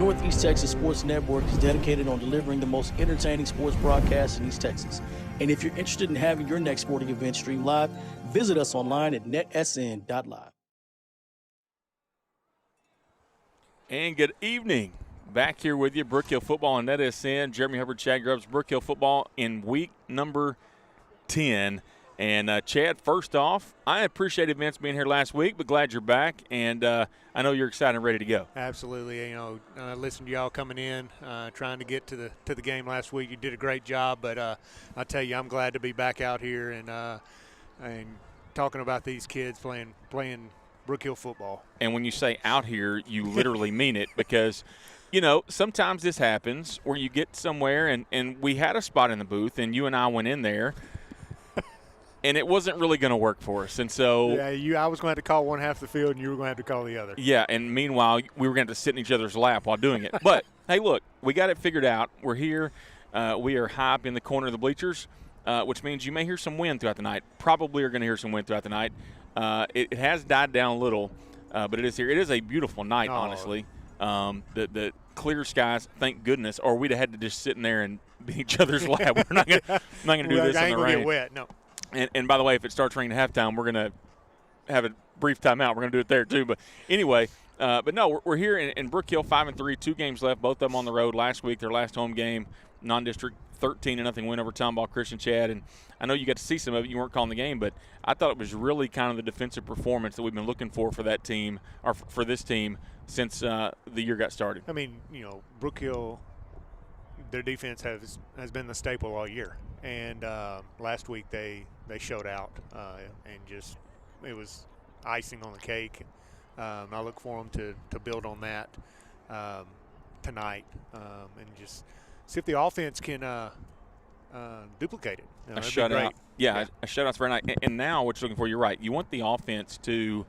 Northeast Texas Sports Network is dedicated on delivering the most entertaining sports broadcasts in East Texas. And if you're interested in having your next sporting event streamed live, visit us online at netsn.live. And good evening. Back here with you, Brook Hill Football on NETSN. Jeremy Hubbard, Chad Grubbs, Brook Hill Football in week number 10. And Chad, first off, I appreciated Vince being here last week, but glad you're back. And I know you're excited and ready to go. Absolutely. You know, listen to y'all coming in, trying to get to the game last week. You did a great job, but I tell you, I'm glad to be back out here and talking about these kids playing Brook Hill football. And when you say out here, you literally mean it, because, you know, sometimes this happens where you get somewhere, and we had a spot in the booth, and you and I went in there, and it wasn't really going to work for us. And so I was going to have to call one half the field, and you were going to have to call the other. Yeah, and meanwhile, we were going to have to sit in each other's lap while doing it. But, hey, look, we got it figured out. We're here. We are high up in the corner of the bleachers, which means you may hear some wind throughout the night. Probably are going to hear some wind throughout the night. It has died down a little, but it is here. It is a beautiful night, honestly. The clear skies, thank goodness, or we'd have had to just sit in there and be in each other's lap. We're not going to do this in the rain. Get wet, no. And by the way, if it starts raining at halftime, we're going to have a brief timeout. We're going to do it there too. But anyway, but no, we're here in Brook Hill, 5-3, 2 games left, both of them on the road. Last week, their last home game, non-district, 13-0 win over Tomball Christian, Chad. And I know you got to see some of it. You weren't calling the game, but I thought it was really kind of the defensive performance that we've been looking for that team, or for this team, since the year got started. I mean, you know, Brook Hill, their defense has been the staple all year. And last week they showed out, and just it was icing on the cake. I look for them to build on that tonight, and just see if the offense can duplicate it. You know, a shutout. Yeah, a shutout's very nice. And now what you're looking for, you're right. You want the offense to,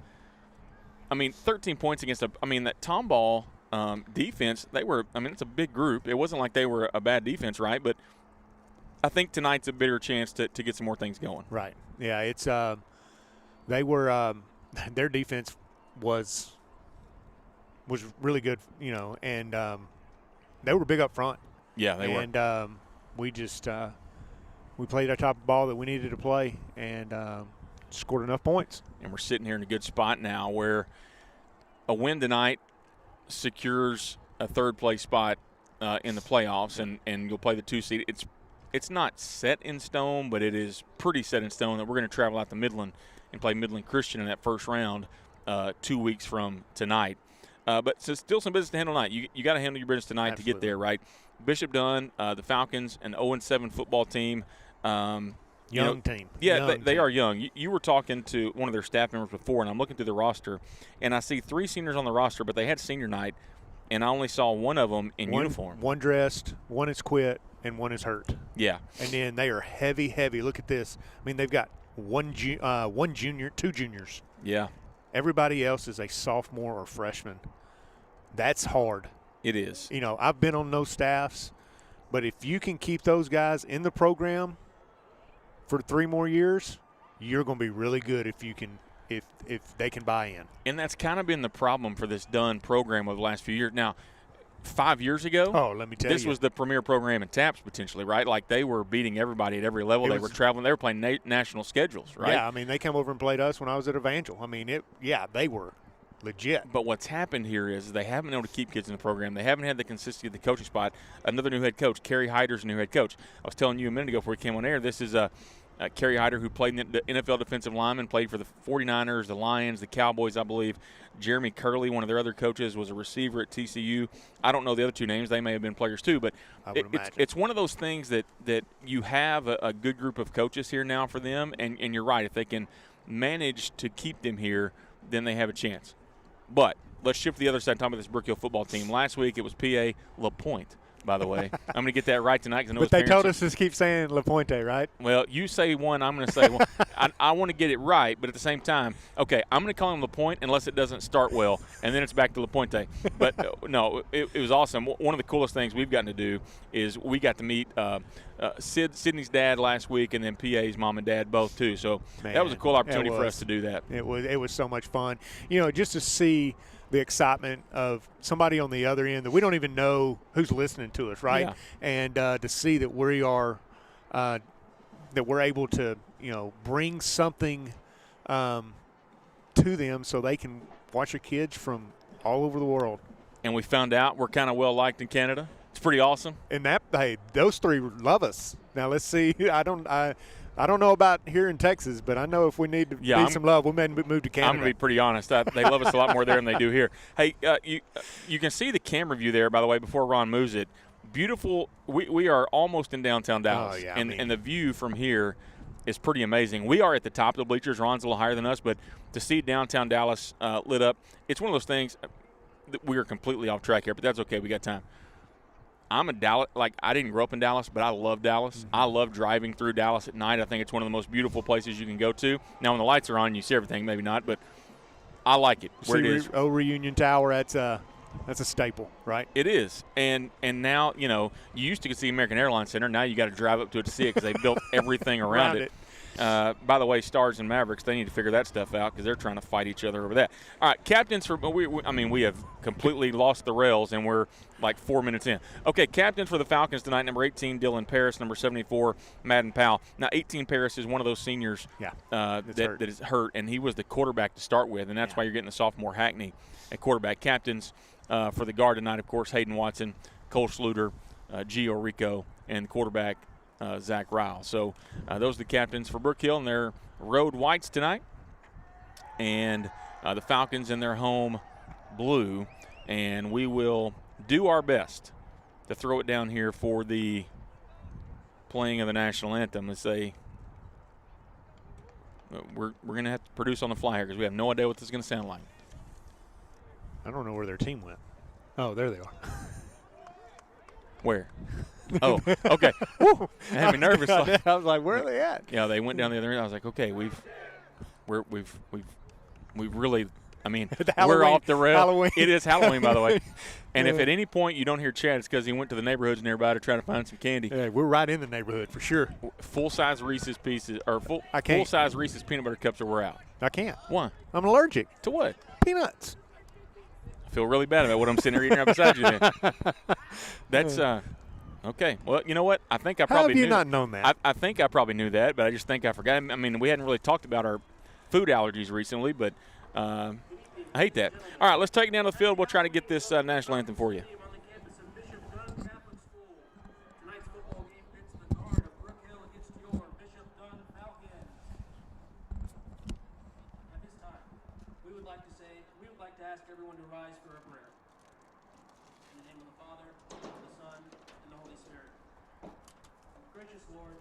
13 points against that Tomball defense, it's a big group. It wasn't like they were a bad defense, right? But I think tonight's a bigger chance to get some more things going. Right. Yeah, it's they were their defense was really good, you know, and they were big up front. Yeah, they were. And we just we played our type of ball that we needed to play, and scored enough points. And we're sitting here in a good spot now where a win tonight secures a third-place spot in the playoffs, and you'll play the 2 seed. It's not set in stone, but it is pretty set in stone that we're going to travel out to Midland and play Midland Christian in that first round 2 weeks from tonight. But so still some business to handle tonight. You got to handle your business tonight. Absolutely. To get there, right? Bishop Dunne, the Falcons, an 0-7 football team. Young team. Yeah, they are young. You were talking to one of their staff members before, and I'm looking through the roster, and I see 3 seniors on the roster, but they had senior night, and I only saw one of them in uniform. One dressed, one is quit, and one is hurt. Yeah. And then they are heavy. Look at this. I mean, they've got one junior, 2 juniors. Yeah. Everybody else is a sophomore or freshman. That's hard. It is. You know, I've been on those staffs, but if you can keep those guys in the program for 3 more years, you're going to be really good if you can if they can buy in. And that's kind of been the problem for this Dunne program over the last few years. Now, 5 years ago, let me tell you, this was the premier program in TAPS potentially, right? Like they were beating everybody at every level. They were traveling. They were playing national schedules, right? Yeah, I mean, they came over and played us when I was at Evangel. I mean, they were legit. But what's happened here is they haven't been able to keep kids in the program. They haven't had the consistency of the coaching spot. Another new head coach, Kerry Hyder's a new head coach. I was telling you a minute ago before we came on air, this is Kerry Hyder, who played in the NFL defensive lineman, played for the 49ers, the Lions, the Cowboys, I believe. Jeremy Curley, one of their other coaches, was a receiver at TCU. I don't know the other 2 names. They may have been players too. But it's one of those things that you have a good group of coaches here now for them. And you're right. If they can manage to keep them here, then they have a chance. But let's shift to the other side and talk about this Brook Hill football team. Last week it was P.A. LaPointe. By the way, I'm going to get that right tonight. But they told us to keep saying LaPointe, right? Well, you say one, I'm going to say one. I want to get it right, but at the same time, okay, I'm going to call him LaPointe unless it doesn't start well, and then it's back to LaPointe. But no, it was awesome. One of the coolest things we've gotten to do is we got to meet Sydney's dad last week, and then PA's mom and dad both too. So that was a cool opportunity for us to do that. It was so much fun. You know, just to see the excitement of somebody on the other end that we don't even know who's listening to us, right? Yeah. And to see that we are that we're able to, bring something to them so they can watch their kids from all over the world. And we found out we're kind of well liked in Canada. It's pretty awesome. And those three love us. Now let's see. I don't know about here in Texas, but I know if we need some love, we may move to Canada. I'm going to be pretty honest. They love us a lot more there than they do here. Hey, you can see the camera view there, by the way, before Ron moves it. Beautiful. We are almost in downtown Dallas. Oh, yeah, and the view from here is pretty amazing. We are at the top of the bleachers. Ron's a little higher than us, but to see downtown Dallas lit up, it's one of those things. We are completely off track here, but that's okay. We got time. I'm a Dallas, I didn't grow up in Dallas, but I love Dallas. Mm-hmm. I love driving through Dallas at night. I think it's one of the most beautiful places you can go to. Now, when the lights are on, you see everything, maybe not, but I like it where it is. Reunion Tower, that's a staple, right? It is. And now, you used to see American Airlines Center. Now you got to drive up to it to see it because they built everything around it. By the way, Stars and Mavericks, they need to figure that stuff out because they're trying to fight each other over that. All right, captains for we have completely lost the rails and we're like 4 minutes in. Okay, captains for the Falcons tonight: number 18, Dylan Paris; number 74, Madden Powell. Now, 18 Paris is one of those seniors that is hurt, and he was the quarterback to start with, and that's why you're getting the sophomore Hackney at quarterback. Captains for the guard tonight, of course, Hayden Watson, Cole Schluter, Gio Rico, and quarterback Zach Ryle. So those are the captains for Brook Hill, and their road whites tonight. And the Falcons in their home blue. And we will do our best to throw it down here for the playing of the national anthem. Let's say we're going to have to produce on the fly here because we have no idea what this is going to sound like. I don't know where their team went. Oh, there they are. Where? Oh, okay. Woo! That had me nervous. I was like, where are they at? Yeah, they went down the other end. I was like, okay, we've really. I mean, we're off the rail. Halloween. It is Halloween, by the way. And if at any point you don't hear Chad, it's because he went to the neighborhoods nearby to try to find some candy. Yeah, we're right in the neighborhood for sure. Full-size Reese's Pieces or full-size Reese's peanut butter cups are we're out. I can't. Why? I'm allergic to what? Peanuts. I feel really bad about what I'm sitting here eating right beside you. Then that's okay. Well, you know what? I think I probably How have you knew not known that? I think I probably knew that, but I just think I forgot. I mean, we hadn't really talked about our food allergies recently, but I hate that. All right, let's take it down to the field. We'll try to get this national anthem for you. Tonight's football game pits the guard of Brook Hill against your Bishop Dunne Falcons. At this time, we would like to ask everyone to rise for a prayer. In the name of the Father, the Son, and the Holy Spirit. Gracious Lord,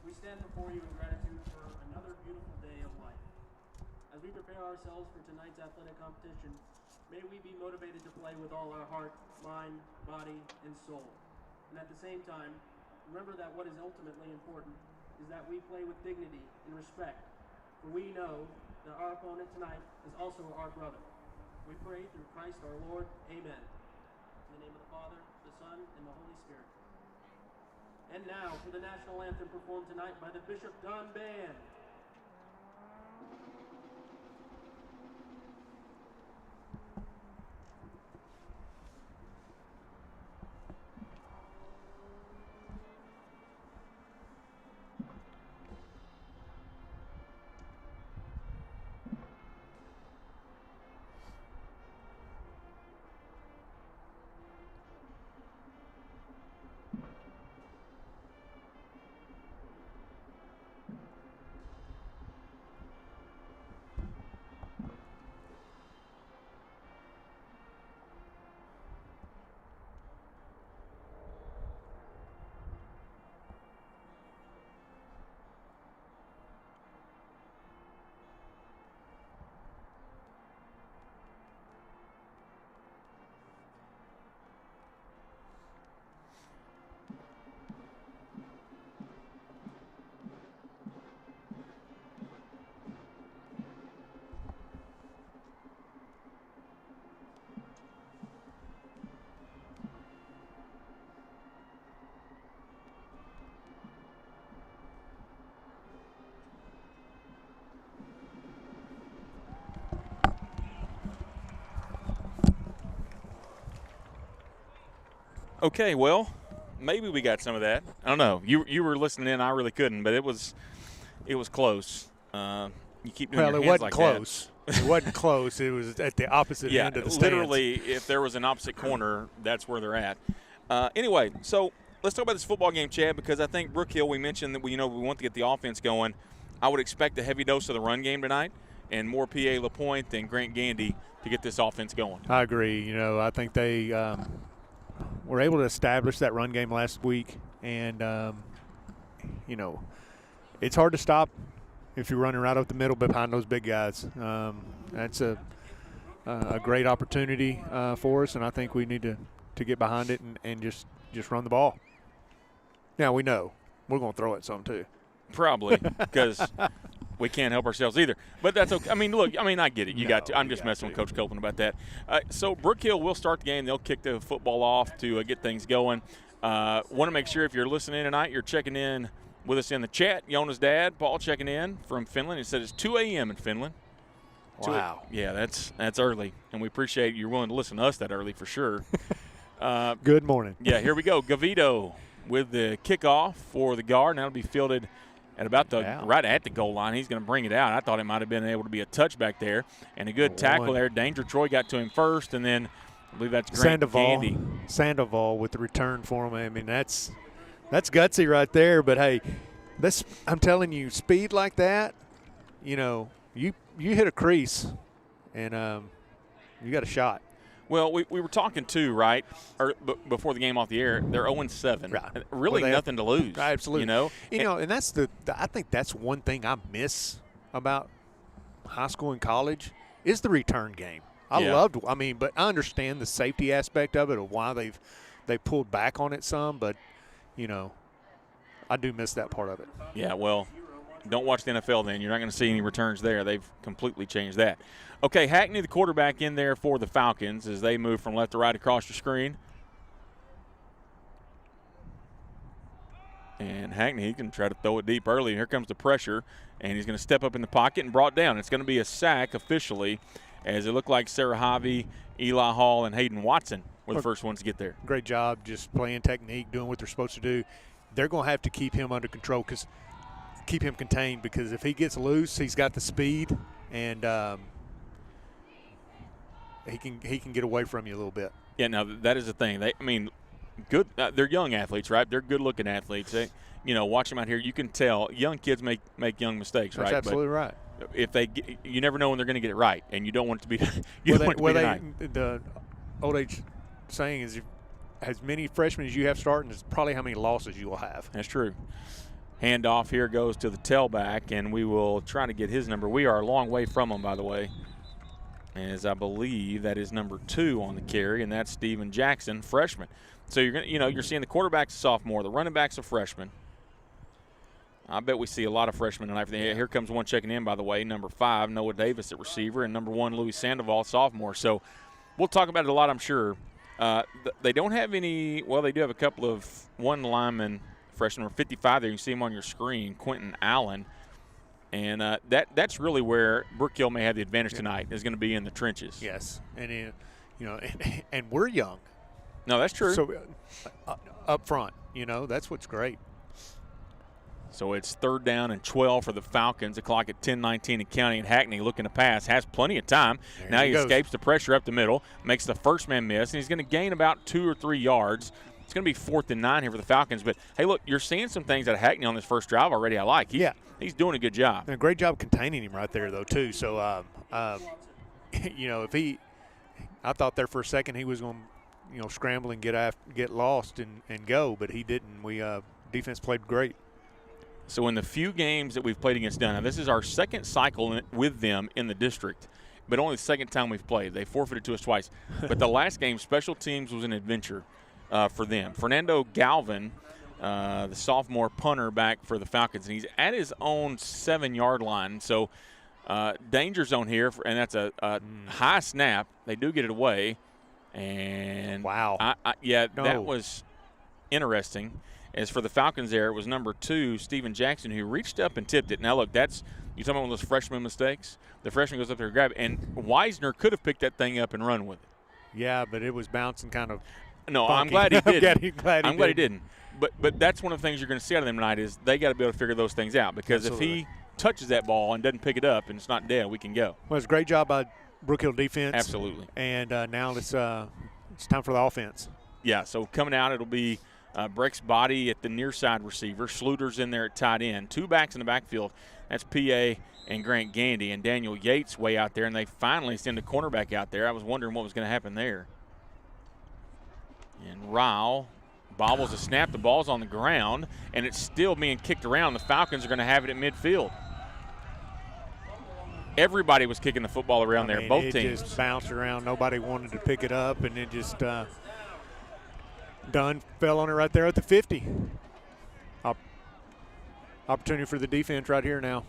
we stand before you in gratitude for another beautiful day of life. As we prepare ourselves for tonight's athletic competition, may we be motivated to play with all our heart, mind, body, and soul. And at the same time, remember that what is ultimately important is that we play with dignity and respect, for we know that our opponent tonight is also our brother. We pray through Christ our Lord. Amen. In the name of the Father, the Son, and the Holy Spirit. And now for the national anthem performed tonight by the Bishop Dunne Band. Okay, well, maybe we got some of that. I don't know. You were listening in. I really couldn't, but it was close. You keep doing your hands like that. Well, it wasn't close. It wasn't close. It was at the opposite end of the stands. Literally, if there was an opposite corner, that's where they're at. Anyway, so let's talk about this football game, Chad, because I think Brook Hill, we mentioned that we want to get the offense going. I would expect a heavy dose of the run game tonight and more P.A. LaPointe and Grant Gandy to get this offense going. I agree. I think they were able to establish that run game last week, and it's hard to stop if you're running right up the middle behind those big guys. That's a great opportunity for us, and I think we need to get behind it and just run the ball. Now, we know we're going to throw it some too. Probably, because we can't help ourselves either. But that's okay. I mean, look, I get it. Got to. I'm just messing with Coach Copeland about that. So Brook Hill will start the game. They'll kick the football off to get things going. Want to make sure if you're listening tonight, you're checking in with us in the chat. Yona's dad, Paul, checking in from Finland. He said it's 2 a.m. in Finland. Wow. Yeah, that's early, and we appreciate you're willing to listen to us that early for sure. Good morning. Yeah, here we go. Gavito with the kickoff for the guard, and that'll be fielded at about right at the goal line. He's going to bring it out. I thought it might have been able to be a touchback there, and a good tackle there. Danger Troy got to him first, and then I believe that's Grant Gandy. Sandoval with the return for him. I mean, that's gutsy right there. But hey, I'm telling you, speed like that, you hit a crease, and you got a shot. Well, we were talking too, right? Before the game off the air, they're 0-7. Right. Really, nothing to lose. Absolutely. And that's I think that's one thing I miss about high school and college is the return game. But I understand the safety aspect of it, of why they pulled back on it some, but I do miss that part of it. Yeah, well, don't watch the NFL then. You're not going to see any returns there. They've completely changed that. Okay, Hackney, the quarterback, in there for the Falcons as they move from left to right across the screen. And Hackney, he can try to throw it deep early. Here comes the pressure, and he's going to step up in the pocket and brought down. It's going to be a sack officially, as it looked like Sarah Harvey, Eli Hall, and Hayden Watson were the first ones to get there. Great job just playing technique, doing what they're supposed to do. They're going to have to keep him under control, keep him contained, because if he gets loose, he's got the speed, and he can get away from you a little bit. Yeah, now that is the thing. Good. They're young athletes, right? They're good-looking athletes. Watch them out here. You can tell young kids make young mistakes, right? That's absolutely right. If you never know when they're going to get it right, and you don't want it to be. The old age saying is, as many freshmen as you have starting is probably how many losses you will have. That's true. Handoff here goes to the tailback, and we will try to get his number. We are a long way from him, by the way, as I believe that is number 2 on the carry, and that's Steven Jackson, freshman. So you're seeing the quarterback's a sophomore, the running back's a freshman. I bet we see a lot of freshmen tonight. Here comes one checking in, by the way, number 5, Noah Davis at receiver, and number 1, Louis Sandoval, sophomore. So we'll talk about it a lot, I'm sure. They don't have any. Well, they do have a couple of one lineman. Freshman number 55 there. You can see him on your screen, Quentin Allen. And that's really where Brook Hill may have the advantage tonight, is going to be in the trenches. Yes. And, and we're young. No, that's true. So up front, that's what's great. So it's 3rd down and 12 for the Falcons. The clock at 10:19 and counting. And Hackney looking to pass. Has plenty of time. Now he escapes the pressure up the middle. Makes the first man miss. And he's going to gain about 2 or 3 yards. It's going to be 4th and 9 here for the Falcons. But, hey, look, you're seeing some things at Hackney on this first drive already I like. He's doing a good job. And a great job containing him right there, though, too. So, if I thought there for a second he was going to, scramble and get lost and go, but he didn't. Defense played great. So in the few games that we've played against Dunne, this is our second cycle with them in the district, but only the second time we've played. They forfeited to us twice. But the last game, special teams was an adventure for them. Fernando Galvin, the sophomore punter back for the Falcons, and he's at his own 7-yard line. So danger zone here, and that's a high snap. They do get it away. And wow. That was interesting. As for the Falcons there, it was number 2, Steven Jackson, who reached up and tipped it. Now, look, you're talking about one of those freshman mistakes. The freshman goes up there and grab it, and Weisner could have picked that thing up and run with it. Yeah, but it was bouncing kind of No, I'm glad he didn't. I'm glad he didn't. But that's one of the things you're going to see out of them tonight is they got to be able to figure those things out because Absolutely. if he touches that ball and doesn't pick it up and it's not dead, we can go. Well, it's a great job by Brook Hill defense. Absolutely. And now it's time for the offense. Yeah, so coming out it'll be Breck's Body at the near side receiver. Schluter's in there at tight end. 2 backs in the backfield. That's P.A. and Grant Gandy. And Daniel Yates way out there. And they finally send a cornerback out there. I was wondering what was going to happen there. And Ryle bobbles a snap. The ball's on the ground, and it's still being kicked around. The Falcons are going to have it at midfield. Everybody was kicking the football around there, both teams. It just bounced around. Nobody wanted to pick it up, and it just Dunne fell on it right there at the 50. Opportunity for the defense right here now.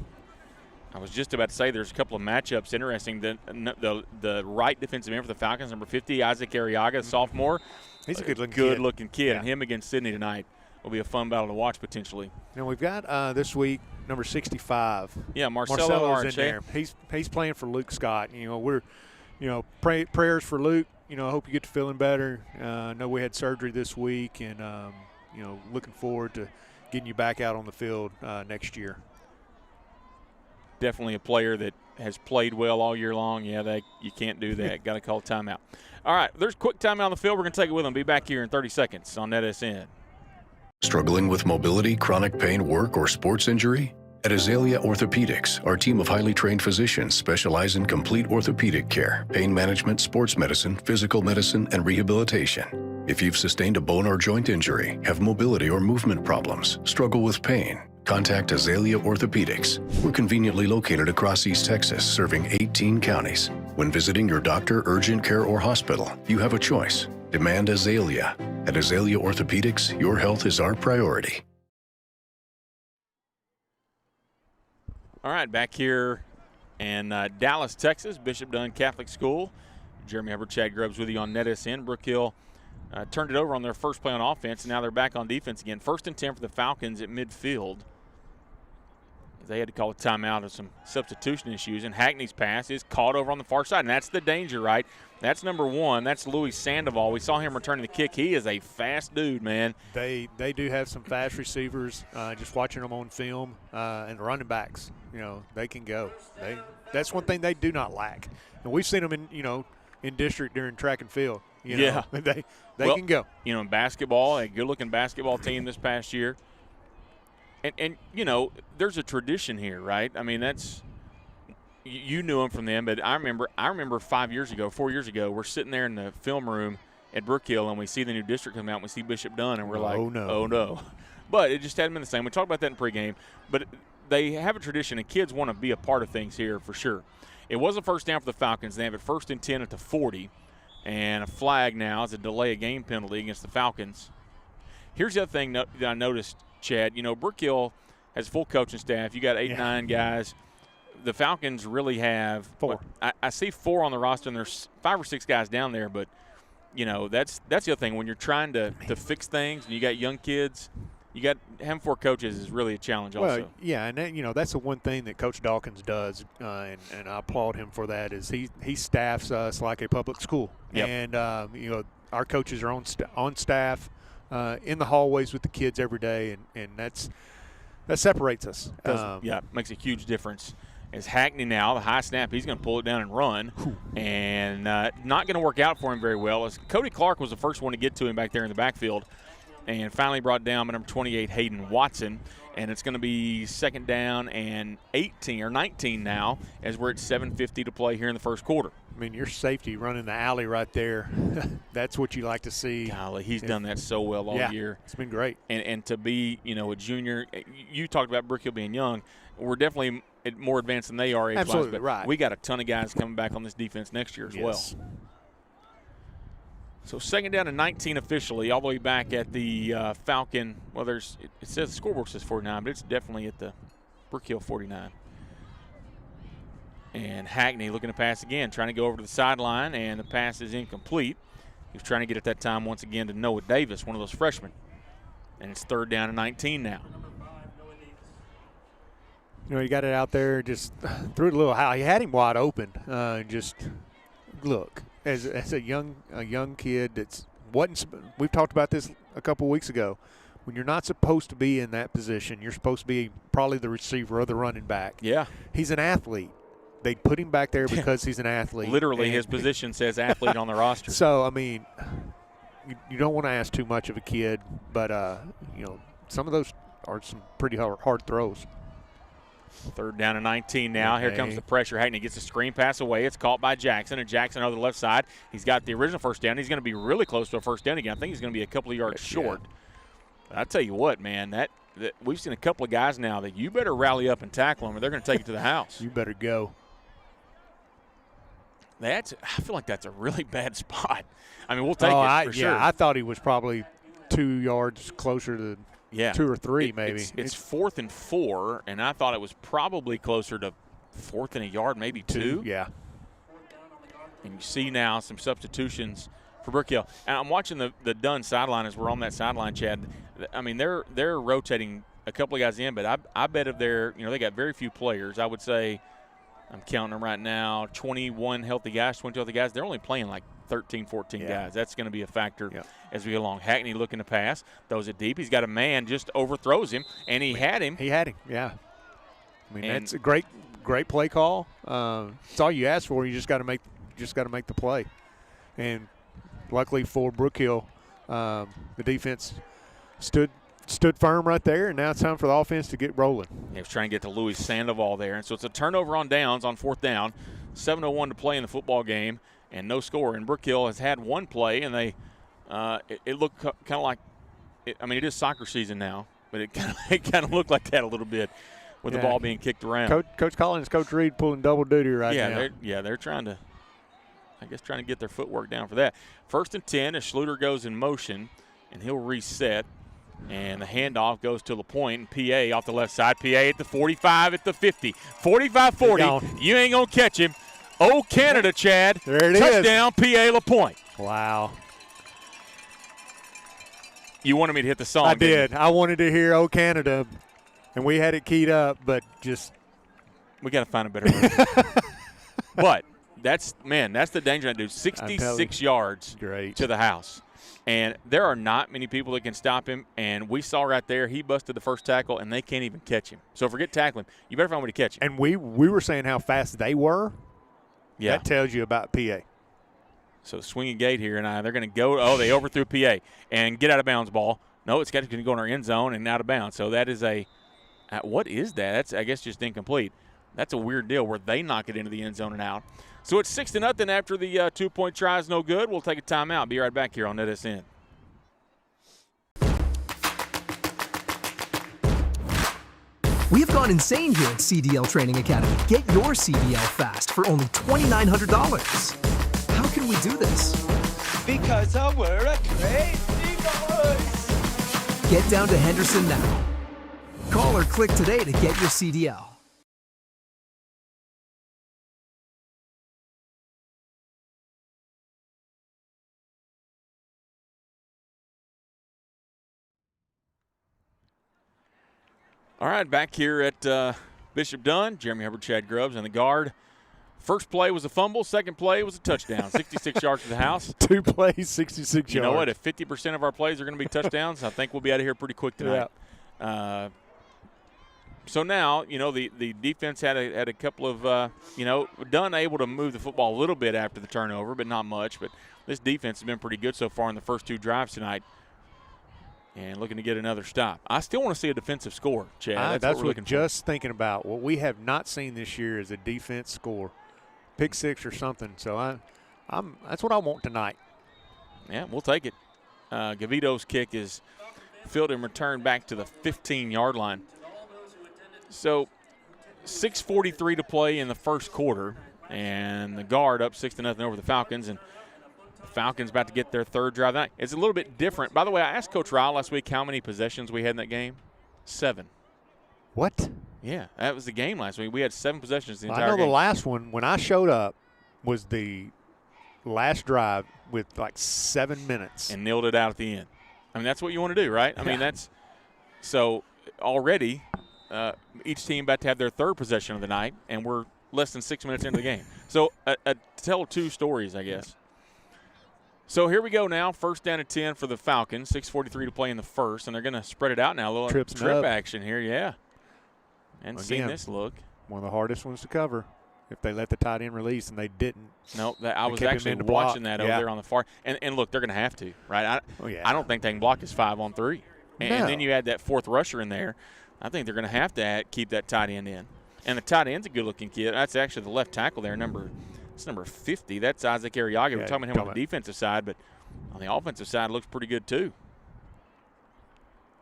I was just about to say there's a couple of matchups interesting. The right defensive end for the Falcons, number 50, Isaac Arriaga, sophomore. He's a good-looking kid. And him against Sydney tonight will be a fun battle to watch potentially. Now we've got this week number 65. Yeah, Marcelo's in there. He's playing for Luke Scott. We're prayers for Luke. I hope you get to feeling better. I know we had surgery this week, and looking forward to getting you back out on the field next year. Definitely a player that has played well all year long. Yeah, you can't do that. Got to call timeout. All right, there's quick timeout on the field. We're going to take it with them. Be back here in 30 seconds on NETSN. Struggling with mobility, chronic pain, work, or sports injury? At Azalea Orthopedics, our team of highly trained physicians specialize in complete orthopedic care, pain management, sports medicine, physical medicine, and rehabilitation. If you've sustained a bone or joint injury, have mobility or movement problems, struggle with pain, contact Azalea Orthopedics. We're conveniently located across East Texas, serving 18 counties. When visiting your doctor, urgent care, or hospital, you have a choice. Demand Azalea. At Azalea Orthopedics, your health is our priority. All right, back here in Dallas, Texas, Bishop Dunne Catholic School. Jeremy Hubbard, Chad Grubbs with you on NETSN. Brook Hill turned it over on their first play on offense, and now they're back on defense again. 1st and 10 for the Falcons at midfield. They had to call a timeout of some substitution issues, and Hackney's pass is caught over on the far side, and that's the danger, right? That's number 1. That's Louis Sandoval. We saw him returning the kick. He is a fast dude, man. They do have some fast receivers. Just watching them on film, and running backs, they can go. That's one thing they do not lack, and we've seen them in district during track and field. Yeah, they can go. In basketball, a good-looking basketball team this past year. And there's a tradition here, right? I mean, that's you knew them from them, but I remember 4 years ago, we're sitting there in the film room at Brook Hill, and we see the new district come out, and we see Bishop Dunne, and we're like, oh no. But it just hadn't been the same. We talked about that in pregame, but they have a tradition, and kids want to be a part of things here for sure. It was a first down for the Falcons. They have it 1st and 10 at the 40, and a flag now is a delay of game penalty against the Falcons. Here's the other thing that I noticed, Chad. Brook Hill has full coaching staff. You got 9 guys. The Falcons really have 4. I see 4 on the roster, and there's 5 or 6 guys down there. But that's the other thing when you're trying to fix things, and you got young kids. Having 4 coaches is really a challenge. Also, well, yeah, and that's the one thing that Coach Dawkins does, and I applaud him for that. Is he staffs us like a public school, and our coaches are on staff. In the hallways with the kids every day, and that separates us. Makes a huge difference. As Hackney now, the high snap, he's going to pull it down and run, and not going to work out for him very well. As Cody Clark was the first one to get to him back there in the backfield, and finally brought down by number 28, Hayden Watson, and it's going to be 2nd down and 19 now, as we're at 7:50 to play here in the first quarter. I mean, your safety running the alley right there, that's what you like to see. Golly, he's done that so well all year. It's been great. And to be, a junior, you talked about Brook Hill being young. We're definitely more advanced than they are age-wise. Absolutely, but right. We got a ton of guys coming back on this defense next year as well. So 2nd down and 19 officially, all the way back at the Falcon. Well, it says the scoreboard says 49, but it's definitely at the Brook Hill 49. And Hackney looking to pass again, trying to go over to the sideline, and the pass is incomplete. He was trying to get at that time once again to Noah Davis, one of those freshmen. And it's 3rd down and 19 now. He got it out there, just threw it a little high. He had him wide open. Just look, as a young kid that's we've talked about this a couple of weeks ago. When you're not supposed to be in that position, you're supposed to be probably the receiver or the running back. Yeah. He's an athlete. They put him back there because he's an athlete. Literally, his position says athlete on the roster. So, I mean, you don't want to ask too much of a kid, but, some of those are some pretty hard throws. 3rd down and 19 now. Here comes the pressure. Hackney gets a screen pass away. It's caught by Jackson, and Jackson on the left side. He's got the original first down. He's going to be really close to a first down again. I think he's going to be a couple of yards short. But I tell you what, man, that we've seen a couple of guys now that you better rally up and tackle them, or they're going to take it to the house. You better go. I feel like that's a really bad spot. I mean, we'll take it for sure. I thought he was probably 2 yards closer to 2 or 3 maybe. It's 4th and 4, and I thought it was probably closer to 4th and a yard, maybe 2. Yeah. And you see now some substitutions for Brook Hill. And I'm watching the Dunne sideline as we're on that sideline, Chad. I mean, they're rotating a couple of guys in, but I bet if they got very few players. I would say, I'm counting them right now, 21 healthy guys, 22 healthy guys. They're only playing like 13, 14 guys. That's going to be a factor as we go along. Hackney looking to pass, throws it deep. He's got a man, just overthrows him, and he had him. He had him, yeah. I mean, that's a great play call. It's all you ask for. You just got to make the play. And luckily for Brook Hill, the defense stood firm right there, and now it's time for the offense to get rolling. He was trying to get to Louis Sandoval there, and so it's a turnover on downs on 4th down. 7:01 to play in the football game, and no score. And Brook Hill has had one play, and they it looked kind of like it is soccer season now, but it kind of looked like that a little bit with the ball being kicked around. Coach Collins, Coach Reed pulling double duty right now. They're trying to get their footwork down for that. 1st and 10 as Schluter goes in motion, and he'll reset. And the handoff goes to LaPointe, and PA off the left side. PA at the 45, at the 50. 45-40. You ain't going to catch him. Oh, Canada, Chad. There it is. Touchdown, PA LaPointe. Wow. You wanted me to hit the song, I did. I wanted to hear Oh, Canada, and we had it keyed up, but just. We got to find a better version. But that's the danger, dude. 66 yards to the house. And there are not many people that can stop him. And we saw right there, he busted the first tackle, and they can't even catch him. So forget tackling. You better find a way to catch him. And we were saying how fast they were. Yeah. That tells you about PA. So swinging gate here, and they're going to go. Oh, they overthrew PA. And get out of bounds ball. No, it's got to go in our end zone and out of bounds. So that is what is that? That's, I guess, just incomplete. That's a weird deal where they knock it into the end zone and out. So it's 6-0 after the 2-point try is no good. We'll take a timeout. Be right back here on NETSN. We have gone insane here at CDL Training Academy. Get your CDL fast for only $2,900. How can we do this? Because we're a crazy boys. Get down to Henderson now. Call or click today to get your CDL. All right, back here at Bishop Dunne, Jeremy Hubbard, Chad Grubbs, and the guard. First play was a fumble. Second play was a touchdown. 66 yards to the house. 2 plays, 66 yards. You know what? If 50% of our plays are going to be touchdowns, I think we'll be out of here pretty quick tonight. Yeah. So now, the defense had a couple of, Dunne able to move the football a little bit after the turnover, but not much. But this defense has been pretty good so far in the first 2 drives tonight. And looking to get another stop. I still want to see a defensive score, Chad. That's what we're just thinking about. What we have not seen this year is a defense score, pick 6 or something. So that's what I want tonight. Yeah, we'll take it. Gavito's kick is fielded and returned back to the 15-yard line. So 6:43 to play in the first quarter, and the guard up 6-0 over the Falcons. And the Falcons about to get their 3rd drive tonight. It's a little bit different. By the way, I asked Coach Ryle last week how many possessions we had in that game. 7. What? Yeah, that was the game last week. We had 7 possessions the entire game. I know the last one, when I showed up, was the last drive with like 7 minutes. And nailed it out at the end. I mean, that's what you want to do, right? I mean, that's – so already each team about to have their 3rd possession of the night, and we're less than 6 minutes into the game. So tell 2 stories, I guess. So here we go now. First down and 10 for the Falcons. 6:43 to play in the first, and they're going to spread it out now. A little trip action here, yeah. And seeing this look. One of the hardest ones to cover if they let the tight end release, and they didn't. No, I was actually watching that over there on the far. And look, they're going to have to, right? I don't think they can block his 5-on-3. And then you add that fourth rusher in there. I think they're going to have to keep that tight end in. And the tight end's a good-looking kid. That's actually the left tackle there, number 50. That's Isaac Ariaga. We're talking about him on the defensive side, but on the offensive side, looks pretty good too.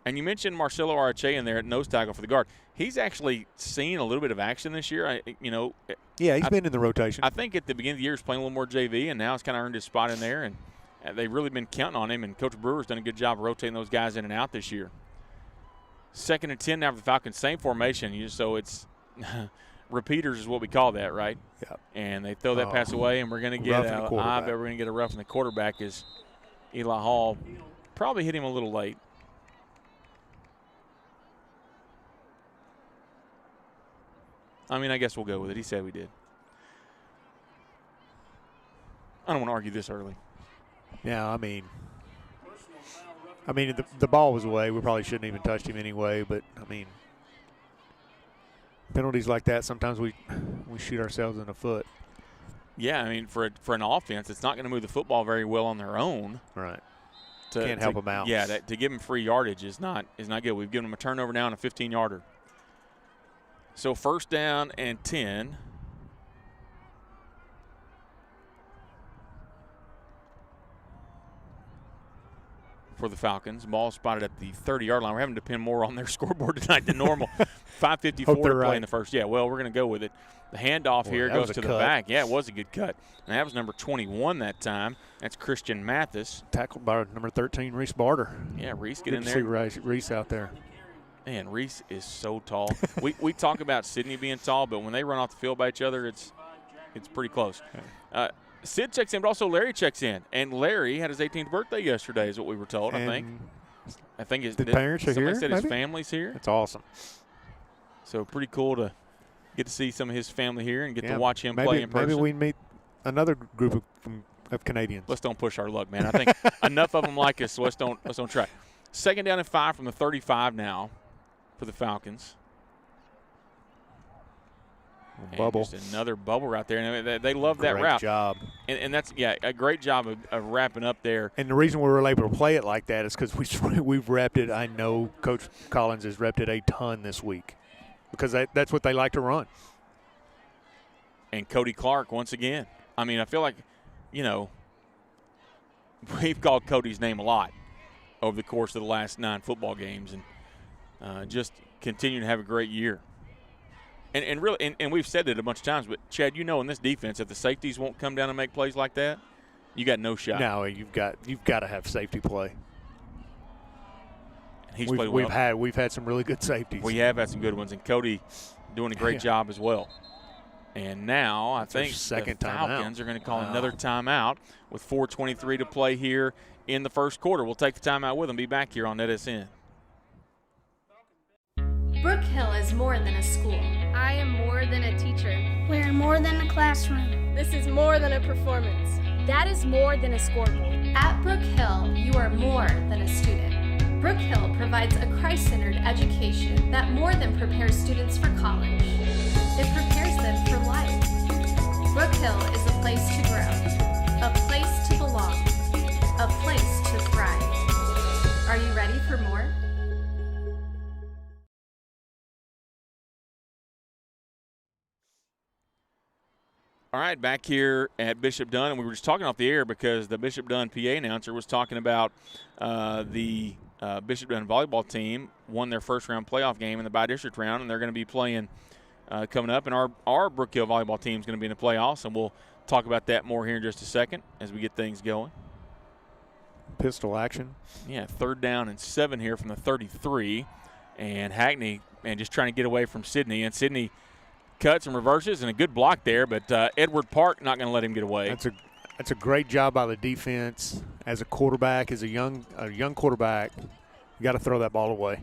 And you mentioned Marcelo Arache in there at nose tackle for the guard. He's actually seen a little bit of action this year. He's been in the rotation. I think at the beginning of the year he was playing a little more JV, and now he's kind of earned his spot in there. And they've really been counting on him, and Coach Brewer's done a good job of rotating those guys in and out this year. 2nd and 10 now for the Falcons. Same formation, so it's repeaters is what we call that, right? Yep. And they throw that pass away, and we're going to get I bet we're going to get a rough in the quarterback as Eli Hall probably hit him a little late. I mean, I guess we'll go with it. He said we did. I don't want to argue this early. Yeah, I mean, the ball was away. We probably shouldn't even touched him anyway. But I mean, penalties like that, sometimes we shoot ourselves in the foot. Yeah, I mean, for an offense, it's not going to move the football very well on their own. Right. Can't help them out. Yeah, to give them free yardage is not good. We've given them a turnover now and a 15-yarder. So 1st down and 10. For the Falcons. Ball spotted at the 30-yard line. We're having to depend more on their scoreboard tonight than normal. 5:54 to play in the first. Yeah, well, we're going to go with it. The handoff here goes to the back. Yeah, it was a good cut. And that was number 21 that time. That's Christian Mathis. Tackled by number 13, Reese Barter. Yeah, Reese get in there. See Reese out there. Man, Reese is so tall. we talk about Sydney being tall, but when they run off the field by each other, it's pretty close. Sid checks in, but also Larry checks in. And Larry had his 18th birthday yesterday is what we were told, I think. his parents are here, somebody said his family's here. That's awesome. So pretty cool to get to see some of his family here and get to watch him play in person. Maybe we meet another group of Canadians. Let's don't push our luck, man. I think enough of them like us, so let's don't try. 2nd down and 5 from the 35 now for the Falcons. Bubble. Just another bubble right there. And they love that route. Great job. And that's, a great job of wrapping up there. And the reason we were able to play it like that is because we've repped it. I know Coach Collins has repped it a ton this week because that's what they like to run. And Cody Clark once again. I mean, I feel like, we've called Cody's name a lot over the course of the last 9 football games and just continuing to have a great year. And really, and we've said it a bunch of times, but Chad, in this defense, if the safeties won't come down and make plays like that, you got no shot. No, you've got to have safety play. And he's played well. We've had some really good safeties. We have had some good ones, and Cody doing a great job as well. And now I think the Falcons are going to call another timeout with 4:23 to play here in the first quarter. We'll take the timeout with them. Be back here on NETSN. Brook Hill is more than a school. I am more than a teacher. We're more than a classroom. This is more than a performance. That is more than a scoreboard. At Brook Hill, you are more than a student. Brook Hill provides a Christ-centered education that more than prepares students for college. It prepares them for life. Brook Hill is a place to grow, a place to belong, a place to thrive. Are you ready for more? All right, back here at Bishop Dunne, and we were just talking off the air because the Bishop Dunne PA announcer was talking about the Bishop Dunne volleyball team won their first-round playoff game in the bi-district round, and they're going to be playing coming up. And our Brook Hill volleyball team is going to be in the playoffs, and we'll talk about that more here in just a second as we get things going. Pistol action. Yeah, 3rd down and 7 here from the 33, and Hackney, just trying to get away from Sydney, and Sydney cuts and reverses, and a good block there, but Edward Park not going to let him get away. That's a great job by the defense. As a quarterback, as a young quarterback, you got to throw that ball away.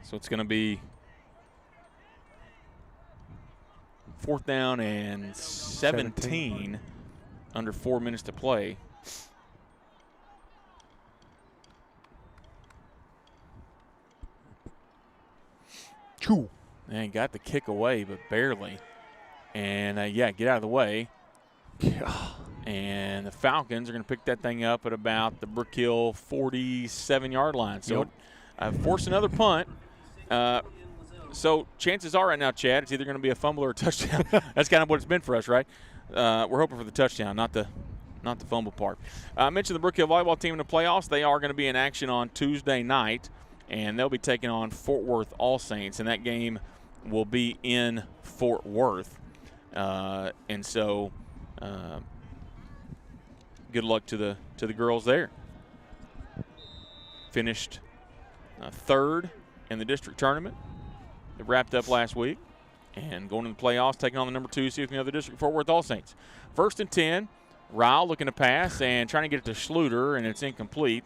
So it's going to be 4th down and 17 under 4 minutes to play. Choo. And got the kick away, but barely. And, get out of the way. And the Falcons are going to pick that thing up at about the Brook Hill 47-yard line. So force another punt. So chances are right now, Chad, it's either going to be a fumble or a touchdown. That's kind of what it's been for us, right? We're hoping for the touchdown, not the fumble part. I mentioned the Brook Hill volleyball team in the playoffs. They are going to be in action on Tuesday night, and they'll be taking on Fort Worth All Saints, and that game will be in Fort Worth. And so good luck to the girls there. Finished 3rd in the district tournament. It wrapped up last week, and going to the playoffs, taking on the number 2 seed in the other district, Fort Worth All Saints. 1st and 10. Ryle looking to pass and trying to get it to Schluter, and it's incomplete.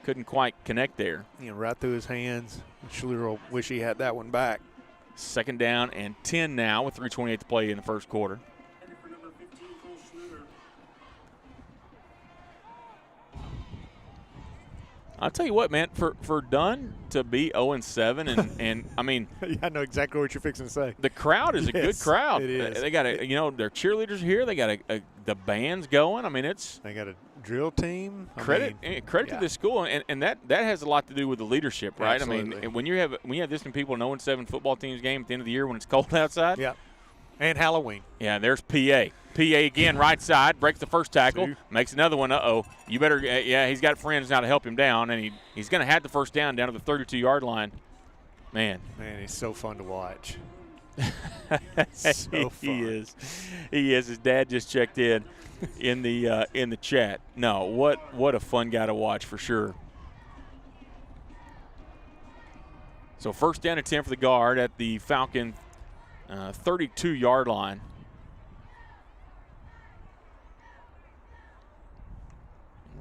Couldn't quite connect there. Right through his hands. Schluter will wish he had that one back. 2nd down and 10 now with 3:28 to play in the first quarter. I'll tell you what, man, for Dunne to be 0-7 and I mean, I know exactly what you're fixing to say. The crowd is a good crowd. It is. They got their cheerleaders are here. They got the band's going. I mean, they got a drill team. Credit to this school, and that has a lot to do with the leadership, right? Absolutely. I mean, when you have this many people in 0-7 football teams game at the end of the year when it's cold outside. Yeah. And Halloween. Yeah, there's PA. PA again, right side, breaks the first tackle, makes another one. You better, he's got friends now to help him down, and he's going to have the first down to the 32-yard line. Man, he's so fun to watch. So fun. He is. His dad just checked in the chat. No, what a fun guy to watch for sure. So 1st down and 10 for the guard at the Falcon 32-yard line.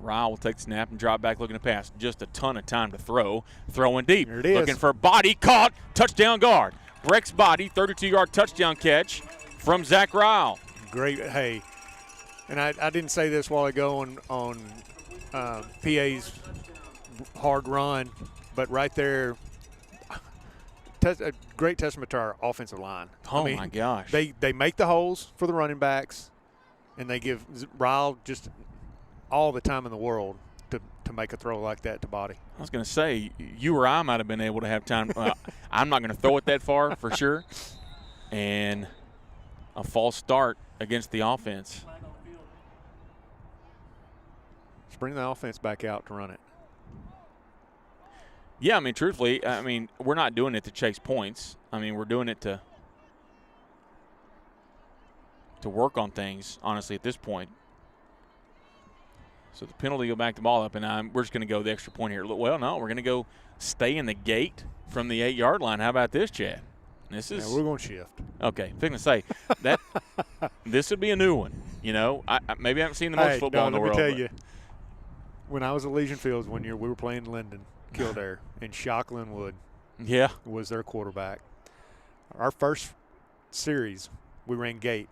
Ryle will take the snap and drop back looking to pass. Just a ton of time to throw. Throwing deep. There it is. Looking for body. Caught. Touchdown guard. Breck's body. 32-yard touchdown catch from Zach Ryle. Great. Hey, and I didn't say this a while ago on PA's hard run, but right there, a great testament to our offensive line. Oh, my gosh. They make the holes for the running backs, and they give Ryle just all the time in the world to make a throw like that to body. I was going to say, you or I might have been able to have time. I'm not going to throw it that far for sure. And a false start against the offense. Let's bring the offense back out to run it. Yeah, I mean, truthfully, we're not doing it to chase points. I mean, we're doing it to work on things, honestly, at this point. So the penalty, go back the ball up, and we're just going to go the extra point here. Well, no, we're going to go stay in the gate from the 8-yard line. How about this, Chad? We're going to shift. Okay, I'm going to say that this would be a new one. Maybe I haven't seen the most football in the world. Let me tell you, when I was at Legion Fields one year, we were playing Linden, Kildare, and Shockland Wood was their quarterback. Our first series, we ran gate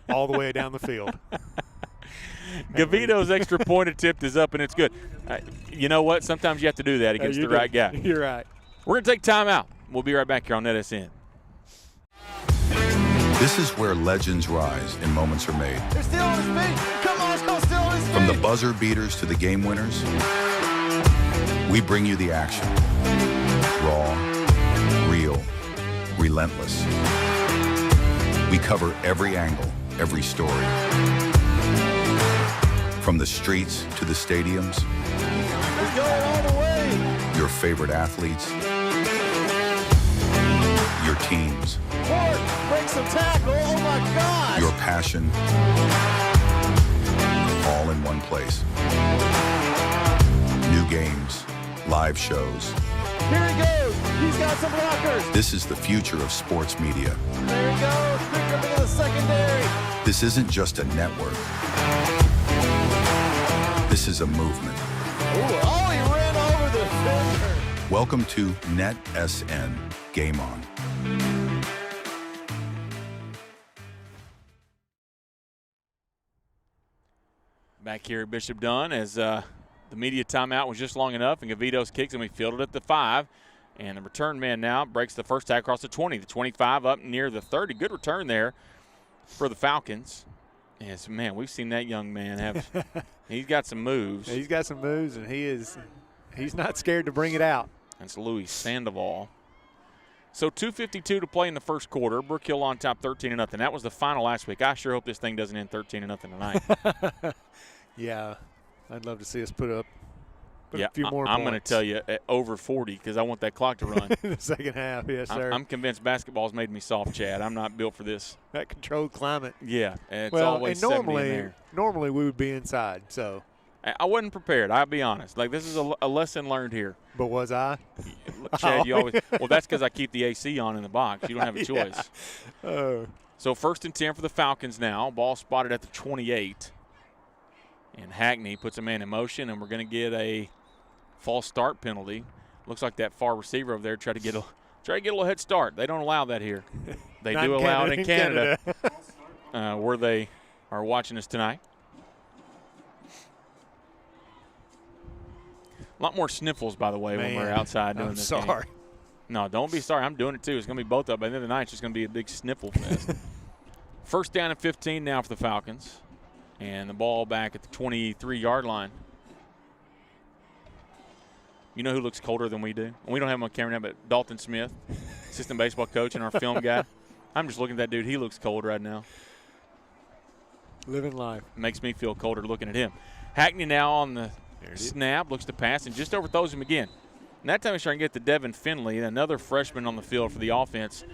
all the way down the field. Gavito's extra point attempt is up, and it's good. You know what? Sometimes you have to do that against the right guy. You're right. We're going to take time out. We'll be right back here on NETSN. This is where legends rise and moments are made. They're still on his feet. Come on, still on his feet. From the buzzer beaters to the game winners, we bring you the action. Raw, real, relentless. We cover every angle, every story. From the streets to the stadiums, He's going all the way. Your favorite athletes, your teams, breaks the tackle. Oh my God! your passion, all in one place. New games, live shows. Here he goes. He's got some blockers. This is the future of sports media. There he goes. Picked up into the secondary. This isn't just a network. This is a movement. He ran over the defender. Welcome to NETSN Game On. back here at Bishop Dunne as the media timeout was just long enough, and Gavito's kicks, and we fielded at the 5. And the return man now breaks the first tackle across the 20, the 25 up near the 30. Good return there for the Falcons. Yes, man, we've seen that young man have – he's got some moves. He's got some moves, and he's not scared to bring it out. That's Louis Sandoval. So 2:52 to play in the first quarter. Brook Hill on top 13-0. That was the final last week. I sure hope this thing doesn't end 13-0 tonight. Yeah, I'd love to see us put a few more I'm points. going to tell you over 40 because I want that clock to run. In the second half, yes, sir. I'm convinced basketball's made me soft, Chad. I'm not built for this. That controlled climate. Yeah, it's well, always and 70 in there. normally we would be inside, so. I wasn't prepared. I'll be honest. Like, this is a lesson learned here. But was I? Chad, you always – well, that's because I keep the AC on in the box. You don't have a choice. Yeah. So 1st and 10 for the Falcons now. Ball spotted at the 28. And Hackney puts a man in motion, and we're going to get a false start penalty. Looks like that far receiver over there tried to get a little head start. They don't allow that here. They do allow it in Canada. Where they are watching us tonight. A lot more sniffles, by the way, when we're outside doing this game. No, don't be sorry. I'm doing it, too. It's going to be both up. By the end of the night, it's just going to be a big sniffle fest. First down and 15 now for the Falcons. And the ball back at the 23-yard line. You know who looks colder than we do? We don't have him on camera now, but Dalton Smith, assistant baseball coach and our film guy. I'm just looking at that dude. He looks cold right now. Living life. Makes me feel colder looking at him. Hackney now on the snap, looks to pass, and just overthrows him again. And that time he's trying to get to Devin Finley, another freshman on the field for the offense.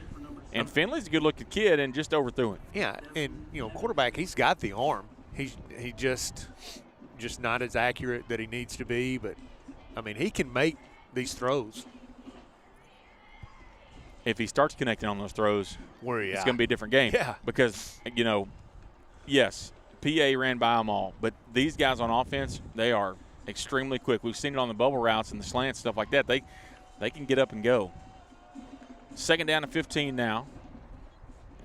And Finley's a good-looking kid and just overthrew him. Yeah, and, quarterback, he's got the arm. He just not as accurate that he needs to be, but, I mean, he can make these throws. If he starts connecting on those throws, it's going to be a different game. Yeah. Because, yes, PA ran by them all, but these guys on offense, they are extremely quick. We've seen it on the bubble routes and the slants, stuff like that. They can get up and go. Second down to 15 now.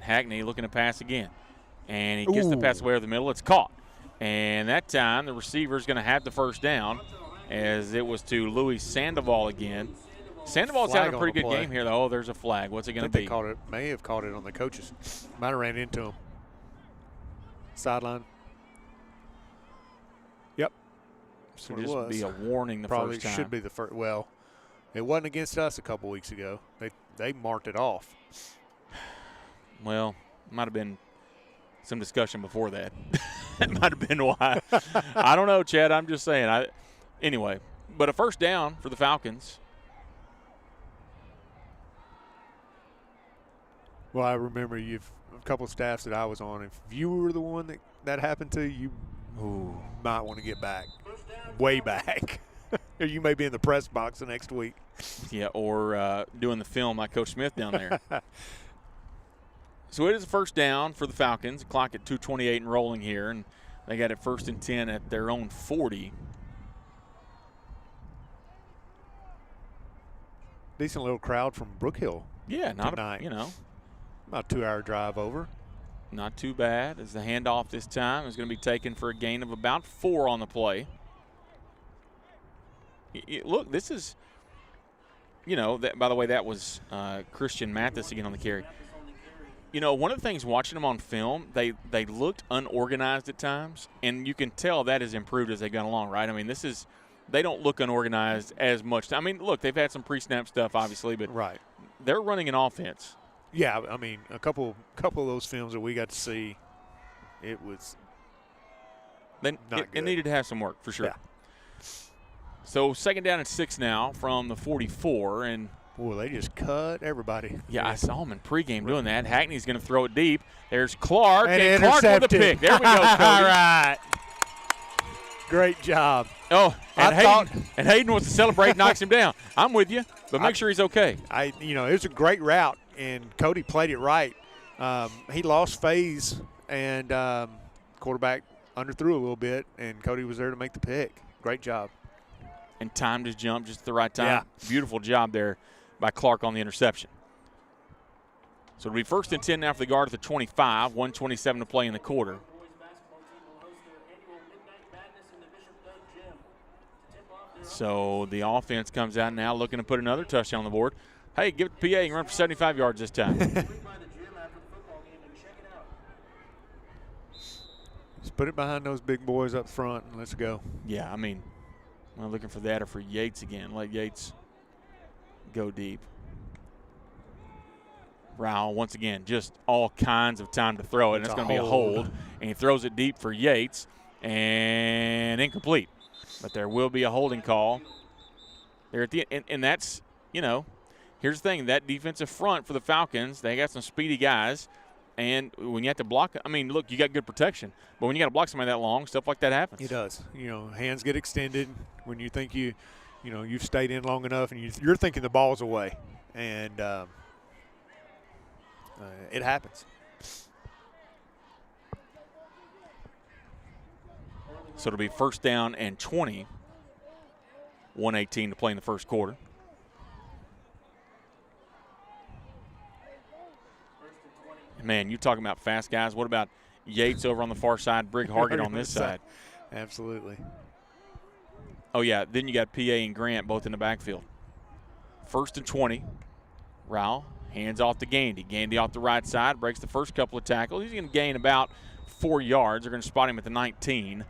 Hackney looking to pass again. And he gets the pass away over the middle. It's caught. And that time the receiver is going to have the first down as it was to Louis Sandoval again. Sandoval's having a pretty good game here, though. Oh, there's a flag. What's it going to be? They may have called it on the coaches. Might have ran into him. Sideline. Yep. So this would be a warning the Probably first time. Should be the first. Well, it wasn't against us a couple weeks ago. They marked it off. Well, might have been some discussion before that. That might have been why. I don't know, Chad. I'm just saying. Anyway, but a first down for the Falcons. Well, I remember a couple of staffs that I was on. If you were the one that happened to, you might want to get back, way back. Or you may be in the press box the next week. Yeah, or doing the film like Coach Smith down there. So it is a first down for the Falcons. Clock at 2:28 and rolling here, and they got it 1st and 10 at their own 40. Decent little crowd from Brook Hill. Yeah, not tonight. About a 2-hour drive over. Not too bad. As the handoff this time is going to be taken for a gain of about 4 on the play. Look, this is, by the way, that was Christian Mathis again on the carry. One of the things watching them on film, they looked unorganized at times, and you can tell that has improved as they've gone along, right? I mean, they don't look unorganized as much. I mean, look, they've had some pre-snap stuff, obviously, but they're running an offense. Yeah, I mean, a couple of those films that we got to see, it was not good. It needed to have some work, for sure. Yeah. So second down and 6 now from the 44, and boy, they just cut everybody. Yeah, I saw him in pregame doing that. Hackney's going to throw it deep. There's Clark, and Clark with a pick. There we go, Cody. All right. Great job. Oh, and Hayden wants to celebrate, knocks him down. I'm with you, but make sure he's okay. It was a great route, and Cody played it right. He lost phase, and quarterback underthrew a little bit, and Cody was there to make the pick. Great job. And timed his jump just at the right time. Yeah. Beautiful job there by Clark on the interception. So it'll be 1st and 10 now for the guard at the 25, 1:27 to play in the quarter. So the offense comes out now looking to put another touchdown on the board. Hey, give it to PA and run for 75 yards this time. Just put it behind those big boys up front and let's go. Yeah, I mean, I'm looking for that or for Yates again. Let Yates go deep. Rowell, once again, just all kinds of time to throw it, and it's going to be a hold. And he throws it deep for Yates, and incomplete. But there will be a holding call there at the end. And that's, you know, here's the thing. That defensive front for the Falcons, they got some speedy guys. And when you have to block, I mean, look, you got good protection. But when you got to block somebody that long, stuff like that happens. It does. You know, hands get extended when you think you've stayed in long enough, and you're thinking the ball's away. And it happens. So it'll be first down and 20. 1:18 to play in the first quarter. Man, you talking about fast guys. What about Yates over on the far side, Brig Hargett on this side? Absolutely. Oh, yeah, then you got PA and Grant both in the backfield. First and 20. Rowell hands off to Gandy. Gandy off the right side, breaks the first couple of tackles. He's going to gain about 4 yards. They're going to spot him at the 19,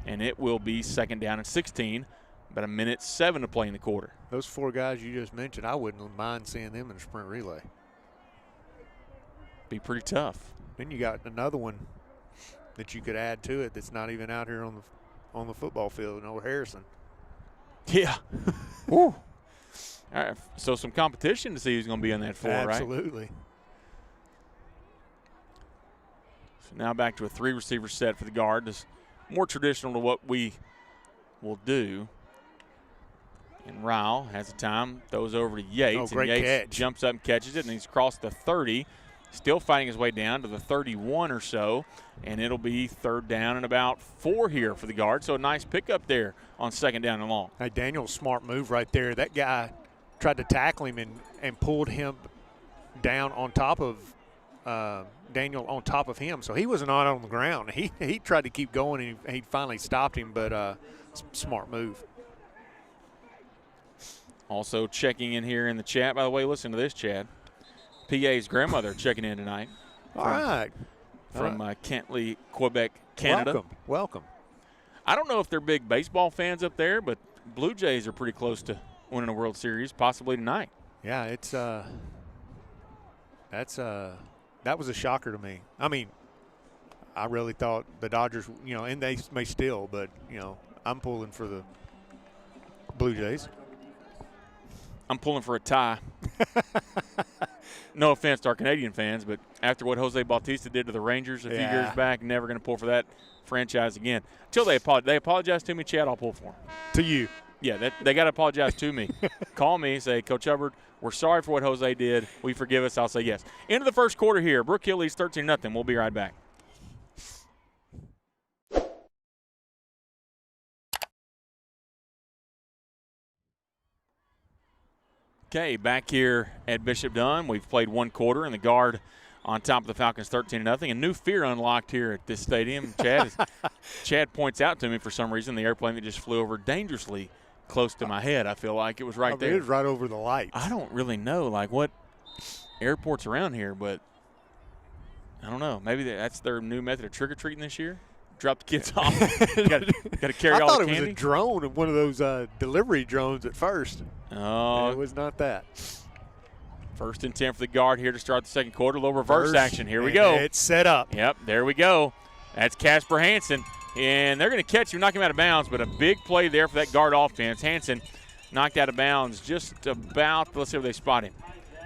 and it will be second down and 16. About 1:07 to play in the quarter. Those 4 guys you just mentioned, I wouldn't mind seeing them in a sprint relay. Be pretty tough. Then you got another one that you could add to it that's not even out here on the football field, Harrison. Yeah. Woo. All right, so some competition to see who's going to be on that 4, right? Absolutely. So now back to a 3-receiver set for the guard. This more traditional to what we will do. And Rowell has the time, throws over to Yates. Great and Yates catch. Jumps up and catches it, and he's crossed the 30. Still fighting his way down to the 31 or so, and it'll be third down and about 4 here for the guard. So a nice pickup there on second down and long. Hey, Daniel's smart move right there. That guy tried to tackle him and pulled him down on top of Daniel on top of him. So he was not on the ground. He tried to keep going, and he finally stopped him, but smart move. Also checking in here in the chat. By the way, listen to this, Chad. PA's grandmother checking in tonight. All right. From Kentley, Quebec, Canada. Welcome. I don't know if they're big baseball fans up there, but Blue Jays are pretty close to winning a World Series, possibly tonight. Yeah, it's that was a shocker to me. I mean, I really thought the Dodgers, and they may still, but I'm pulling for the Blue Jays. I'm pulling for a tie. No offense to our Canadian fans, but after what Jose Bautista did to the Rangers a few years back, never going to pull for that franchise again. Until they apologize to me, Chad, I'll pull for them. To you. Yeah, they got to apologize to me. Call me, say, Coach Hubbard, we're sorry for what Jose did. We forgive us. I'll say yes. End of the first quarter here. Brook Hill leads 13-0. We'll be right back. Okay, back here at Bishop Dunne. We've played 1 quarter, and the guard on top of the Falcons 13-0. A new fear unlocked here at this stadium. Chad points out to me for some reason the airplane that just flew over dangerously close to my head. I feel like it was right there. It was right over the lights. I don't really know what airports around here, but I don't know. Maybe that's their new method of trick-or-treating this year. Drop the kids off. Got to carry all the candy. I thought it was a drone, one of those delivery drones at first. Oh, it was not that. First and 10 for the guard here to start the second quarter. A little reverse action. Here we go. It's set up. Yep, there we go. That's Casper Hansen. And they're going to catch him, knock him out of bounds, but a big play there for that guard offense. Hansen knocked out of bounds just about, let's see where they spot him.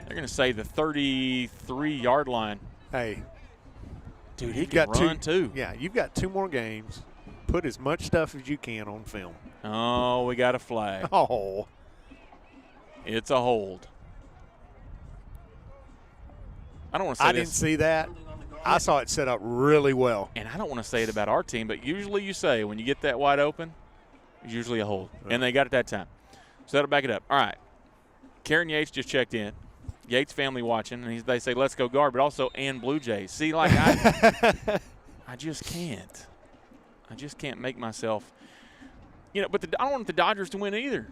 They're going to say the 33-yard line. Hey. Dude, he can run too. Yeah, you've got 2 more games. Put as much stuff as you can on film. Oh, we got a flag. Oh. It's a hold. I don't want to say I didn't see that. I saw it set up really well. And I don't want to say it about our team, but usually you say when you get that wide open, it's usually a hold. Right. And they got it that time. So that'll back it up. All right. Karen Yates just checked in. Yates family watching, and they say, let's go guard, but also and Blue Jays. See, like I just can't. I just can't make myself But I don't want the Dodgers to win either.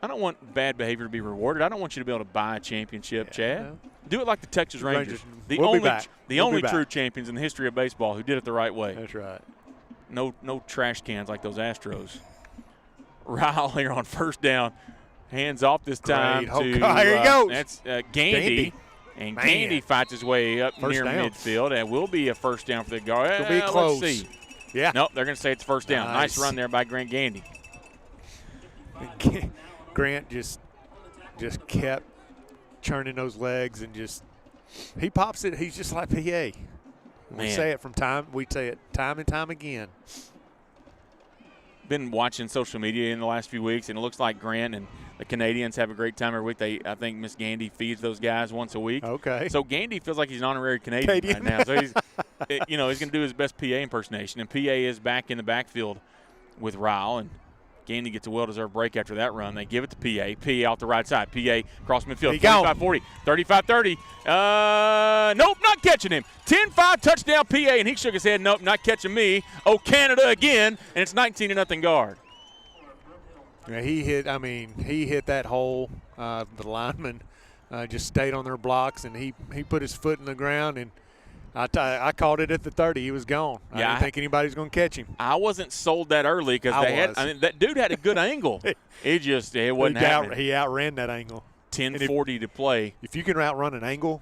I don't want bad behavior to be rewarded. I don't want you to be able to buy a championship, Chad. No. Do it like the Texas Rangers. The We'll only be true back. champions in the history of baseball who did it the right way. That's right. No trash cans like those Astros. Ryle here on first down. Hands off this time Great. to Here he goes. That's Gandy. And Man. Gandy fights his way up First near down. midfield. And will be a first down for the guard. It'll be close. Let's see. Yeah. Nope, they're going to say it's first down. Nice Nice. run there by Grant Gandy. Grant just kept churning those legs and he pops it. He's just like PA. We Man. say it time and time again. Been watching social media in the last few weeks, and it looks like Grant and the Canadians have a great time every week. I think Miss Gandy feeds those guys once a week. Okay. So Gandy feels like he's an honorary Canadian right now. So he's, he's going to do his best PA impersonation, and PA is back in the backfield with Ryle, and Gandy gets a well-deserved break after that run. They give it to PA. PA out the right side. PA across midfield. 35-40. 35-30. Nope, not catching him. 10-5 touchdown PA, and he shook his head. Nope, not catching me. Oh, Canada again, and it's 19-0 guard. Yeah, he hit that hole. The lineman just stayed on their blocks, and he put his foot in the ground, and I called it at the 30. He was gone. I didn't think anybody was going to catch him. I wasn't sold that early because that dude had a good angle. It wasn't happening. He outran that angle. 10:40 to play. If you can outrun an angle,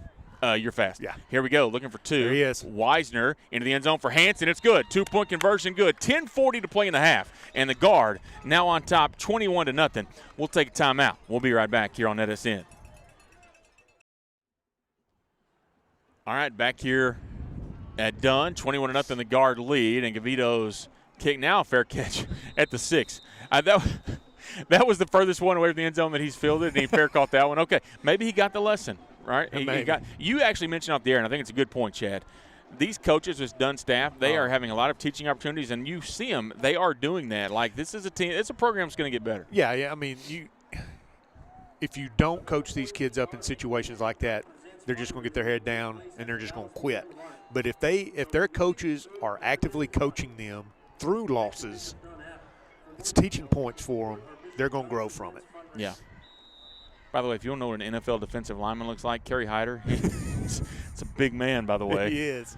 you're fast. Yeah. Here we go. Looking for two. There he is. Weisner into the end zone for Hansen. It's good. 2-point conversion. Good. 10:40 to play in the half. And the guard now on top, 21-0. We'll take a timeout. We'll be right back here on NETSN. All right, back here at Dunne, 21-0 the guard lead, and Gavito's kick now, fair catch at the 6. That was the furthest one away from the end zone that he's fielded, and he fair caught that one. Okay, maybe he got the lesson, right? You actually mentioned off the air, and I think it's a good point, Chad. These coaches, this Dunne staff, they are having a lot of teaching opportunities, and you see them, they are doing that. Like, this is a team, it's a program that's going to get better. Yeah. I mean, if you don't coach these kids up in situations like that, they're just going to get their head down and they're just going to quit. But if their coaches are actively coaching them through losses, it's teaching points for them. They're going to grow from it. Yeah. By the way, if you don't know what an NFL defensive lineman looks like, Kerry Hyder, it's a big man, by the way. He is.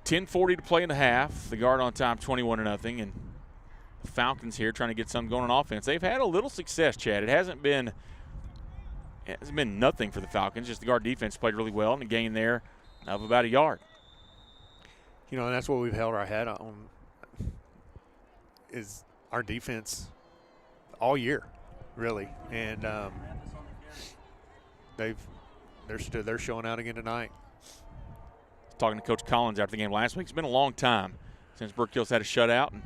10:40 to play in the half. The guard on top, 21-0, and the Falcons here trying to get something going on offense. They've had a little success, Chad. It hasn't been nothing for the Falcons. Just the guard defense played really well, and a gain there of about a yard. And that's what we've held our head on is our defense all year, really. And they're showing out again tonight. Talking to Coach Collins after the game last week. It's been a long time since Brook Hill's had a shutout, and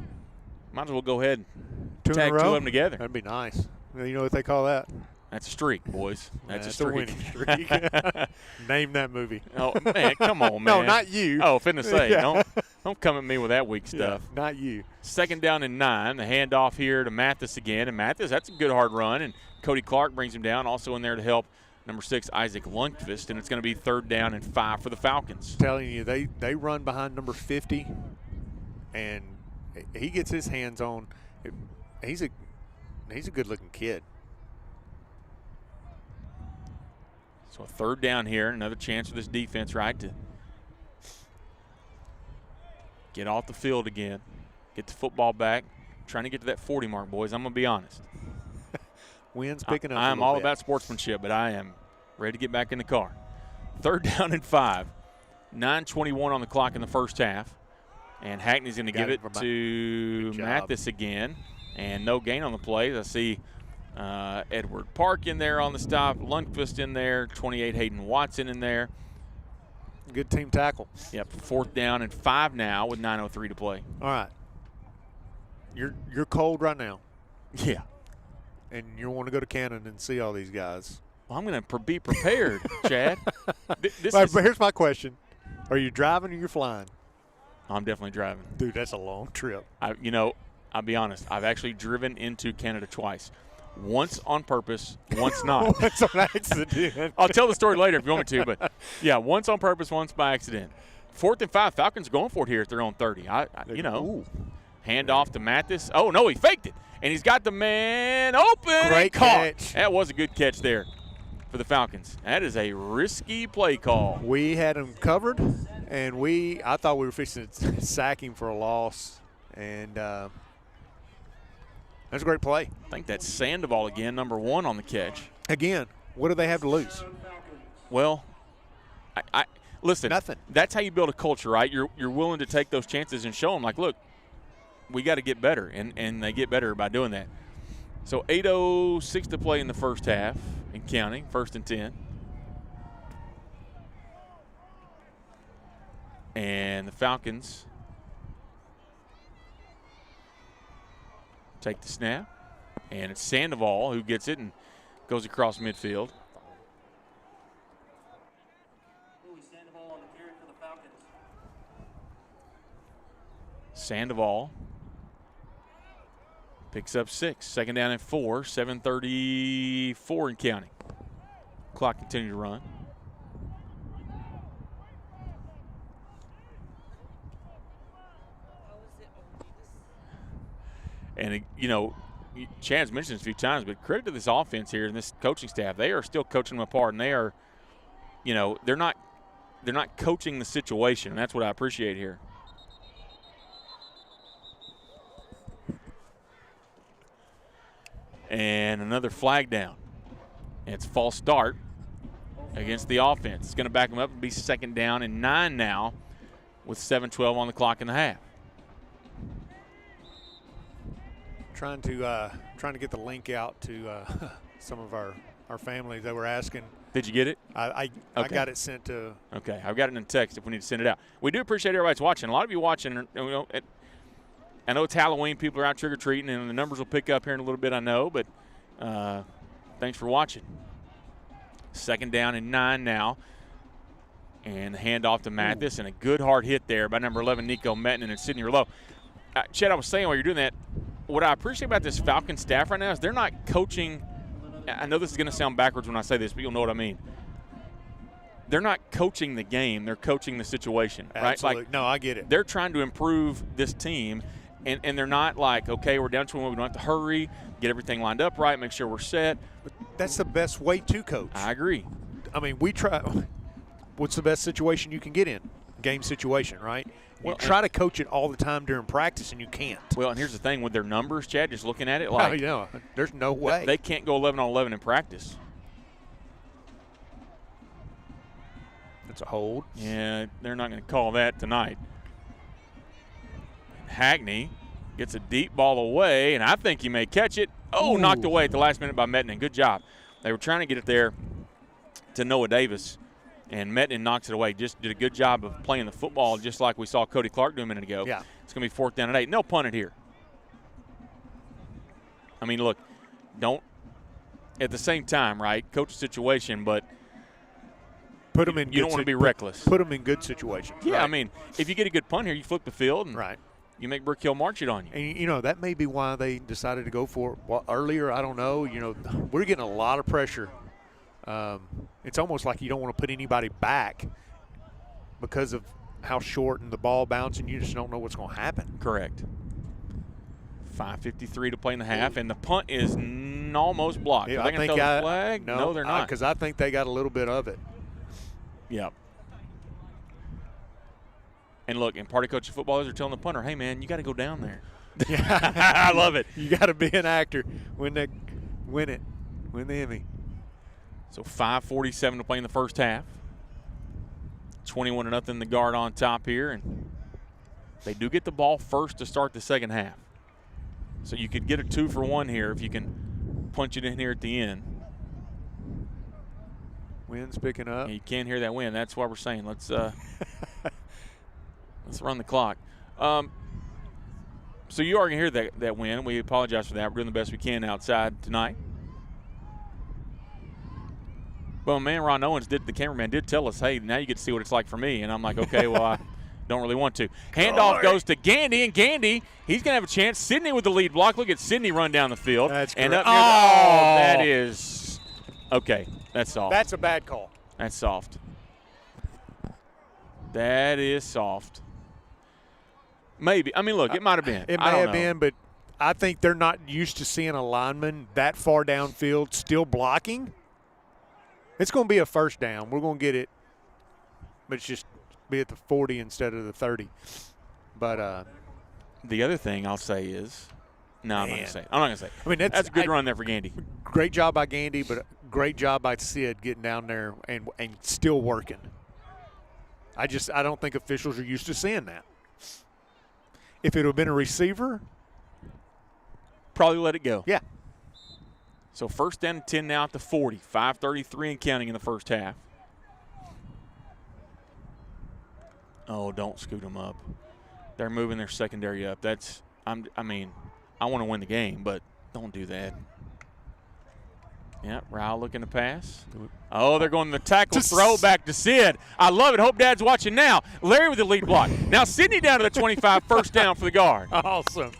might as well go ahead and tag two of them together. That'd be nice. You know what they call that? That's a streak, boys. That's a streak. Winning streak. Name that movie. Oh, man, come on, man. No, not you. Oh, finna say, Yeah. don't come at me with that weak stuff. Yeah, not you. 2nd down and 9. The handoff here to Mathis again. And Mathis, that's a good hard run. And Cody Clark brings him down. Also in there to help number 6, Isaac Lundqvist. And it's going to be 3rd down and 5 for the Falcons. Telling you, they run behind number 50, and he gets his hands on. He's a good-looking kid. So a 3rd down here, another chance for this defense, right, to get off the field again, get the football back, trying to get to that 40 mark, boys. I'm going to be honest. Wind's picking up. I'm all about sportsmanship, but I am ready to get back in the car. 3rd down and 5. 9:21 on the clock in the first half. And Hackney's going to give it to Mathis again. And no gain on the play. I see Edward Park in there on the stop, Lundqvist in there, 28 Hayden Watson in there. Good team tackle. Yep, 4th down and 5 now with 9:03 to play. All right. You're cold right now. Yeah. And you want to go to Cannon and see all these guys. Well, I'm going to be prepared, Chad. Here's my question. Are you driving or you're flying? I'm definitely driving. Dude, that's a long trip. I'll be honest. I've actually driven into Canada twice. Once on purpose, once not. Once on accident. I'll tell the story later if you want me to, but yeah, once on purpose, once by accident. 4th and 5, Falcons going for it here at their own 30. Hand off to Mathis. Oh, no, he faked it. And he's got the man open. Great catch. That was a good catch there for the Falcons. That is a risky play call. We had him covered, and I thought we were fixing to sack him for a loss. And that's a great play. I think that's Sandoval again, number 1 on the catch. Again, what do they have to lose? Well, I listen. Nothing. That's how you build a culture, right? You're willing to take those chances and show them, like, look, we got to get better, and they get better by doing that. So 8:06 to play in the first half and counting, 1st and 10. And the Falcons take the snap, and it's Sandoval who gets it and goes across midfield. Sandoval on the carry for the Falcons. Sandoval picks up 6. 2nd down and 4. 7:34 in counting. Clock continue to run. And, you know, Chad's mentioned this a few times, but credit to this offense here and this coaching staff. They are still coaching them apart, and they are, you know, they're not coaching the situation, and that's what I appreciate here. And another flag down. And it's false start against the offense. It's going to back them up and be 2nd down and 9 now with 7:12 on the clock in the half. Trying to get the link out to some of our families that were asking. Did you get it? I got it sent to. Okay, I've got it in text if we need to send it out. We do appreciate everybody that's watching. A lot of you watching, you know, I know it's Halloween. People are out trick-or-treating, and the numbers will pick up here in a little bit, I know. But thanks for watching. 2nd down and 9 now. And the handoff to Mathis, and a good hard hit there by number 11, Nico Metten, and Sidney Rouleau. Chad, I was saying while you're doing that, what I appreciate about this Falcon staff right now is they're not coaching. I know this is going to sound backwards when I say this, but you'll know what I mean. They're not coaching the game. They're coaching the situation, Absolutely. right? Like, no, I get it. They're trying to improve this team, and they're not like, okay, we're down to 1, we don't have to hurry, get everything lined up right, make sure we're set. But that's the best way to coach. I agree. I mean, we try. What's the best situation you can get in? Game situation, right? You try to coach it all the time during practice, and you can't. Well, and here's the thing with their numbers, Chad, just looking at it, like, there's no way. They can't go 11 on 11 in practice. That's a hold. Yeah, they're not going to call that tonight. Hackney gets a deep ball away, and I think he may catch it. Oh, knocked away at the last minute by Metten. Good job. They were trying to get it there to Noah Davis, and Metten knocks it away. Just did a good job of playing the football, just like we saw Cody Clark do a minute ago. Yeah. It's going to be 4th down and 8. And they'll punt it here. I mean, look, don't at the same time, right, coach the situation, but put them in. You don't want to be reckless. Put them in good situations. Yeah, right? I mean, if you get a good punt here, you flip the field and you make Brook Hill march it on you. And, you know, that may be why they decided to go for it earlier. I don't know. You know, we're getting a lot of pressure. It's almost like you don't want to put anybody back because of how short and the ball bouncing. You just don't know what's going to happen. Correct. 5:53 to play in the half, and the punt is almost blocked. Yeah, Are they going to throw the flag? No, they're not. Because I think they got a little bit of it. Yep. And look, and party coach of footballers are telling the punter, hey, man, you got to go down there. I love it. You got to be an actor when they win it. Win the Emmy. So 5:47 to play in the first half. 21-0 the Guard on top here, and they do get the ball first to start the second half. So you could get a 2-for-1 here if you can punch it in here at the end. Wind's picking up. Yeah, you can't hear that wind. That's why we're saying let's run the clock. So you are going to hear that wind. We apologize for that. We're doing the best we can outside tonight. Well, man, Ron Owens, the cameraman, did tell us, hey, now you get to see what it's like for me. And I'm like, okay, well, I don't really want to. Handoff goes to Gandy, and Gandy, he's going to have a chance. Sidney with the lead block. Look at Sidney run down the field. That's and correct. Up that is – okay, that's soft. That's a bad call. That's soft. That is soft. Maybe. I mean, look, it might have been. It may have been, but I think they're not used to seeing a lineman that far downfield still blocking. It's going to be a first down. We're going to get it, but it's just be at the 40 instead of the 30. But the other thing I'll say is, no, I'm not going to say it. I'm not going to say it. I mean, that's a good run there for Gandy. Great job by Gandy, but great job by Sid getting down there and still working. I don't think officials are used to seeing that. If it would have been a receiver, probably let it go. Yeah. So first down and 10 now at the 40. 5:33 and counting in the first half. Oh, don't scoot them up. They're moving their secondary up. I want to win the game, but don't do that. Yeah, Rao looking to pass. Oh, they're going to the tackle throw back to Sid. I love it. Hope Dad's watching now. Larry with the lead block. Now Sidney down to the 25, first down for the guard. Awesome.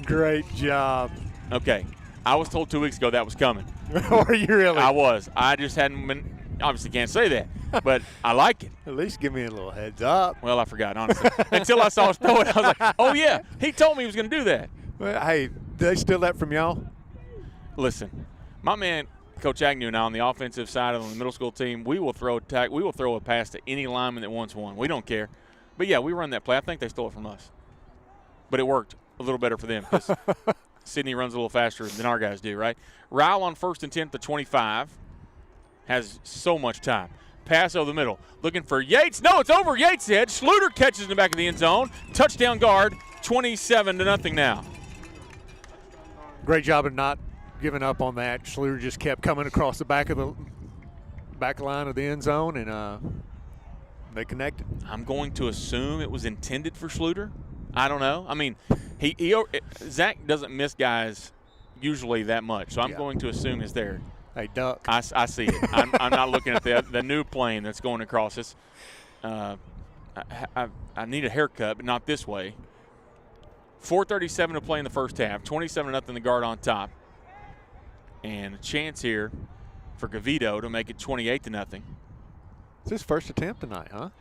Great job. Okay. I was told 2 weeks ago that was coming. Are you really? I was. I just hadn't been – obviously can't say that, but I like it. At least give me a little heads up. Well, I forgot, honestly. Until I saw us throw it, I was like, oh, yeah, he told me he was going to do that. Well, hey, did they steal that from y'all? Listen, my man – Coach Agnew and I on the offensive side of the middle school team, we will throw a pass to any lineman that wants one. We don't care. But, yeah, we run that play. I think they stole it from us. But it worked a little better for them because Sydney runs a little faster than our guys do, right? Ryle on 1st and 10 at the 25 has so much time. Pass over the middle. Looking for Yates. No, it's over Yates' head. Schluter catches in the back of the end zone. Touchdown guard, 27-0 now. Great job of not giving up on that. Schluter just kept coming across the back line of the end zone, and they connected. I'm going to assume it was intended for Schluter. I don't know. I mean, Zach doesn't miss guys usually that much, so I'm going to assume it's there. Hey, duck. I see it. I'm not looking at the new plane that's going across this. I need a haircut, but not this way. 4:37 to play in the first half. 27-0 the guard on top. And a chance here for Gavito to make it 28-0. It's his first attempt tonight, huh?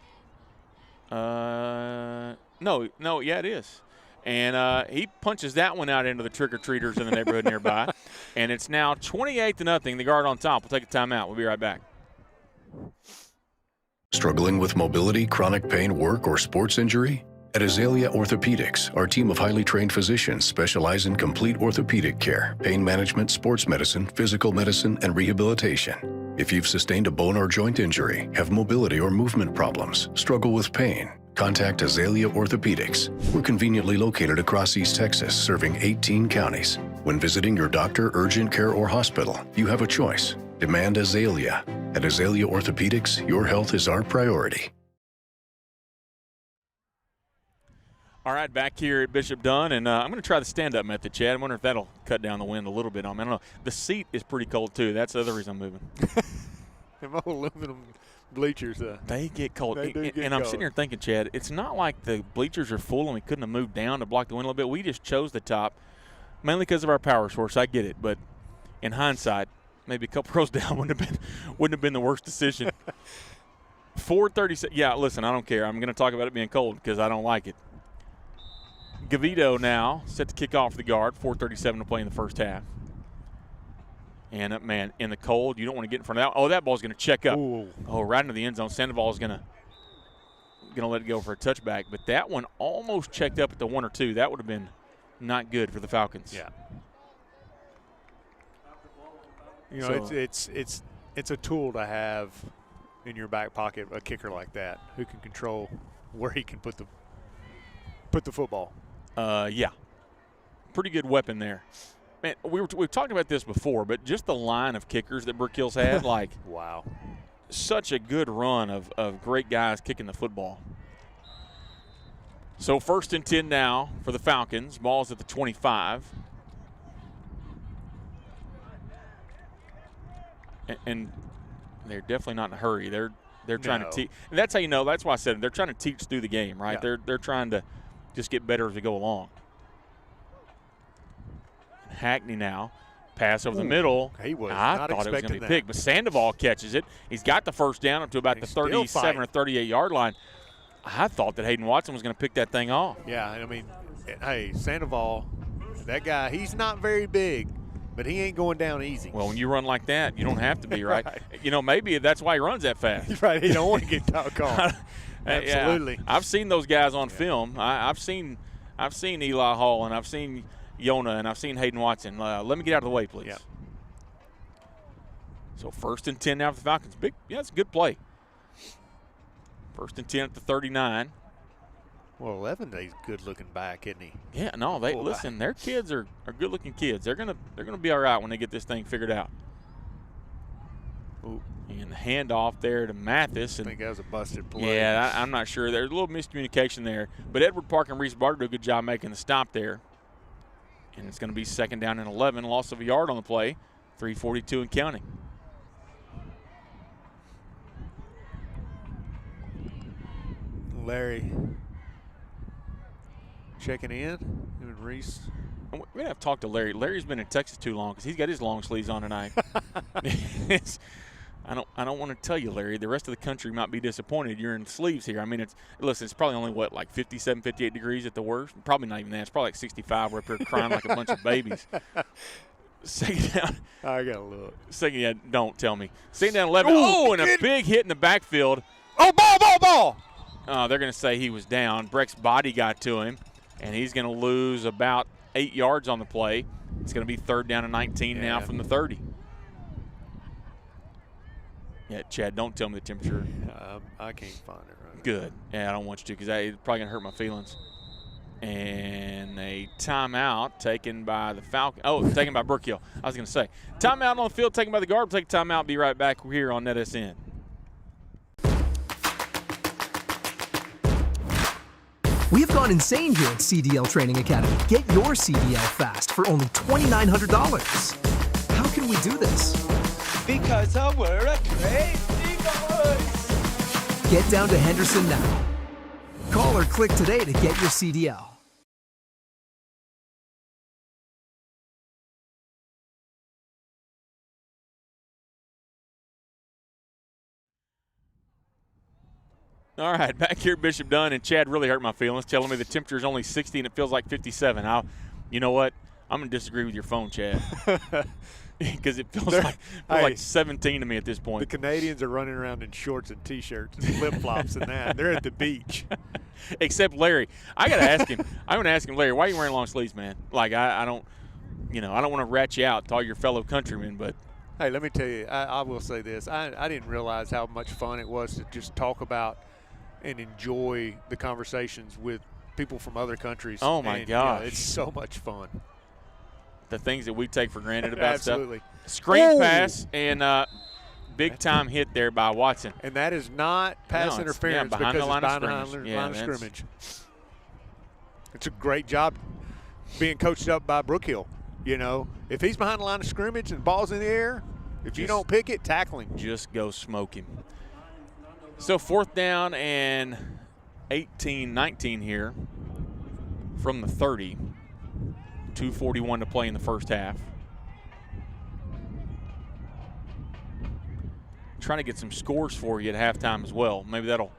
No, yeah, it is. And he punches that one out into the trick-or-treaters in the neighborhood nearby. And it's now 28-0. The guard on top will take a timeout. We'll be right back. Struggling with mobility, chronic pain, work, or sports injury? At Azalea Orthopedics, our team of highly trained physicians specialize in complete orthopedic care, pain management, sports medicine, physical medicine, and rehabilitation. If you've sustained a bone or joint injury, have mobility or movement problems, struggle with pain, contact Azalea Orthopedics. We're conveniently located across East Texas, serving 18 counties. When visiting your doctor, urgent care, or hospital, you have a choice. Demand Azalea. At Azalea Orthopedics, your health is our priority. All right, back here at Bishop Dunne, and I'm going to try the stand-up method, Chad. I wonder if that'll cut down the wind a little bit on me. I don't know. The seat is pretty cold, too. That's the other reason I'm moving. Them old aluminum bleachers. They get cold. They do get and I'm cold. sitting here thinking, Chad, it's not like the bleachers are full and we couldn't have moved down to block the wind a little bit. We just chose the top, mainly because of our power source. I get it. But in hindsight, maybe a couple rows down wouldn't have been the worst decision. 4:36. Yeah, listen, I don't care. I'm going to talk about it being cold because I don't like it. Gavito now set to kick off the guard. 4:37 to play in the first half. And, man, in the cold, you don't want to get in front of that. Oh, that ball's going to check up. Ooh. Oh, right into the end zone. Sandoval's going to let it go for a touchback. But that one almost checked up at the 1 or 2. That would have been not good for the Falcons. Yeah. You know, it's a tool to have in your back pocket, a kicker like that, who can control where he can put the football. Yeah. Pretty good weapon there. Man, we've talked about this before, but just the line of kickers that Brook Hill's had, like, wow, such a good run of great guys kicking the football. So 1st and 10 now for the Falcons. Ball's at the 25. And they're definitely not in a hurry. They're trying to teach. And that's how you know. That's why I said they're trying to teach through the game, right? Yeah. They're trying to just get better as we go along. Hackney now. Pass over the middle. He was I not thought it was going to be expecting picked, but Sandoval catches it. He's got the first down up to about the 37 or 38-yard line. I thought that Hayden Watson was going to pick that thing off. Yeah, I mean, hey, Sandoval, that guy, he's not very big, but he ain't going down easy. Well, when you run like that, you don't have to be, right? You know, maybe that's why he runs that fast. Right, he don't want to get caught. Absolutely. Yeah, I've seen those guys on film. I've seen Eli Hall, and I've seen Yona, and I've seen Hayden Watson. Let me get out of the way, please. Yeah. So 1st and 10 now for the Falcons. It's a good play. 1st and 10 at the 39. Well, 11 days good-looking back, isn't he? Yeah, no, listen. Their kids are good-looking kids. They're gonna be all right when they get this thing figured out. Ooh. And the handoff there to Mathis. I think that was a busted play. Yeah, I'm not sure. There's a little miscommunication there. But Edward Park and Reese Barter do a good job making the stop there. And it's going to be 2nd down and 11. Loss of a yard on the play. 3:42 and counting. Larry checking in. Him and Reese. We're going to have to talk to Larry. Larry's been in Texas too long because he's got his long sleeves on tonight. I don't want to tell you, Larry. The rest of the country might be disappointed you're in sleeves here. I mean, it's probably only, like 57, 58 degrees at the worst? Probably not even that. It's probably like 65. We're up here crying like a bunch of babies. 2nd down. I got to look. 2nd, yeah, don't tell me. 2nd down 11. Oh, and a big hit in the backfield. Oh, ball! They're going to say he was down. Breck's body got to him, and he's going to lose about 8 yards on the play. It's going to be 3rd down and 19 now from the 30. Yeah, Chad, don't tell me the temperature. I can't find it right Good. Yeah, I don't want you to because it's probably going to hurt my feelings. And a timeout taken by the Falcons. Oh, taken by Brook Hill. I was going to say. Timeout on the field taken by the guard. Take a timeout. Be right back here on NETSN. We have gone insane here at CDL Training Academy. Get your CDL fast for only $2,900. How can we do this? Because we're a crazy boys. Get down to Henderson now. Call or click today to get your CDL. All right, back here at Bishop Dunne, and Chad really hurt my feelings, telling me the temperature is only 60 and it feels like 57. You know what? I'm going to disagree with your phone, Chad. Because it feels like 17 to me at this point. The Canadians are running around in shorts and T-shirts and flip-flops and that. They're at the beach. Except Larry. I got to ask him. I'm going to ask him, Larry, why are you wearing long sleeves, man? Like, I don't want to rat you out to all your fellow countrymen, but. Hey, let me tell you, I will say this. I didn't realize how much fun it was to just talk about and enjoy the conversations with people from other countries. Oh, my gosh. It's so much fun. The things that we take for granted about Absolutely. Stuff. Screen pass and big-time hit there by Watson. And that is not pass interference behind because the line it's of behind scrimmage. the line of scrimmage. It's a great job being coached up by Brook Hill. You know, if he's behind the line of scrimmage and the ball's in the air, if you don't pick it, tackle him. Just go smoke him. So 4th down and 19 here from the 30. 2:41 to play in the first half. Trying to get some scores for you at halftime as well. Maybe that'll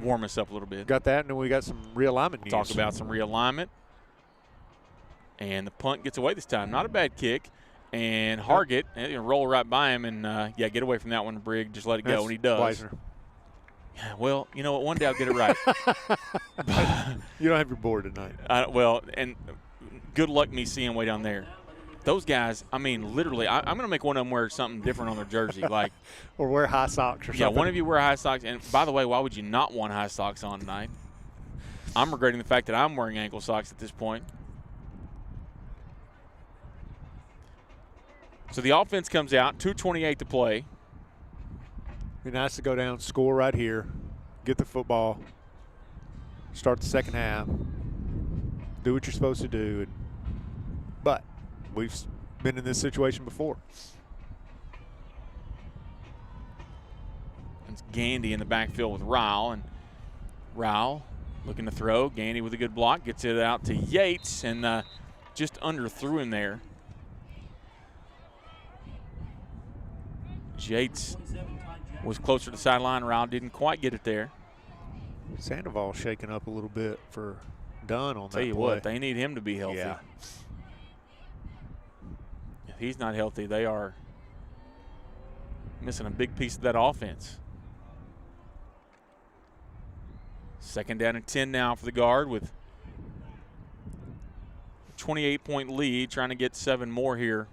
warm us up a little bit. Got that, and then we got some realignment news. Talk about some realignment. And the punt gets away this time. Not a bad kick. And Hargett, roll right by him and, get away from that one, Brig. Just let it go, and he does. Weisner. Yeah, well, you know what? One day I'll get it right. You don't have your board tonight. And good luck me seeing way down there. Those guys, I mean, literally, I'm going to make one of them wear something different on their jersey. Like, or wear high socks or something. Yeah, one of you wear high socks. And, by the way, why would you not want high socks on tonight? I'm regretting the fact that I'm wearing ankle socks at this point. So the offense comes out, 2:28 to play. Be nice to go down, score right here, get the football, start the second half, do what you're supposed to do. But we've been in this situation before. It's Gandy in the backfield with Ryle, and Ryle looking to throw. Gandy with a good block, gets it out to Yates, and just underthrew him there. Yates was closer to the sideline. Ryle didn't quite get it there. Sandoval shaking up a little bit for Dunne on that Tell you play. what, they need him to be healthy. Yeah. If he's not healthy, they are missing a big piece of that offense. 2nd down and 10 now for the Guard with 28-point lead, trying to get 7 more here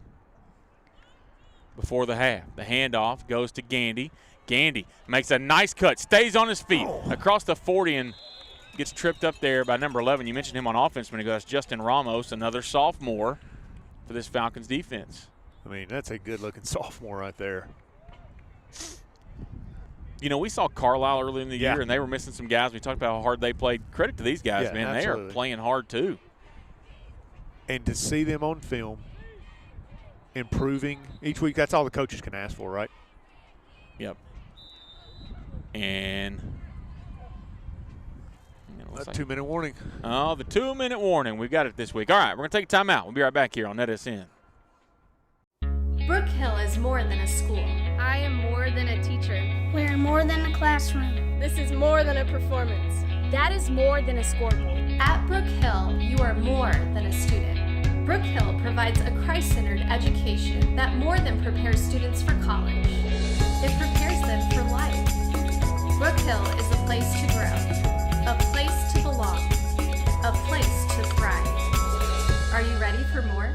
before the half. The handoff goes to Gandy. Gandy makes a nice cut, stays on his feet across the 40 and gets tripped up there by number 11. You mentioned him on offense when he goes. Justin Ramos, another sophomore for this Falcons defense. I mean, that's a good-looking sophomore right there. You know, we saw Carlisle early in the year, and they were missing some guys. We talked about how hard they played. Credit to these guys, man. Absolutely. They are playing hard, too. And to see them on film, improving each week, that's all the coaches can ask for, right? Yep. And a 2-minute warning. Oh, the 2-minute warning. We got it this week. All right, we're going to take a timeout. We'll be right back here on NETSN. Brook Hill is more than a school. I am more than a teacher. We're more than a classroom. This is more than a performance. That is more than a scoreboard. At Brook Hill, you are more than a student. Brook Hill provides a Christ-centered education that more than prepares students for college. It prepares them for life. Brook Hill is a place to grow, a place to belong, a place to thrive. Are you ready for more?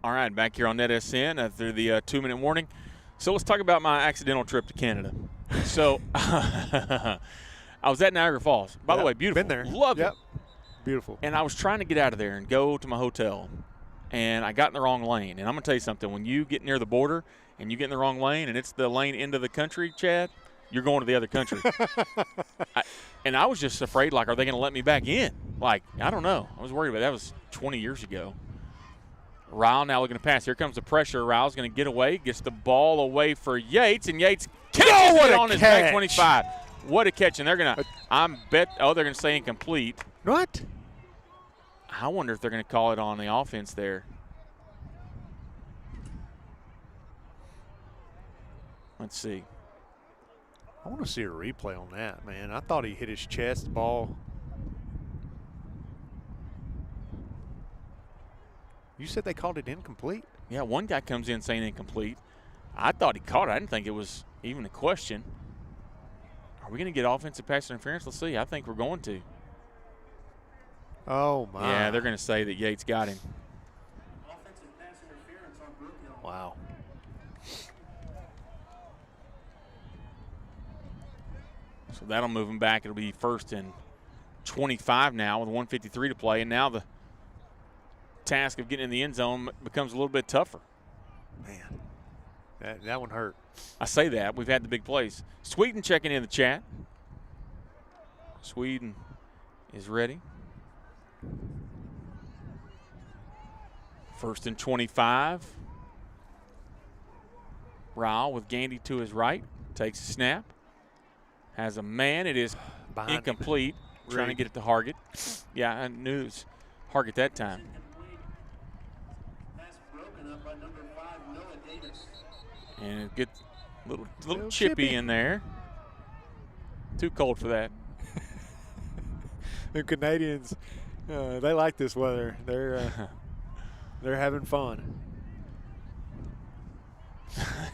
All right, back here on NETSN after the 2-minute warning. So let's talk about my accidental trip to Canada. So I was at Niagara Falls. By the way, beautiful. Been there. Loved it. Beautiful. And I was trying to get out of there and go to my hotel, and I got in the wrong lane. And I'm going to tell you something. When you get near the border and you get in the wrong lane and it's the lane into the country, Chad, you're going to the other country. And I was just afraid, like, are they going to let me back in? Like, I don't know. I was worried about that. That was 20 years ago. Ryle now looking to pass. Here comes the pressure. Ryle's going to get away, gets the ball away for Yates, and Yates catches it on his back 25. What a catch. And they're going to, they're going to say incomplete. What? I wonder if they're going to call it on the offense there. Let's see. I want to see a replay on that, man. I thought he hit his chest ball. You said they called it incomplete? Yeah, one guy comes in saying incomplete. I thought he caught it. I didn't think it was even a question. Are we going to get offensive pass interference? Let's see. I think we're going to. Oh, my. Yeah, they're going to say that Yates got him. Offensive pass interference on Brook Hill. Wow. So that'll move him back. It'll be 1st and 25 now with 1:53 to play. And now the task of getting in the end zone becomes a little bit tougher. Man, that one hurt. I say that. We've had the big plays. Sweden checking in the chat. Sweden is ready. 1st and 25. Ryle with Gandy to his right. Takes a snap. Has a man. It is Behind incomplete. Trying to get it to Hargett. Yeah, I knew it was Hargett that time. Pass broken up by number 5, Noah Davis. And it gets a little chippy in there. Too cold for that. The Canadians, they like this weather. They're having fun.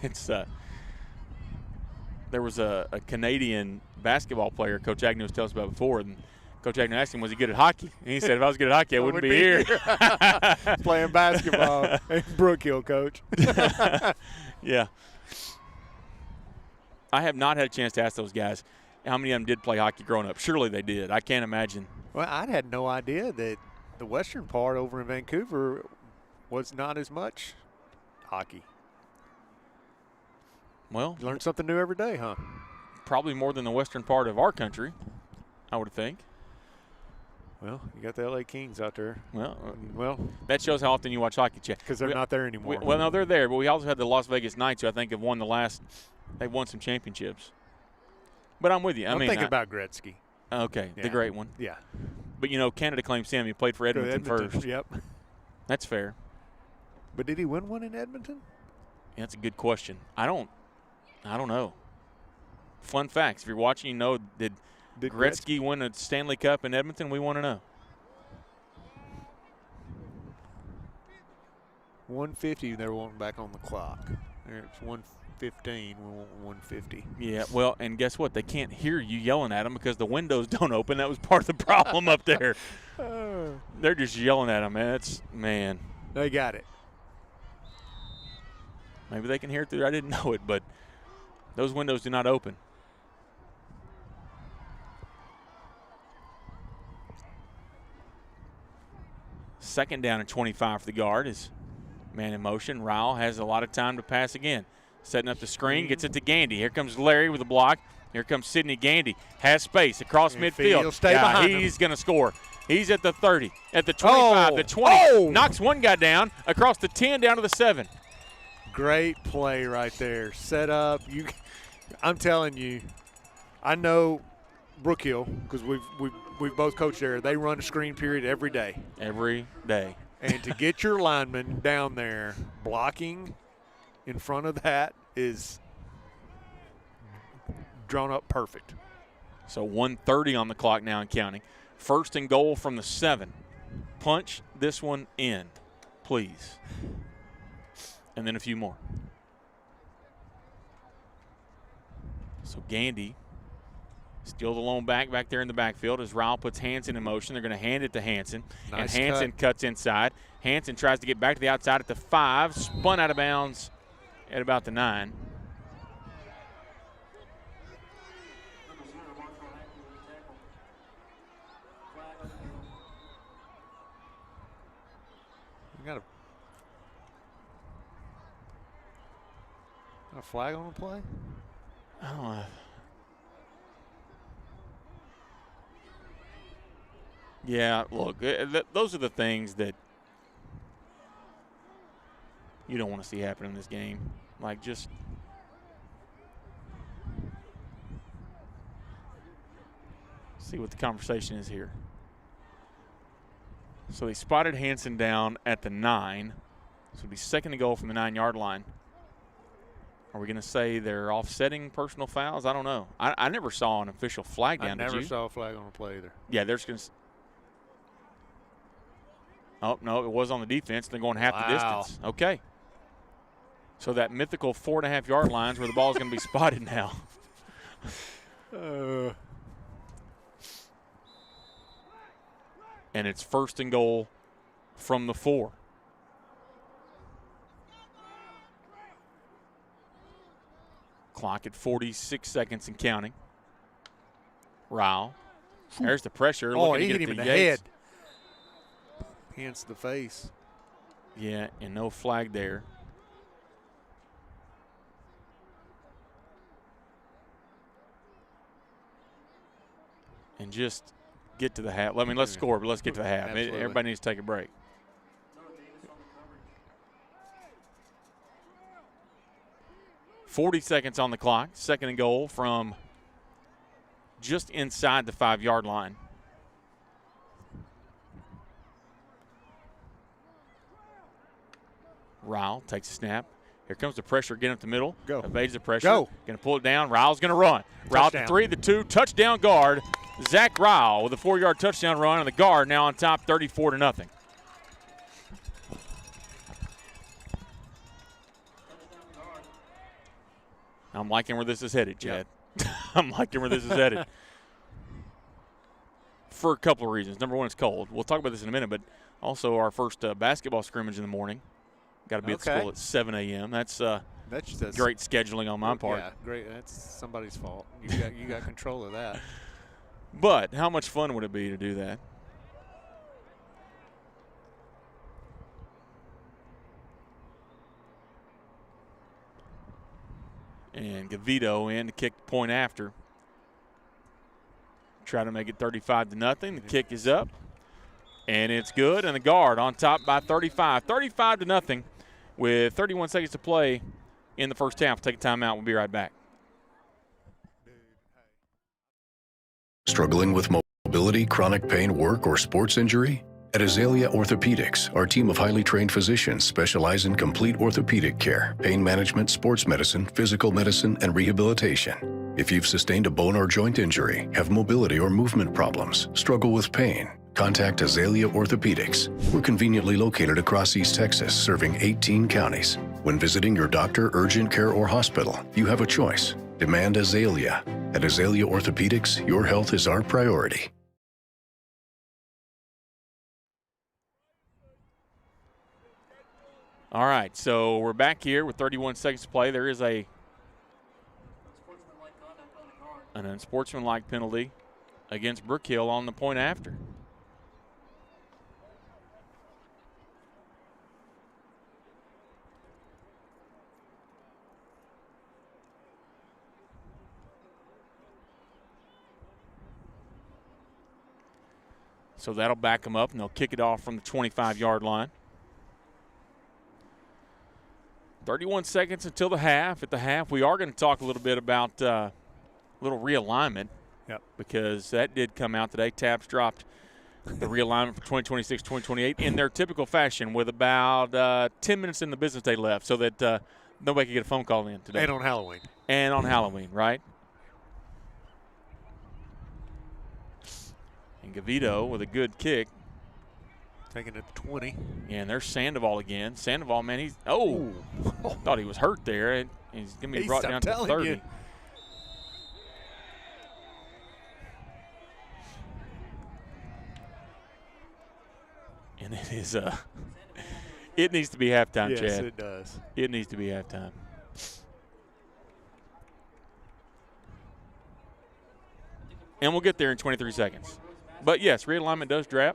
It's there was a Canadian basketball player Coach Agnew was telling us about before, and Coach Agnew asked him, was he good at hockey? And he said, if I was good at hockey, I wouldn't be here. Playing basketball in Brook Hill, Coach. Yeah. I have not had a chance to ask those guys how many of them did play hockey growing up. Surely they did. I can't imagine. Well, I had no idea that the western part over in Vancouver was not as much hockey. Well, you learn something new every day, huh? Probably more than the western part of our country, I would think. Well, you got the LA Kings out there. Well, that shows how often you watch hockey, Chat. Because they're not there anymore. Well, no, they're there, but we also had the Las Vegas Knights, who I think have won they've won some championships. But I'm with you. I'm thinking about Gretzky. Okay, yeah. The great one. Yeah. But, Canada claims him. He played for Edmonton first. Yep. That's fair. But did he win one in Edmonton? That's a good question. I don't know. Fun facts. If you're watching, you know, did Gretzky win a Stanley Cup in Edmonton? We want to know. 150, they're wanting back on the clock. It's 115, we want 150. Yeah, well, and guess what? They can't hear you yelling at them because the windows don't open. That was part of the problem up there. They're just yelling at them, man. They got it. Maybe they can hear it through. I didn't know it, but those windows do not open. Second down and 25 for the guard is man in motion. Rowell has a lot of time to pass again. Setting up the screen, gets it to Gandy. Here comes Larry with a block. Here comes Sidney Gandy. Has space across midfield. Stay behind he's him. Going to score. He's at the 30, at the 25, the 20. Knocks one guy down, across the 10, down to the 7. Great play right there. Set up. I'm telling you, I know Brook Hill because we've both coached there. They run a screen period every day. Every day. And to get your lineman down there blocking in front of that is drawn up perfect. So 1:30 on the clock now and counting. First and goal from the 7. Punch this one in, please. And then a few more. So Gandy, still the lone back there in the backfield as Rowell puts Hansen in motion. They're going to hand it to Hansen. Nice and Hansen cuts inside. Hansen tries to get back to the outside at the 5, spun out of bounds at about the 9. We got a flag on the play? I don't know. Yeah, look, those are the things that you don't want to see happen in this game. Like, just see what the conversation is here. So they spotted Hansen down at the 9. So it'll be second to goal from the 9-yard line. Are we going to say they're offsetting personal fouls? I don't know. I never saw an official flag down. I never saw a flag on the play either. Yeah, there's going to. Oh, no, it was on the defense. They're going half the distance. Okay. So that mythical 4.5-yard line is where the ball is going to be spotted now. And it's first and goal from the 4. Clock at 46 seconds and counting. Rowell. There's the pressure. He hit him in the head. Hands to the face. Yeah, and no flag there. And just get to the half. I mean, let's score, but let's get to the half. Everybody needs to take a break. 40 seconds on the clock. Second and goal from just inside the 5-yard line. Rowell takes a snap. Here comes the pressure again up the middle. Go. Evades the pressure. Go. Going to pull it down. Rowell's going to run. Rowell to 3, the 2. Touchdown guard. Zach Rowell with a 4-yard touchdown run, and the guard now on top 34-0. I'm liking where this is headed, Chad. Yep. I'm liking where this is headed. For a couple of reasons. Number one, it's cold. We'll talk about this in a minute, but also our first basketball scrimmage in the morning. Got to be at school at 7 a.m. That's great scheduling on my part. Yeah, great. That's somebody's fault. You got control of that. But how much fun would it be to do that? And Gavito in to kick the point after. Try to make it 35-0. The kick is up. And it's good. And the guard on top by 35. 35-0 with 31 seconds to play in the first half. Take a timeout. We'll be right back. Struggling with mobility, chronic pain, work, or sports injury? At Azalea Orthopedics, our team of highly trained physicians specialize in complete orthopedic care, pain management, sports medicine, physical medicine, and rehabilitation. If you've sustained a bone or joint injury, have mobility or movement problems, struggle with pain, contact Azalea Orthopedics. We're conveniently located across East Texas, serving 18 counties. When visiting your doctor, urgent care, or hospital, you have a choice. Demand Azalea. At Azalea Orthopedics, your health is our priority. All right, so we're back here with 31 seconds to play. There is an unsportsmanlike penalty against Brook Hill on the point after. So that'll back them up, and they'll kick it off from the 25-yard line. 31 seconds until the half. At the half, we are going to talk a little bit about a little realignment. Yep. Because that did come out today. Taps dropped the realignment for 2026-2028 in their typical fashion with about 10 minutes in the business day left so that nobody could get a phone call in today. And on Halloween. And on Halloween, right? And Gavito with a good kick. Taking it to 20. And there's Sandoval again. Sandoval, man, he's thought he was hurt there, and he's going to be brought down to 30. You. And it is it needs to be halftime, yes, Chad. Yes, it does. It needs to be halftime. And we'll get there in 23 seconds. But, yes, realignment does drop.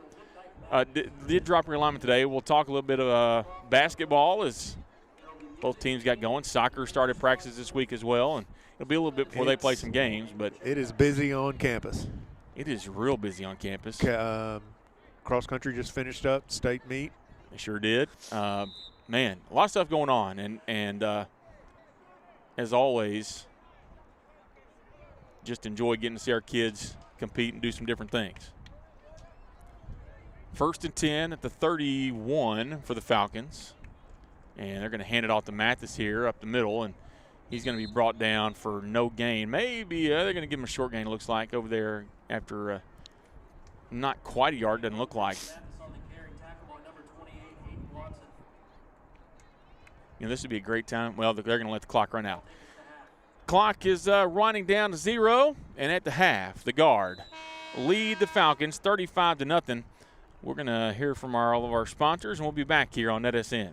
Did drop realignment today. We'll talk a little bit of basketball as both teams got going. Soccer started practice this week as well, and it'll be a little bit before they play some games. But it is busy on campus. It is real busy on campus. Cross country just finished up, state meet. They sure did. Man, a lot of stuff going on, and as always, just enjoy getting to see our kids compete and do some different things. 1st and 10 at the 31 for the Falcons. And they're going to hand it off to Mathis here up the middle, and he's going to be brought down for no gain. Maybe they're going to give him a short gain, it looks like, over there after not quite a yard, doesn't look like. You know, this would be a great time. Well, they're going to let the clock run out. Clock is running down to 0, and at the half, the Guard lead the Falcons 35-0. We're going to hear from all of our sponsors, and we'll be back here on NETSN.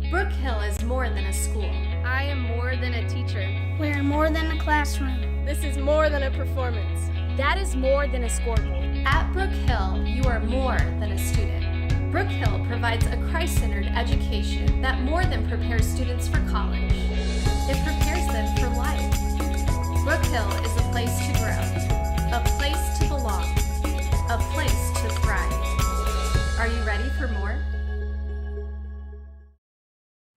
Brook Hill is more than a school. I am more than a teacher. We're more than a classroom. This is more than a performance. That is more than a scoreboard. At Brook Hill, you are more than a student. Brook Hill provides a Christ-centered education that more than prepares students for college. It prepares them for life. Brook Hill is a place to grow, a place to belong, a place to thrive. Are you ready for more?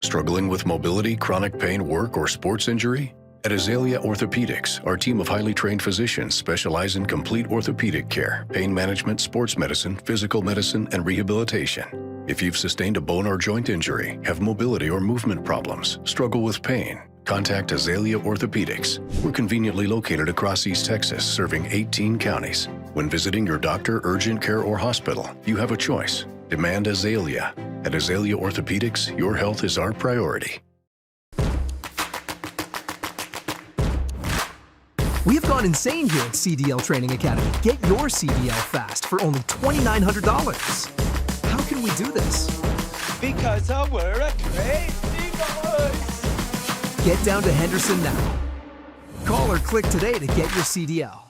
Struggling with mobility, chronic pain, work, or sports injury? At Azalea Orthopedics, our team of highly trained physicians specialize in complete orthopedic care, pain management, sports medicine, physical medicine, and rehabilitation. If you've sustained a bone or joint injury, have mobility or movement problems, struggle with pain, contact Azalea Orthopedics. We're conveniently located across East Texas, serving 18 counties. When visiting your doctor, urgent care, or hospital, you have a choice. Demand Azalea. At Azalea Orthopedics, your health is our priority. We have gone insane here at CDL Training Academy. Get your CDL fast for only $2,900. How can we do this? Because we're a crazy boys. Get down to Henderson now. Call or click today to get your CDL.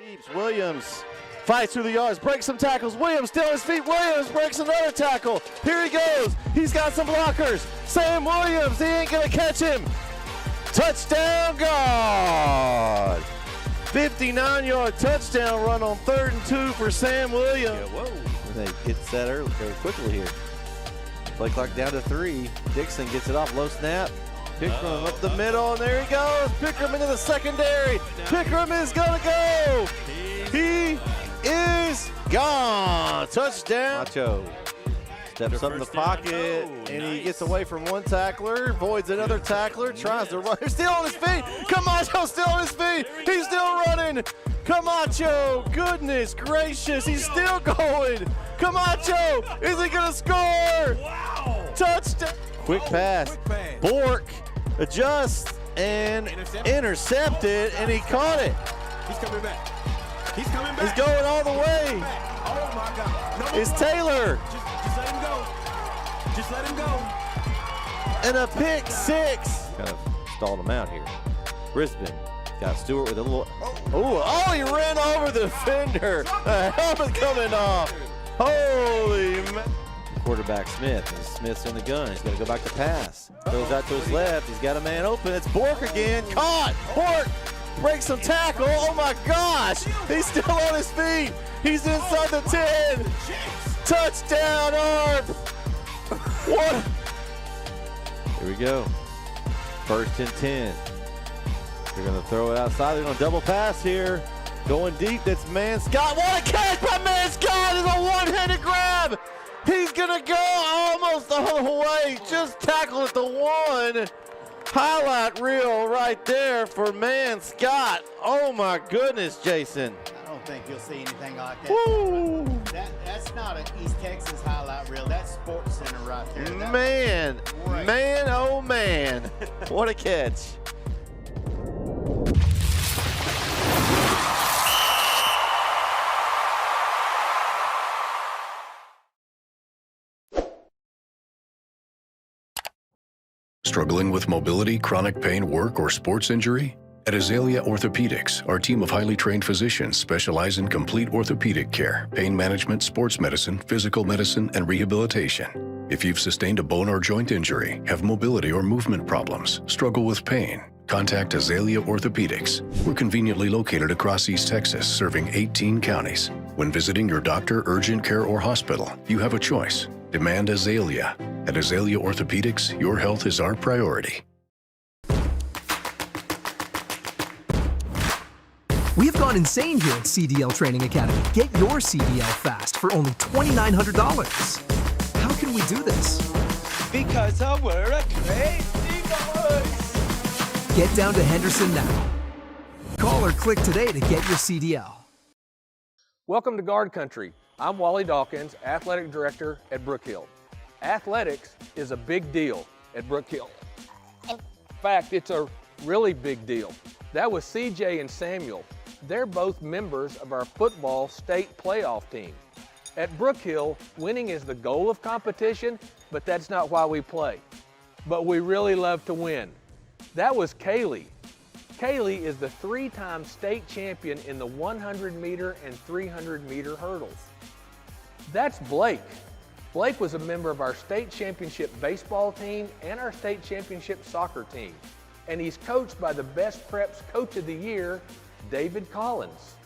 Keeps. Williams fights through the yards, breaks some tackles. Williams still on his feet. Williams breaks another tackle. Here he goes. He's got some blockers. Sam Williams, he ain't going to catch him. Touchdown, God. 59-yard touchdown run on 3rd and 2 for Sam Williams. Yeah, whoa. They get set early, very quickly here. Play clock down to 3. Dixon gets it off, low snap. Pickram up the middle, and there he goes. Pickram into the secondary. Pickram is going to go. He is gone. Touchdown. Macho steps up in the pocket, and he gets away from one tackler, avoids another tackler, tries to run. He's still on his feet. Camacho's still on his feet. He's still running. Camacho, goodness gracious, he's still going. Camacho, is he going to score? Wow. Touchdown. Quick pass. Bork adjusts and intercepted, and he caught it. He's coming back. He's coming back. He's going all the way. Oh, my God. No, it's Taylor. Just let him go. Just let him go. And a pick six. Kind of stalled him out here. Brisbane got Stewart with a little. Oh, he ran over the defender. The helmet coming off. Holy man. Quarterback Smith, and Smith's in the gun. He's going to go back to pass. Goes out to his left. He's got a man open. It's Bork again. Caught. Bork breaks some tackle. Oh my gosh. He's still on his feet. He's inside the 10. Touchdown, Arp. What? Here we go. 1st and 10. They're going to throw it outside. They're going to double pass here. Going deep. That's Man Scott. What a catch by Man Scott. It's a one-handed grab. He's going to go almost all the way. Just tackle at the 1. Highlight reel right there for Man Scott. Oh, my goodness, Jason. I don't think you'll see anything like that. Woo. That's not an East Texas highlight reel. That's Sports Center right there. Man, oh, man. What a catch. Struggling with mobility, chronic pain, work, or sports injury? At Azalea Orthopedics, our team of highly trained physicians specialize in complete orthopedic care, pain management, sports medicine, physical medicine, and rehabilitation. If you've sustained a bone or joint injury, have mobility or movement problems, struggle with pain, contact Azalea Orthopedics. We're conveniently located across East Texas, serving 18 counties. When visiting your doctor, urgent care, or hospital, you have a choice. Demand Azalea. At Azalea Orthopedics, your health is our priority. We have gone insane here at CDL Training Academy. Get your CDL fast for only $2,900. How can we do this? Because we're a crazy boys. Get down to Henderson now. Call or click today to get your CDL. Welcome to Guard Country. I'm Wally Dawkins, Athletic Director at Brook Hill. Athletics is a big deal at Brook Hill. In fact, it's a really big deal. That was CJ and Samuel. They're both members of our football state playoff team. At Brook Hill, winning is the goal of competition, but that's not why we play. But we really love to win. That was Kaylee. Kaylee is the 3-time state champion in the 100-meter and 300-meter hurdles. That's Blake. Blake was a member of our state championship baseball team and our state championship soccer team. And he's coached by the Best Preps Coach of the Year, David Collins.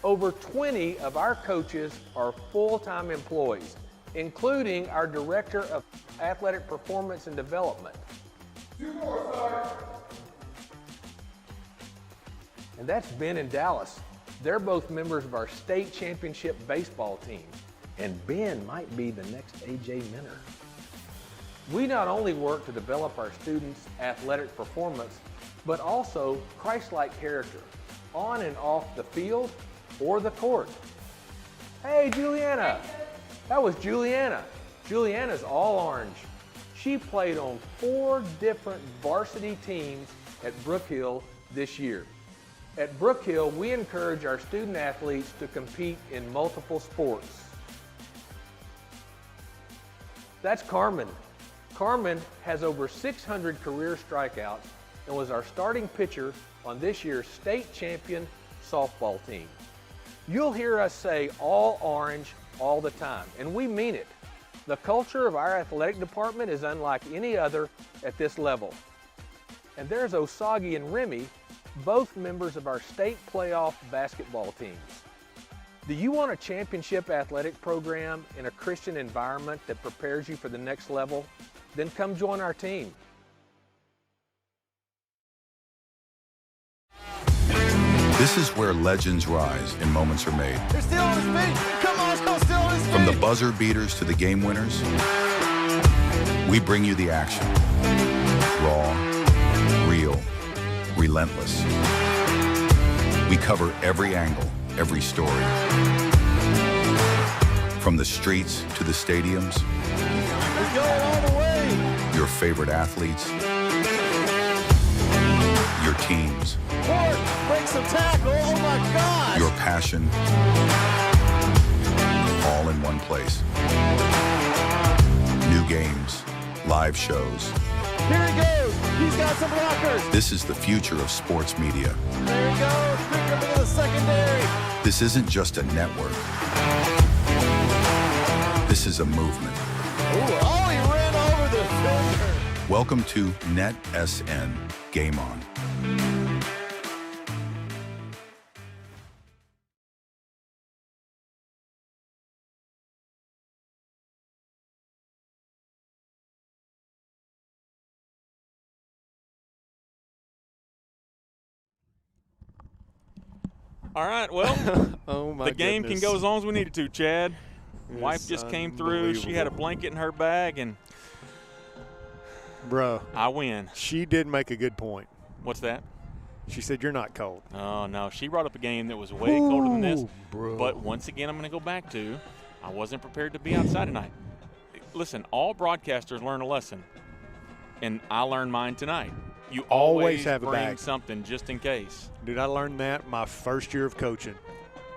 Over 20 of our coaches are full-time employees, including our Director of Athletic Performance and Development. 2 more, sir. And that's Ben and Dallas. They're both members of our state championship baseball team. And Ben might be the next AJ Minner. We not only work to develop our students' athletic performance, but also Christ-like character, on and off the field or the court. Hey, Juliana. That was Juliana. Juliana's all orange. She played on 4 different varsity teams at Brook Hill this year. At Brook Hill, we encourage our student athletes to compete in multiple sports. That's Carmen. Carmen has over 600 career strikeouts and was our starting pitcher on this year's state champion softball team. You'll hear us say all orange all the time, and we mean it. The culture of our athletic department is unlike any other at this level. And there's Osagi and Remy, both members of our state playoff basketball teams. Do you want a championship athletic program in a Christian environment that prepares you for the next level? Then come join our team. This is where legends rise and moments are made. They're still on his feet. Come on, still on his feet. From the buzzer beaters to the game winners, we bring you the action. Raw, real, relentless. We cover every angle, every story. From the streets to the stadiums. He's going all the way. Your favorite athletes. Your teams. Ford breaks some tackle. Oh my gosh. Your passion. All in one place. New games, live shows. Here he goes. He's got some blockers. This is the future of sports media. There he goes. Pick up into the secondary. This isn't just a network. This is a movement. Ooh, oh, he ran over the filter. Welcome to NETSN Game On. All right, well, Oh my the game goodness. can go as long as we need it to, Chad. It's Wife just came through. She had a blanket in her bag, and Bro, I win. she did make a good point. What's that? She said, you're not cold. Oh, no. She brought up a game that was way colder than this. Ooh, bro. But once again, I'm going to go back to I wasn't prepared to be outside tonight. Listen, all broadcasters learn a lesson, and I learned mine tonight. You always have a bring bag. something just in case. Dude, I learned that my first year of coaching,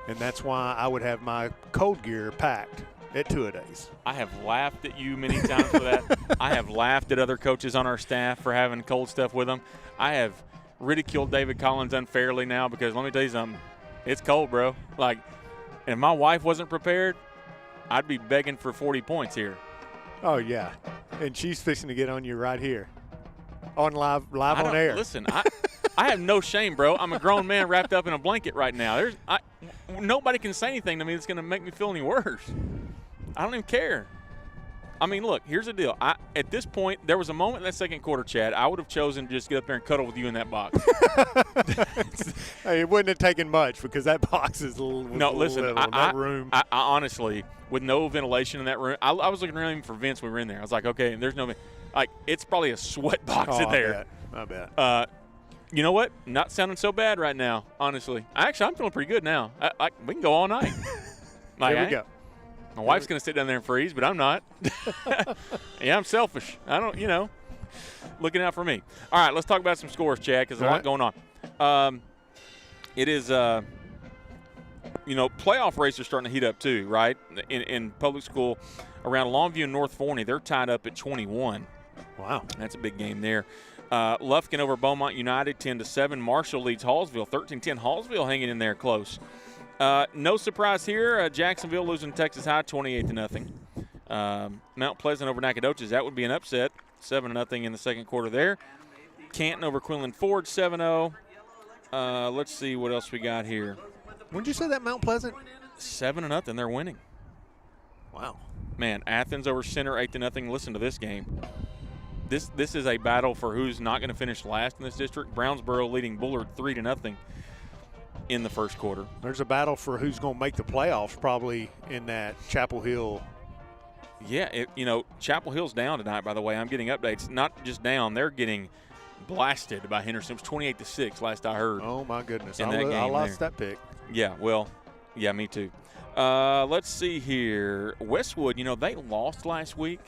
and that's why I would have my cold gear packed at two-a-days. I have laughed at you many times for that. I have laughed at other coaches on our staff for having cold stuff with them. I have ridiculed David Collins unfairly now because let me tell you something. It's cold, bro. Like, if my wife wasn't prepared, I'd be begging for 40 points here. Oh, yeah. And she's fixing to get on you right here. On live on air. Listen, I have no shame, bro. I'm a grown man wrapped up in a blanket right now. Nobody can say anything to me that's going to make me feel any worse. I don't even care. I mean, look, here's the deal. At this point, there was a moment in that second quarter, Chad, I would have chosen to just get up there and cuddle with you in that box. Hey, it wouldn't have taken much because that box is a little little, that room. I honestly, with no ventilation in that room, I was looking around even for vents when we were in there. I was like, okay, there's no – like, it's probably a sweat box in there. I bet. You know what? Not sounding so bad right now, honestly. I'm feeling pretty good now. We can go all night. There we go. My wife's going to sit down there and freeze, but I'm not. Yeah, I'm selfish. I don't, looking out for me. All right, let's talk about some scores, Chad, because there's a lot going on. It is, playoff races are starting to heat up too, right? In public school around Longview and North Forney, they're tied up at 21. Wow. That's a big game there. Lufkin over Beaumont United 10-7. Marshall leads Hallsville 13-10. Hallsville hanging in there close. No surprise here. Jacksonville losing to Texas High 28-0. Mount Pleasant over Nacogdoches. That would be an upset. 7-0 in the second quarter there. Canton over Quinlan Ford 7-0. Let's see what else we got here. When did you say that, Mount Pleasant? 7-0. They're winning. Wow. Man, Athens over Center 8-0. Listen to this game. This is a battle for who's not going to finish last in this district. Brownsboro leading Bullard 3-0 in the first quarter. There's a battle for who's going to make the playoffs probably in that Chapel Hill. Yeah, Chapel Hill's down tonight, by the way. I'm getting updates. Not just down, they're getting blasted by Henderson. It was 28-6 last I heard. Oh, my goodness. I lost that pick. Yeah, me too. Let's see here. Westwood, they lost last week.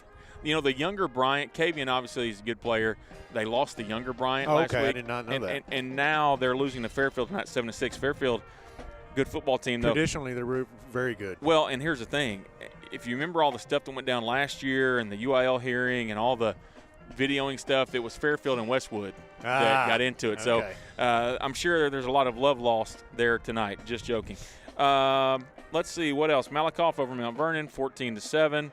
The younger Bryant, Kavian obviously is a good player. They lost the younger Bryant last week. I did not know that. And now they're losing to Fairfield tonight 7-6. Fairfield, good football team, though. Traditionally, they're very good. Well, and here's the thing. If you remember all the stuff that went down last year and the UIL hearing and all the videoing stuff. It was Fairfield and Westwood that got into it. Okay. So I'm sure there's a lot of love lost there tonight. Just joking. Let's see what else. Malakoff over Mount Vernon, 14-7.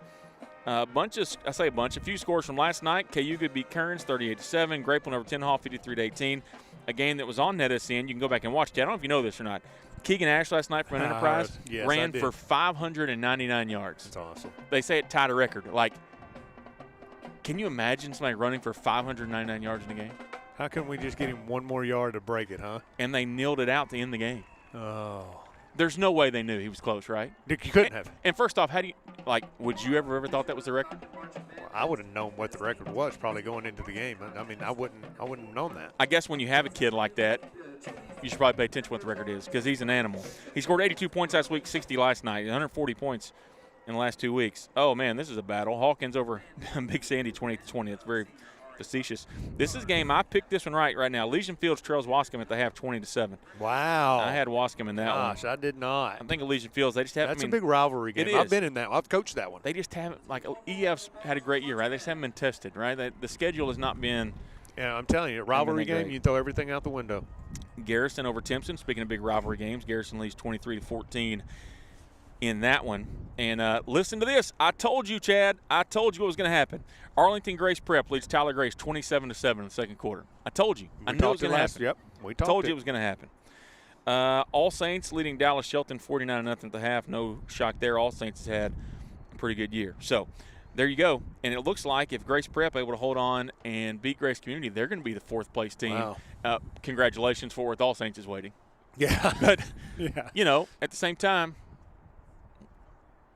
A few scores from last night. Cayuga beat Kearns 38-7. Grapeland over Tin Hall 53-18. A game that was on NETSN. You can go back and watch it. I don't know if you know this or not. Keegan Ash last night from Enterprise ran for 599 yards. That's awesome. They say it tied a record. Like, can you imagine somebody running for 599 yards in a game? How come we just get him one more yard to break it, huh? And they kneeled it out to end the game. Oh. There's no way they knew he was close, right? You couldn't have. And first off, would you ever thought that was the record? Well, I would have known what the record was probably going into the game. I mean, I wouldn't have known that. I guess when you have a kid like that, you should probably pay attention to what the record is because he's an animal. He scored 82 points last week, 60 last night, 140 points in the last 2 weeks. Oh, man, this is a battle. Hawkins over Big Sandy 20-20. That's very facetious. This is a game. I picked this one right now. Elysian Fields trails Wascom at the half 20-7. Wow. I had Wascom in that one. Gosh, I did not. I think Elysian Fields, they just haven't. That's a big rivalry game. I've been in that. I've coached that one. They just haven't, EF's had a great year, right? They just haven't been tested, right? The schedule has not been. Yeah, I'm telling you, a rivalry game, you throw everything out the window. Garrison over Timpson. Speaking of big rivalry games, Garrison leads 23-14 in that one. And listen to this. I told you, Chad. I told you what was going to happen. Arlington Grace Prep leads Tyler Grace 27-7 in the second quarter. I told you. I knew it was going to happen. Yep, we talked. Told you it was going to happen. All Saints leading Dallas Shelton 49-0 at the half. No shock there. All Saints has had a pretty good year. So there you go. And it looks like if Grace Prep able to hold on and beat Grace Community, they're going to be the fourth-place team. Wow. Congratulations, Fort Worth All Saints is waiting. Yeah. But, at the same time,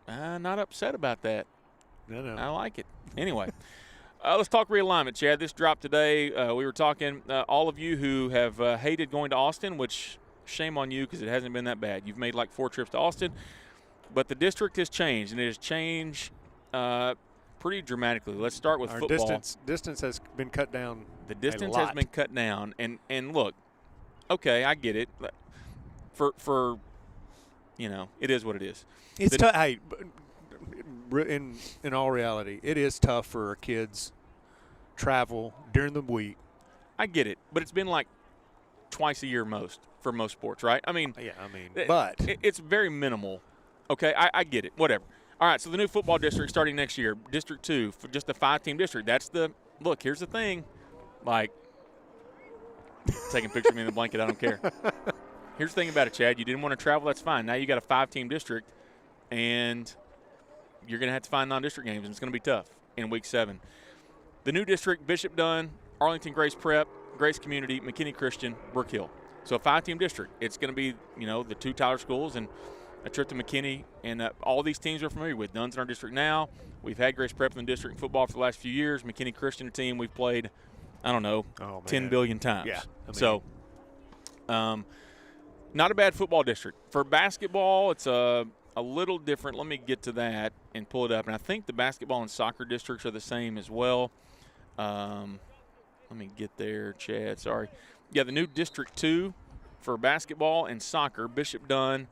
I'm not upset about that. No. I like it. Anyway, let's talk realignment, Chad. This dropped today. We were talking, all of you who have hated going to Austin, which shame on you because it hasn't been that bad. You've made like 4 trips to Austin. But the district has changed, and it has changed pretty dramatically. Let's start with football. Distance has been cut down. The distance has been cut down. And look, okay, I get it. For it is what it is. It's tough. Hey, in all reality, it is tough for kids travel during the week. I get it, but it's been like twice a year for most sports, right? I mean, but it's very minimal. Okay, I get it. Whatever. All right, so the new football district starting next year, District 2, just a 5-team district. That's look, here's the thing. Like, taking a picture of me in the blanket, I don't care. Here's the thing about it, Chad. You didn't want to travel, that's fine. Now you got a 5-team district, and you're going to have to find non-district games, and it's going to be tough in Week 7. The new district, Bishop Dunne, Arlington Grace Prep, Grace Community, McKinney Christian, Brook Hill. So a 5-team district. It's going to be, the 2 Tyler schools and a trip to McKinney. And all these teams we're familiar with. Dunne's in our district now. We've had Grace Prep in the district in football for the last few years. McKinney Christian, a team we've played, 10 billion times. Yeah. So not a bad football district. For basketball, it's a little different. Let me get to that and pull it up. And I think the basketball and soccer districts are the same as well. Let me get there, Chad. Sorry. Yeah, the new District 2 for basketball and soccer, Bishop Dunne,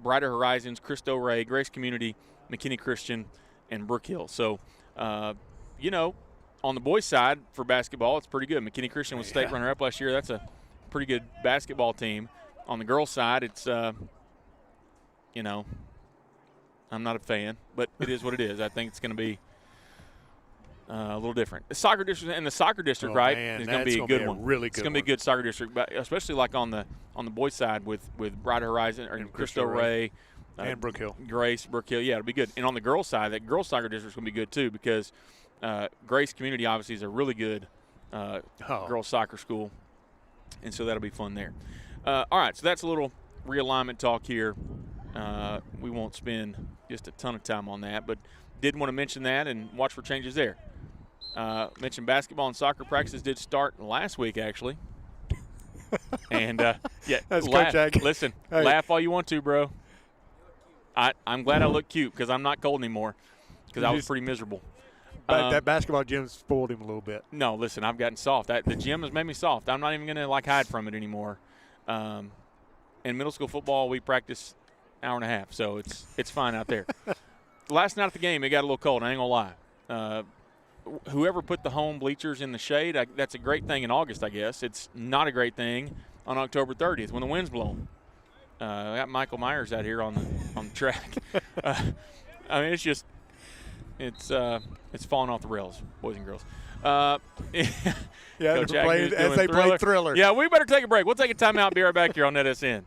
Brighter Horizons, Cristo Rey, Grace Community, McKinney Christian, and Brook Hill. So, on the boys' side for basketball, it's pretty good. McKinney Christian was state runner-up last year. That's a pretty good basketball team. On the girls' side, it's, I'm not a fan, but it is what it is. I think it's going to be a little different. The soccer district is going to be a good one. Really good. It's going to be a good soccer district, but especially like on the boys' side with Brighter Horizon or Cristo Rey and Brook Hill, Grace, Brook Hill. Yeah, it'll be good. And on the girls' side, that girls' soccer district is going to be good too because Grace Community obviously is a really good girls' soccer school, and so that'll be fun there. All right, so that's a little realignment talk here. We won't spend just a ton of time on that, but did want to mention that and watch for changes there. Mentioned basketball and soccer practices did start last week, actually. And, that's Coach listen, laugh all you want to, bro. I'm glad I look cute because I'm not cold anymore because I was pretty miserable. But that basketball gym spoiled him a little bit. No, listen, I've gotten soft. The gym has made me soft. I'm not even going to, hide from it anymore. In middle school football, we practice an hour and a half, so it's fine out there. Last night at the game, it got a little cold. I ain't going to lie. whoever put the home bleachers in the shade, that's a great thing in August, I guess. It's not a great thing on October 30th when the wind's blowing. I got Michael Myers out here on the track. I mean, it's falling off the rails, boys and girls. As they played Thriller. Yeah, we better take a break. We'll take a timeout. Be right back here on NETSN.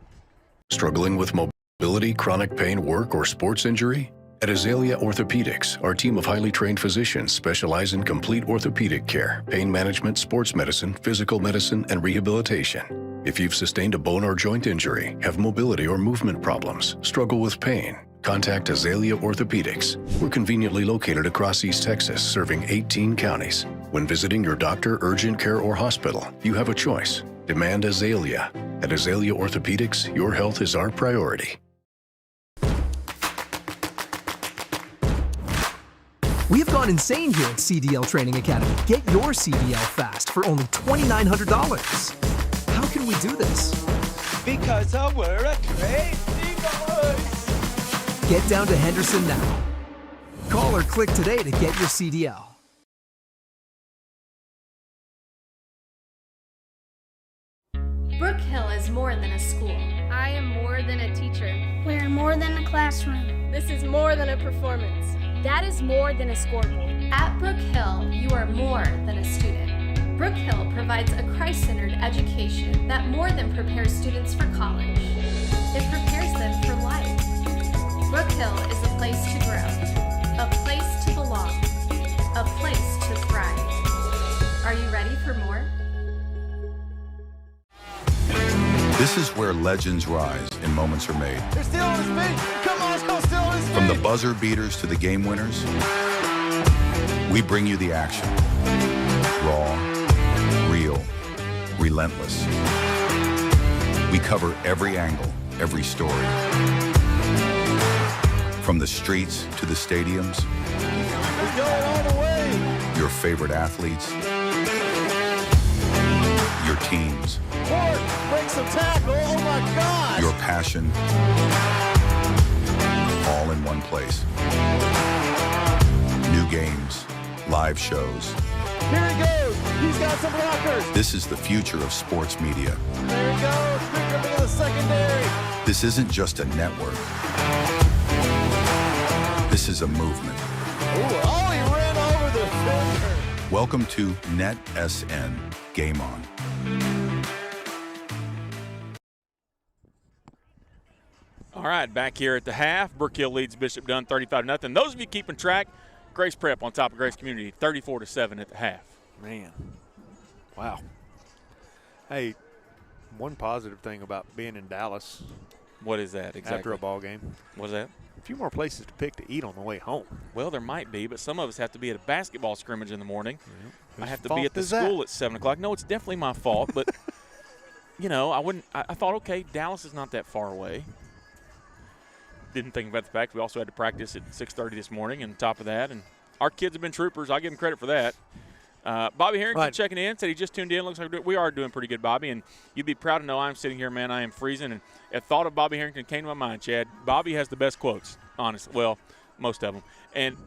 Struggling with mobility, chronic pain, work, or sports injury? At Azalea Orthopedics, our team of highly trained physicians specialize in complete orthopedic care, pain management, sports medicine, physical medicine, and rehabilitation. If you've sustained a bone or joint injury, have mobility or movement problems, struggle with pain, contact Azalea Orthopedics. We're conveniently located across East Texas, serving 18 counties. When visiting your doctor, urgent care, or hospital, you have a choice. Demand Azalea. At Azalea Orthopedics, your health is our priority. We have gone insane here at CDL Training Academy. Get your CDL fast for only $2,900. How can we do this? Because we're a crazy boys. Get down to Henderson now. Call or click today to get your CDL. Brook Hill is more than a school. I am more than a teacher. We're more than a classroom. This is more than a performance. That is more than a scoreboard. At Brook Hill, you are more than a student. Brook Hill provides a Christ-centered education that more than prepares students for college. It prepares them for life. Brook Hill is a place to grow, a place to belong, a place to thrive. Are you ready for more? This is where legends rise and moments are made. They're still on his feet. Come on, let's go, still on his feet. From the buzzer beaters to the game winners, we bring you the action. Raw, real, relentless. We cover every angle, every story. From the streets to the stadiums, We're going all the way. your favorite athletes, your teams, Ford breaks some tackle. Oh my gosh. your passion, all in one place. New games, live shows. Here he goes. He's got some blockers. This is the future of sports media. There he goes. Picking up into the secondary. This isn't just a network. This is a movement. Ooh, oh, he ran over the defender. Welcome to NETSN Game On. All right, back here at the half. Brook Hill leads Bishop Dunne 35-0. Those of you keeping track, Grace Prep on top of Grace Community, 34-7 at the half. Man, wow. Hey, one positive thing about being in Dallas. What is that exactly? After a ball game. What's that? A few more places to pick to eat on the way home. Well, there might be, but some of us have to be at a basketball scrimmage in the morning. Yeah. I have to be at the school at 7 o'clock. No, it's definitely my fault, but, you know, I thought, okay, Dallas is not that far away. Didn't think about the fact we also had to practice at 6:30 this morning, and on top of that, and our kids have been troopers. I'll give them credit for that. Bobby Harrington checking in, said he just tuned in. Looks like we are doing pretty good, Bobby, and you'd be proud to know I'm sitting here, man, I am freezing, and a thought of Bobby Harrington came to my mind, Chad. Bobby has the best quotes, honestly. Well, most of them. And,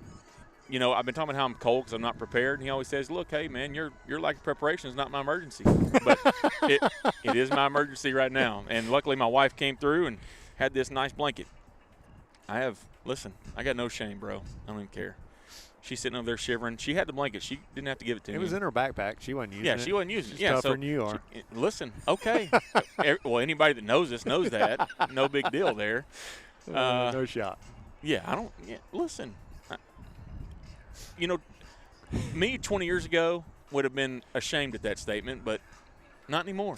you know, I've been talking about how I'm cold because I'm not prepared, and he always says, look, hey, man, your lack of preparation is not my emergency. But it is my emergency right now, and luckily my wife came through and had this nice blanket. Listen, I got no shame, bro. I don't even care. She's sitting over there shivering. She had the blanket. She didn't have to give it to me. It was in her backpack. She wasn't using it. Yeah, she wasn't using it. She's Yeah, tougher than you are. Listen, okay. Well, anybody that knows us knows that. No big deal there. No shot. Yeah, I don't. Yeah, listen. You know, me 20 years ago would have been ashamed at that statement, but not anymore.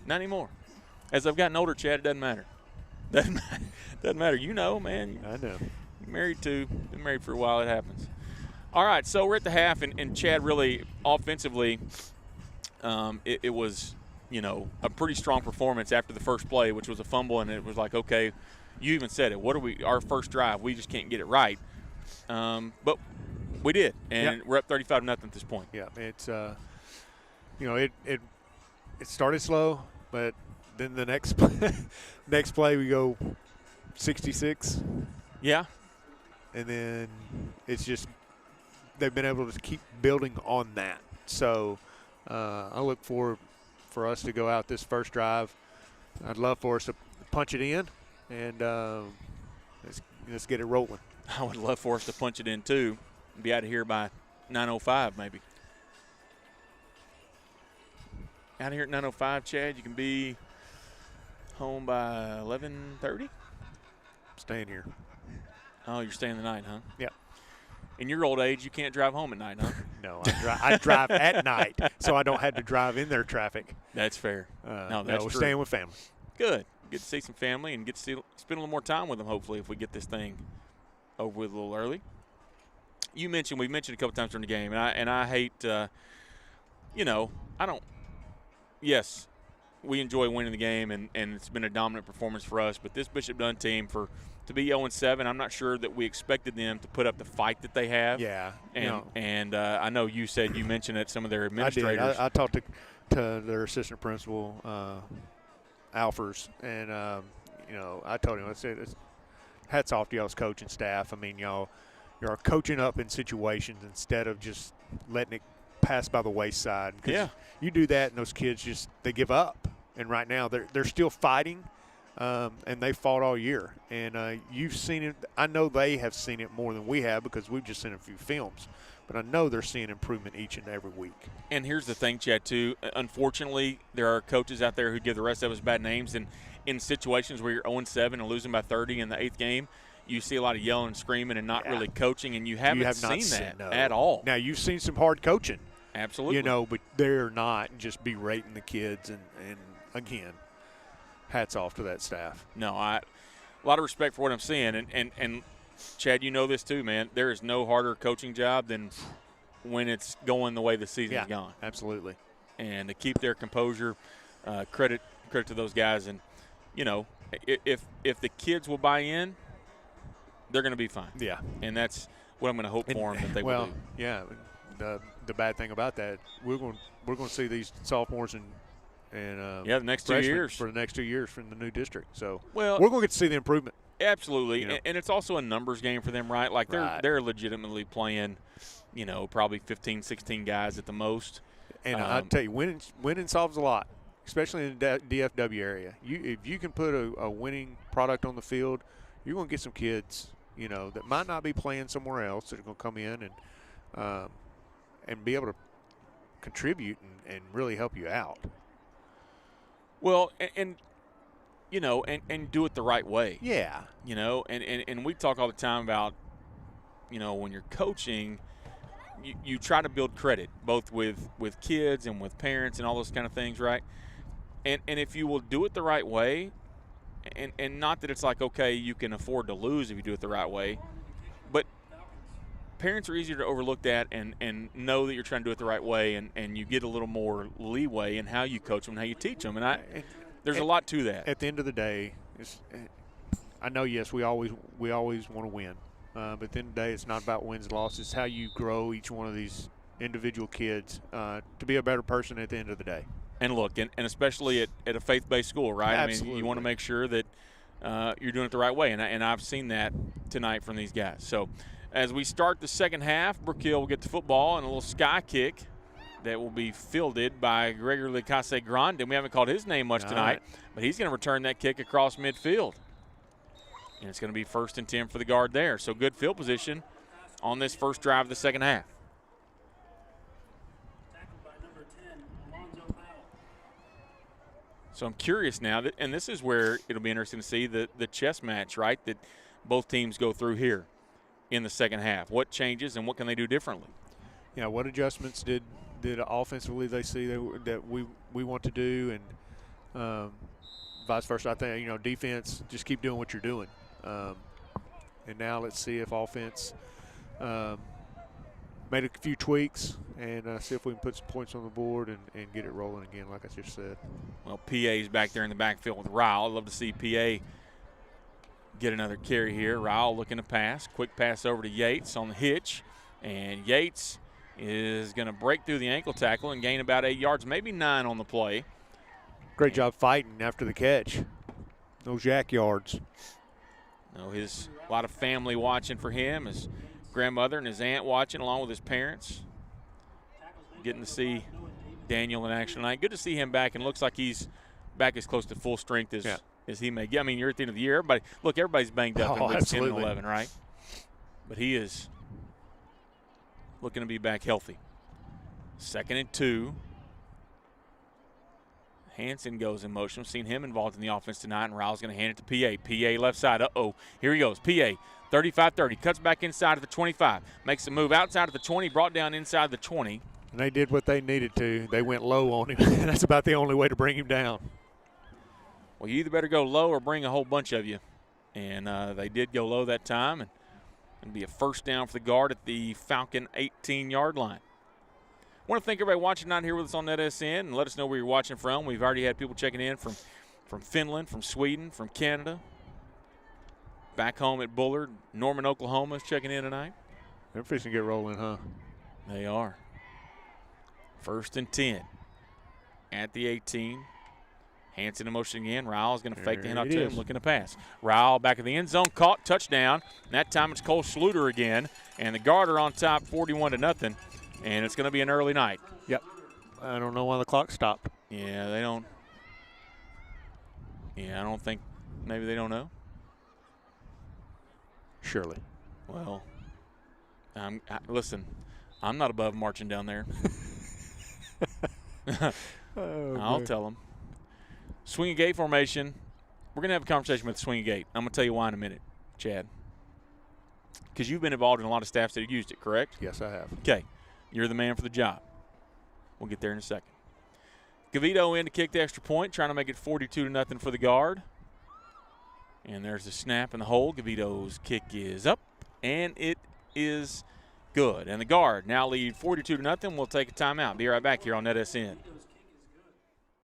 Not anymore. As I've gotten older, Chad, it doesn't matter. Doesn't matter. You know, man. I know. Been married for a while. It happens. All right, so we're at the half, and Chad really offensively, it was, you know, a pretty strong performance after the first play, which was a fumble, and it was like, okay, you even said it. Our first drive, we just can't get it right. But we did, and we're up 35-0 at this point. Yeah, it's, you know, it started slow, but then the next play we go 66. Yeah. And then it's just they've been able to keep building on that. So I look for us to go out this first drive. I'd love for us to punch it in, and let's get it rolling. I would love for us to punch it in too. Be out of here by 9:05 maybe. Out of here at 9:05, Chad. You can be home by 11:30. Staying here. Oh, you're staying the night, huh? Yep. In your old age, you can't drive home at night, huh? No, I drive at night, so I don't have to drive in their traffic. That's fair. No, that's we're true. staying with family. Good. Get to see some family and get to spend a little more time with them, hopefully, if we get this thing over with a little early. We mentioned a couple times during the game, and I hate, I don't. Yes, we enjoy winning the game, and it's been a dominant performance for us. But this Bishop Dunne team, to be 0-7, I'm not sure that we expected them to put up the fight that they have. Yeah. And I know you mentioned that some of their administrators. I did. I talked to their assistant principal, Alfers, and I told him, I said, hats off to y'all's coaching staff. I mean, you're coaching up in situations instead of just letting it pass by the wayside. Yeah. You do that, and those kids they give up. And right now they're still fighting, and they fought all year. And you've seen it. I know they have seen it more than we have because we've just seen a few films. But I know they're seeing improvement each and every week. And here's the thing, Chad, too. Unfortunately, there are coaches out there who give the rest of us bad names. And in situations where you're 0-7 and losing by 30 in the 8th game, you see a lot of yelling and screaming and not really coaching, and you haven't seen that at all. Now, you've seen some hard coaching. Absolutely. But they're not just berating the kids. And again, hats off to that staff. No, a lot of respect for what I'm seeing. And Chad, you know this too, man. There is no harder coaching job than when it's going the way the season's gone. Absolutely. And to keep their composure, credit to those guys. And, if the kids will buy in, they're going to be fine. Yeah. And that's what I'm going to hope for them that they will do. Yeah. The bad thing about that, we're going to see these sophomores and the next 2 years for the next 2 years from the new district. So we're going to get to see the improvement. Absolutely, and it's also a numbers game for them, right? Like they're legitimately playing, probably 15, 16 guys at the most. And I'll tell you, winning solves a lot, especially in the DFW area. If you can put a winning product on the field, you're going to get some kids, that might not be playing somewhere else that are going to come in and be able to contribute and really help you out. Well, and do it the right way. Yeah. And we talk all the time about, when you're coaching, you try to build credit, both with kids and with parents and all those kind of things, right? And if you will do it the right way, and not that it's like, okay, you can afford to lose if you do it the right way, but parents are easier to overlook that and know that you're trying to do it the right way, and you get a little more leeway in how you coach them and how you teach them. And there's a lot to that. At the end of the day, I know, yes, we always want to win. But at the end of the day, it's not about wins and losses. It's how you grow each one of these individual kids to be a better person at the end of the day. And look, and especially at a faith-based school, right? Absolutely. I mean, you want to make sure that you're doing it the right way, and I've seen that tonight from these guys. So as we start the second half, Brook Hill will get the football and a little sky kick that will be fielded by Gregory Licase Grande. We haven't called his name much tonight, but he's going to return that kick across midfield. And it's going to be 1st and 10 for the guard there. So good field position on this first drive of the second half. So I'm curious now, and this is where it'll be interesting to see the chess match, right, that both teams go through here in the second half. What changes and what can they do differently? Yeah, what adjustments did offensively they see that we want to do, and vice versa. I think, defense, just keep doing what you're doing. And now let's see if offense made a few tweaks and see if we can put some points on the board and get it rolling again, like I just said. Well, PA's back there in the backfield with Ryle. I'd love to see PA get another carry here. Ryle looking to pass. Quick pass over to Yates on the hitch. And Yates is going to break through the ankle tackle and gain about 8 yards, maybe 9 on the play. Great job fighting after the catch. Those yak yards. A lot of family watching for him as grandmother and his aunt watching along with his parents. Getting to see Daniel in action tonight. Good to see him back, and looks like he's back as close to full strength as he may get. I mean, you're at the end of the year. Everybody's banged up in weeks 10 and 11, right? But he is looking to be back healthy. 2nd and 2. Hansen goes in motion. We've seen him involved in the offense tonight, and Ryle's going to hand it to PA. PA left side. Uh-oh. Here he goes. PA, 35-30. Cuts back inside of the 25. Makes a move outside of the 20. Brought down inside the 20. And they did what they needed to. They went low on him. That's about the only way to bring him down. Well, you either better go low or bring a whole bunch of you. And they did go low that time. And it'll be a first down for the guard at the Falcon 18-yard line. I want to thank everybody watching out here with us on NETSN, and let us know where you're watching from. We've already had people checking in from Finland, from Sweden, from Canada. Back home at Bullard, Norman, Oklahoma is checking in tonight. They're fixing to get rolling, huh? They are. 1st and 10 at the 18. Hansen in motion again. Ryle's going to fake the handoff to him, looking to pass. Ryle back in the end zone, caught, touchdown. And that time it's Cole Schluter again, and the Garter on top, 41-0. And it's going to be an early night. Yep. I don't know why the clock stopped. Yeah, they don't. Yeah, I don't think. Maybe they don't know. Surely. Well, listen, I'm not above marching down there. I'll tell them. Swinging gate formation. We're going to have a conversation with the swinging gate. I'm going to tell you why in a minute, Chad. Because you've been involved in a lot of staffs that have used it, correct? Yes, I have. Okay. You're the man for the job. We'll get there in a second. Gavito in to kick the extra point, trying to make it 42-0 for the guard. And there's the snap and the hold. Gavito's kick is up, and it is good. And the guard now lead 42-0. We'll take a timeout. Be right back here on NETSN.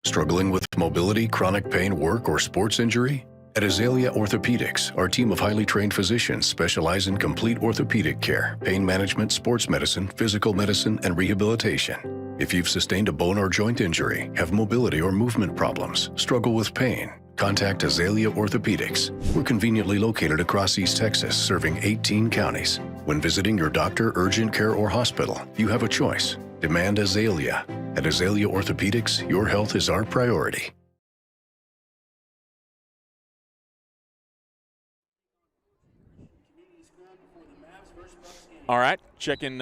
Struggling with mobility, chronic pain, work, or sports injury? At Azalea Orthopedics, our team of highly trained physicians specialize in complete orthopedic care, pain management, sports medicine, physical medicine, and rehabilitation. If you've sustained a bone or joint injury, have mobility or movement problems, struggle with pain, contact Azalea Orthopedics. We're conveniently located across East Texas, serving 18 counties. When visiting your doctor, urgent care, or hospital, you have a choice. Demand Azalea. At Azalea Orthopedics, your health is our priority. All right, checking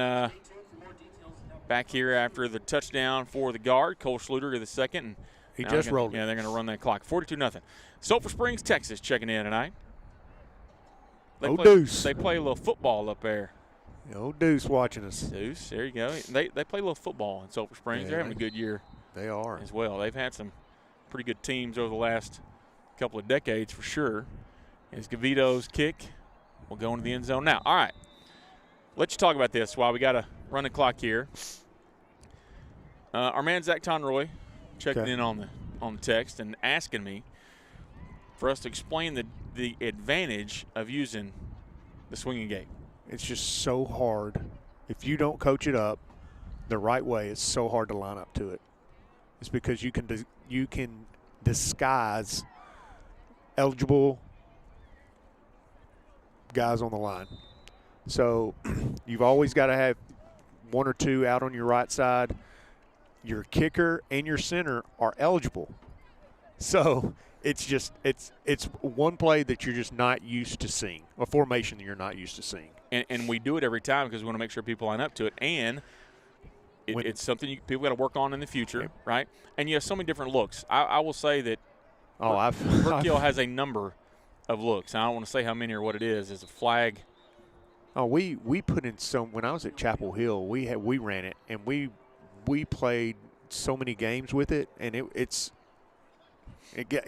back here after the touchdown for the guard. Cole Schluter to the second. And he just rolled it. Yeah, they're going to run that clock. 42-0. Sulphur Springs, Texas, checking in tonight. Deuce. They play a little football up there. Old Deuce watching us. Deuce, there you go. They play a little football in Sulphur Springs. Yeah, they're having a good year. They are. As well. They've had some pretty good teams over the last couple of decades for sure. As Gavito's kick will go into the end zone now. All right. Let's talk about this while we got to run the clock here. Our man Zach Tonroy checking in on the text and asking me for us to explain the advantage of using the swinging gate. It's just so hard. If you don't coach it up the right way, it's so hard to line up to it. It's because you can disguise eligible guys on the line. So you've always got to have one or two out on your right side. Your kicker and your center are eligible. So it's just it's one play that you're just not used to seeing, a formation that you're not used to seeing. And we do it every time because we want to make sure people line up to it. And it's something people got to work on in the future, right? And you have so many different looks. I will say that Brook Hill has a number of looks. I don't want to say how many or what it is. It's a flag. Oh, we put in when I was at Chapel Hill, we ran it, and we played so many games with it, and it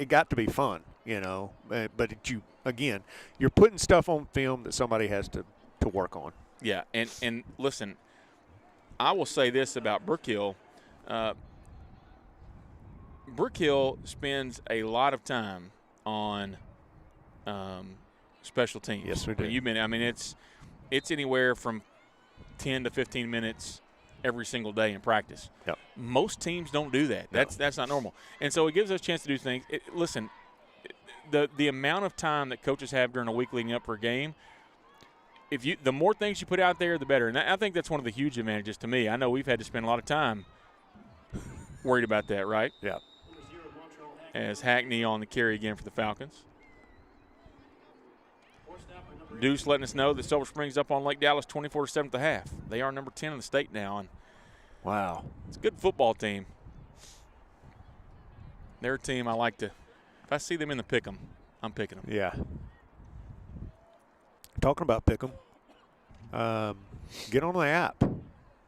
got to be fun, you know. But you're putting stuff on film that somebody has to work on. Yeah, and listen, I will say this about Brook Hill. Brook Hill spends a lot of time on special teams. Yes, we do. It's anywhere from 10 to 15 minutes every single day in practice. Yep. Most teams don't do that. That's not normal. And so it gives us a chance to do things. Listen, the amount of time that coaches have during a week leading up for a game, the more things you put out there, the better. And I think that's one of the huge advantages to me. I know we've had to spend a lot of time worried about that, right? Yeah. As Hackney on the carry again for the Falcons. Deuce letting us know that Silver Spring's up on Lake Dallas 24-7 at the half. They are number 10 in the state now. And wow. It's a good football team. They're a team I like to – if I see them in the pick'em, I'm picking them. Yeah. Talking about pick'em, get on the app.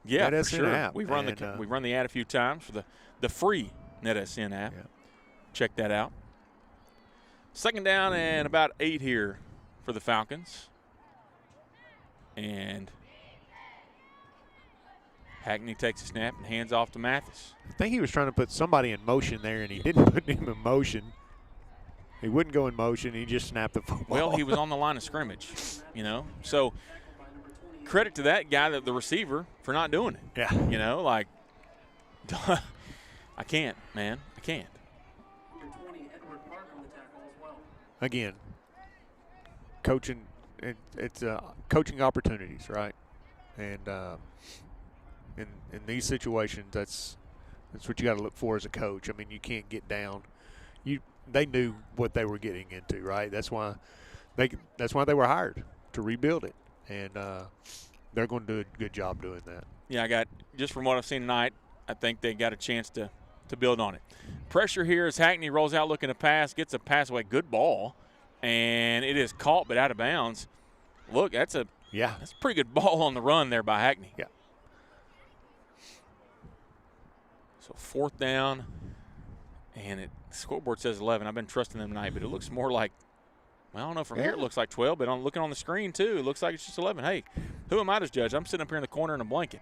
Yeah, NETSN for sure. app. We've run the ad a few times for the free NETSN app. Yeah. Check that out. Second down and about 8 here for the Falcons. And Hackney takes a snap and hands off to Mathis. I think he was trying to put somebody in motion there, and he didn't put him in motion. He wouldn't go in motion. He just snapped the football. Well, he was on the line of scrimmage, you know. So credit to that guy, the receiver, for not doing it. Yeah. You know, like, I can't, man. I can't. Again, coaching, it's coaching opportunities, right? And in these situations, that's what you got to look for as a coach. I mean, you can't get down. They knew what they were getting into, right? That's why they were hired, to rebuild it, and they're going to do a good job doing that. Yeah, just from what I've seen tonight, I think they got a chance to build on it. Pressure here as Hackney rolls out looking to pass, gets a pass away, good ball, and it is caught but out of bounds. Look, that's a pretty good ball on the run there by Hackney. Yeah. So 4th down, and the scoreboard says 11. I've been trusting them tonight, but it looks more like, well, I don't know, from here it looks like 12, but looking on the screen too, it looks like it's just 11. Hey, who am I to judge? I'm sitting up here in the corner in a blanket.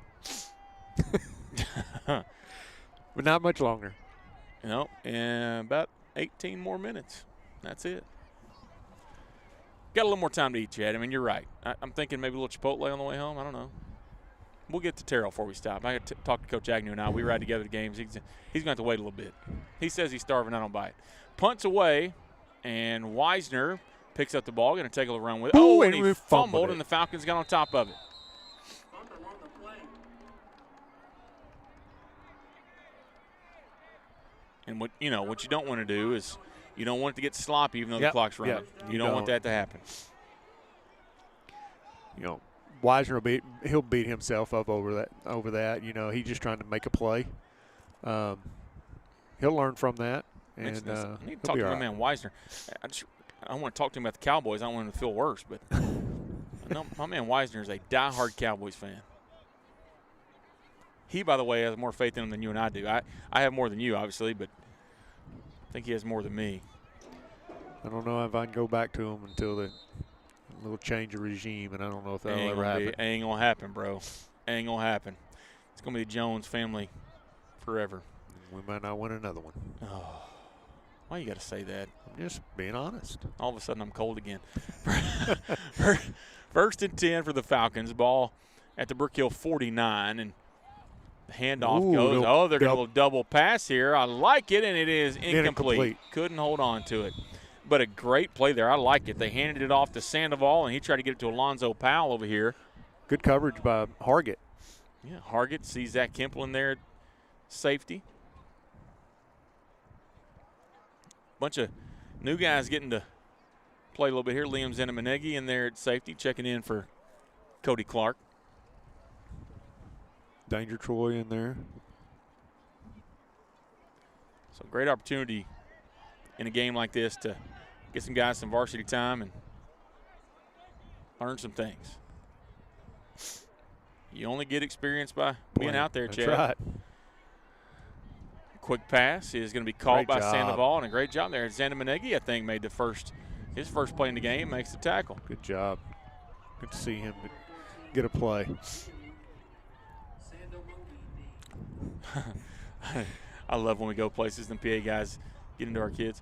But not much longer. You know, and about 18 more minutes. That's it. Got a little more time to eat, Chad. I mean, you're right. I'm thinking maybe a little Chipotle on the way home. I don't know. We'll get to Terrell before we stop. I got to talk to Coach Agnew and I. We ride together to games. He's going to have to wait a little bit. He says he's starving. I don't buy it. Punts away, and Wisner picks up the ball. Going to take a little run with it. Ooh, and he fumbled, and the Falcons got on top of it. And what you don't want to do is you don't want it to get sloppy even though the clock's running. You don't want that to happen. You know, Wisner he'll beat himself up over that. You know, he's just trying to make a play. He'll learn from that. And I need to talk to my man Wisner. I want to talk to him about the Cowboys. I don't want him to feel worse, but no, my man Wisner is a diehard Cowboys fan. He, by the way, has more faith in him than you and I do. I have more than you, obviously, but I think he has more than me. I don't know if I can go back to him until the little change of regime, and I don't know if that'll ever happen. Ain't going to happen, bro. Ain't going to happen. It's going to be the Jones family forever. We might not win another one. Oh, why you got to say that? I'm just being honest. All of a sudden I'm cold again. 1st and 10 for the Falcons. Ball at the Brook Hill 49, and the handoff goes. They're going to go double pass here. I like it, and it is incomplete. Couldn't hold on to it. But a great play there. I like it. They handed it off to Sandoval, and he tried to get it to Alonzo Powell over here. Good coverage by Hargett. Yeah, Hargett sees Zach Kemple in there at safety. Bunch of new guys getting to play a little bit here. Liam Zennemanegi in there at safety, checking in for Cody Clark. Danger Troy in there. So great opportunity in a game like this to get some guys some varsity time and learn some things. You only get experience by being out there, Chad. That's right. Quick pass is going to be called by Sandoval, and a great job there. Zennemanegi, I think, made his first play in the game, makes the tackle. Good job. Good to see him get a play. I love when we go places and PA guys get into our kids.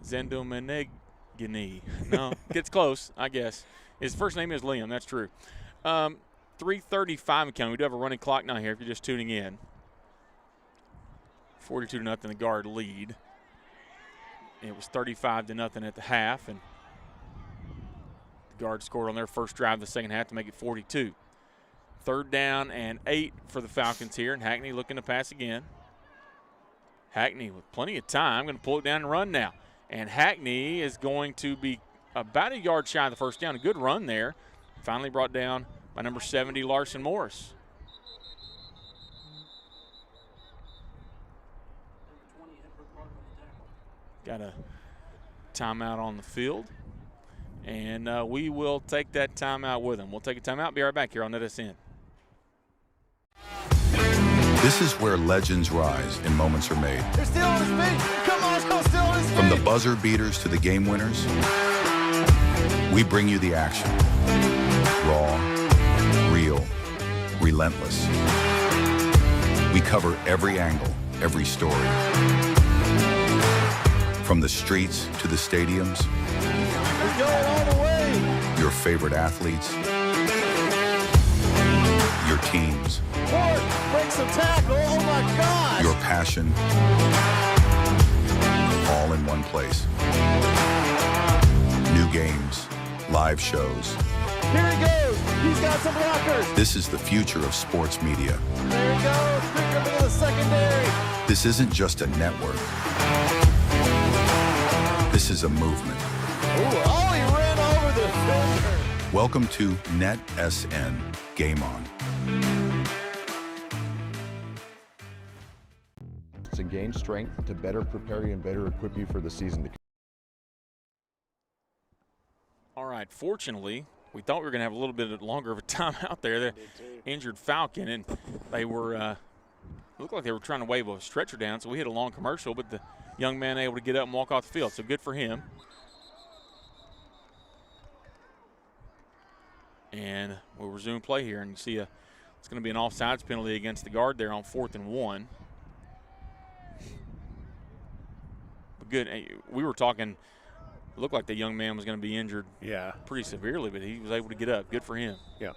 Zendomenegini. No, gets close, I guess. His first name is Liam. That's true. 3:35 counting. We do have a running clock now here if you're just tuning in. 42-0, the Guard lead. It was 35-0 at the half, and The Guards scored on their first drive of the second half to make it 42. 3rd down and 8 for the Falcons here, and Hackney looking to pass again. Hackney with plenty of time, going to pull it down and run now. And Hackney is going to be about a yard shy of the first down. A good run there. Finally brought down by number 70, Larson Morris. Got a timeout on the field. And we will take that timeout with him. We'll take a timeout, be right back here on NETSN. This is where legends rise and moments are made. They're still on his feet. Come on, let's still on his feet. From the buzzer beaters to the game winners, we bring you the action. Raw, real, relentless. We cover every angle, every story. From the streets to the stadiums. We're going all the way. Your favorite athletes. Your teams. Ford breaks the tackle. Oh my God. Your passion. All in one place. New games, live shows. Here he goes. He's got some blockers. This is the future of sports media. There he goes. Pick up into the secondary. This isn't just a network. This is a movement. Ooh, oh, he ran over the defender. Welcome to NETSN Game On. To gain strength, to better prepare you and better equip you for the season to come. All right, fortunately, we thought we were going to have a little bit longer of a time out there. The injured Falcon, and they were, looked like they were trying to wave a stretcher down, so we hit a long commercial, but the young man able to get up and walk off the field, so good for him. And we'll resume play here, and you see it's going to be an offsides penalty against the Guard there on 4th and 1. But good, we were talking, it looked like the young man was going to be injured pretty severely, but he was able to get up. Good for him. Yeah.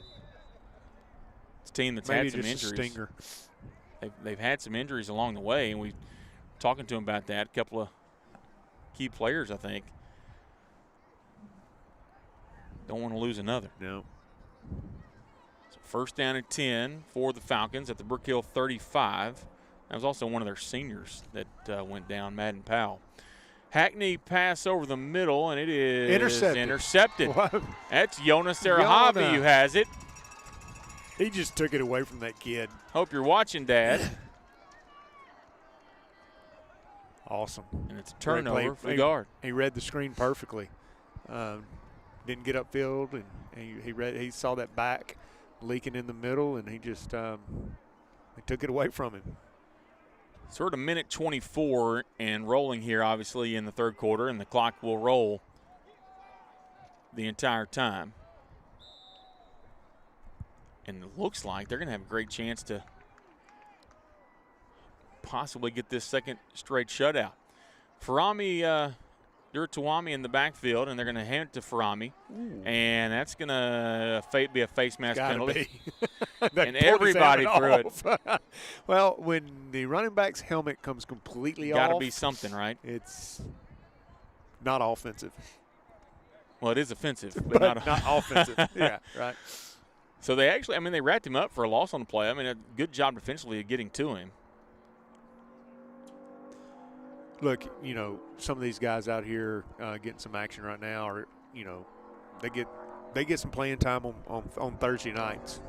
It's a team that's Maybe had some just injuries. A stinger. They've had some injuries along the way, and we talking to him about that. A couple of key players, I think. Don't want to lose another. No. So 1st down and 10 for the Falcons at the Brook Hill 35. That was also one of their seniors that went down, Madden Powell. Hackney pass over the middle, and it is intercepted. That's Jonas Sarahavi who has it. He just took it away from that kid. Hope you're watching, Dad. Awesome. And it's a turnover for the Guard. He read the screen perfectly. Didn't get upfield, and he saw that back leaking in the middle, and he just he took it away from him. Sort of minute 24 and rolling here, obviously, in the 3rd quarter, and the clock will roll the entire time. And it looks like they're going to have a great chance to possibly get this 2nd straight shutout. Farami Durtuami in the backfield, and they're going to hand it to Farami. And that's going to be a face mask penalty. And everybody threw it. Well, when the running back's helmet comes completely off. Got to be something, right? It's not offensive. Well, it is offensive, but not offensive. Yeah, right. So they actually, they wrapped him up for a loss on the play. A good job defensively of getting to him. Look, some of these guys out here getting some action right now are, they get some playing time on Thursday nights.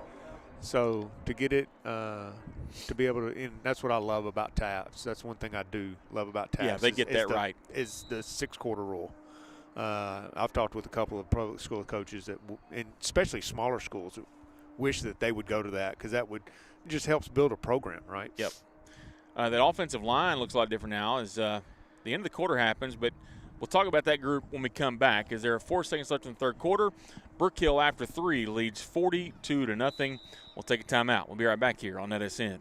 So to get it, to be able to, and that's what I love about TAPS. That's one thing I do love about TAPS. Yeah, they get that right. Is the 6-quarter rule. I've talked with a couple of public school coaches and especially smaller schools, that wish that they would go to that, because that would just helps build a program, right? Yep. That offensive line looks a lot different now as the end of the quarter happens, but we'll talk about that group when we come back. As there are 4 seconds left in the 3rd quarter, Brook Hill after 3 leads 42-0. We'll take a timeout. We'll be right back here on NETSN.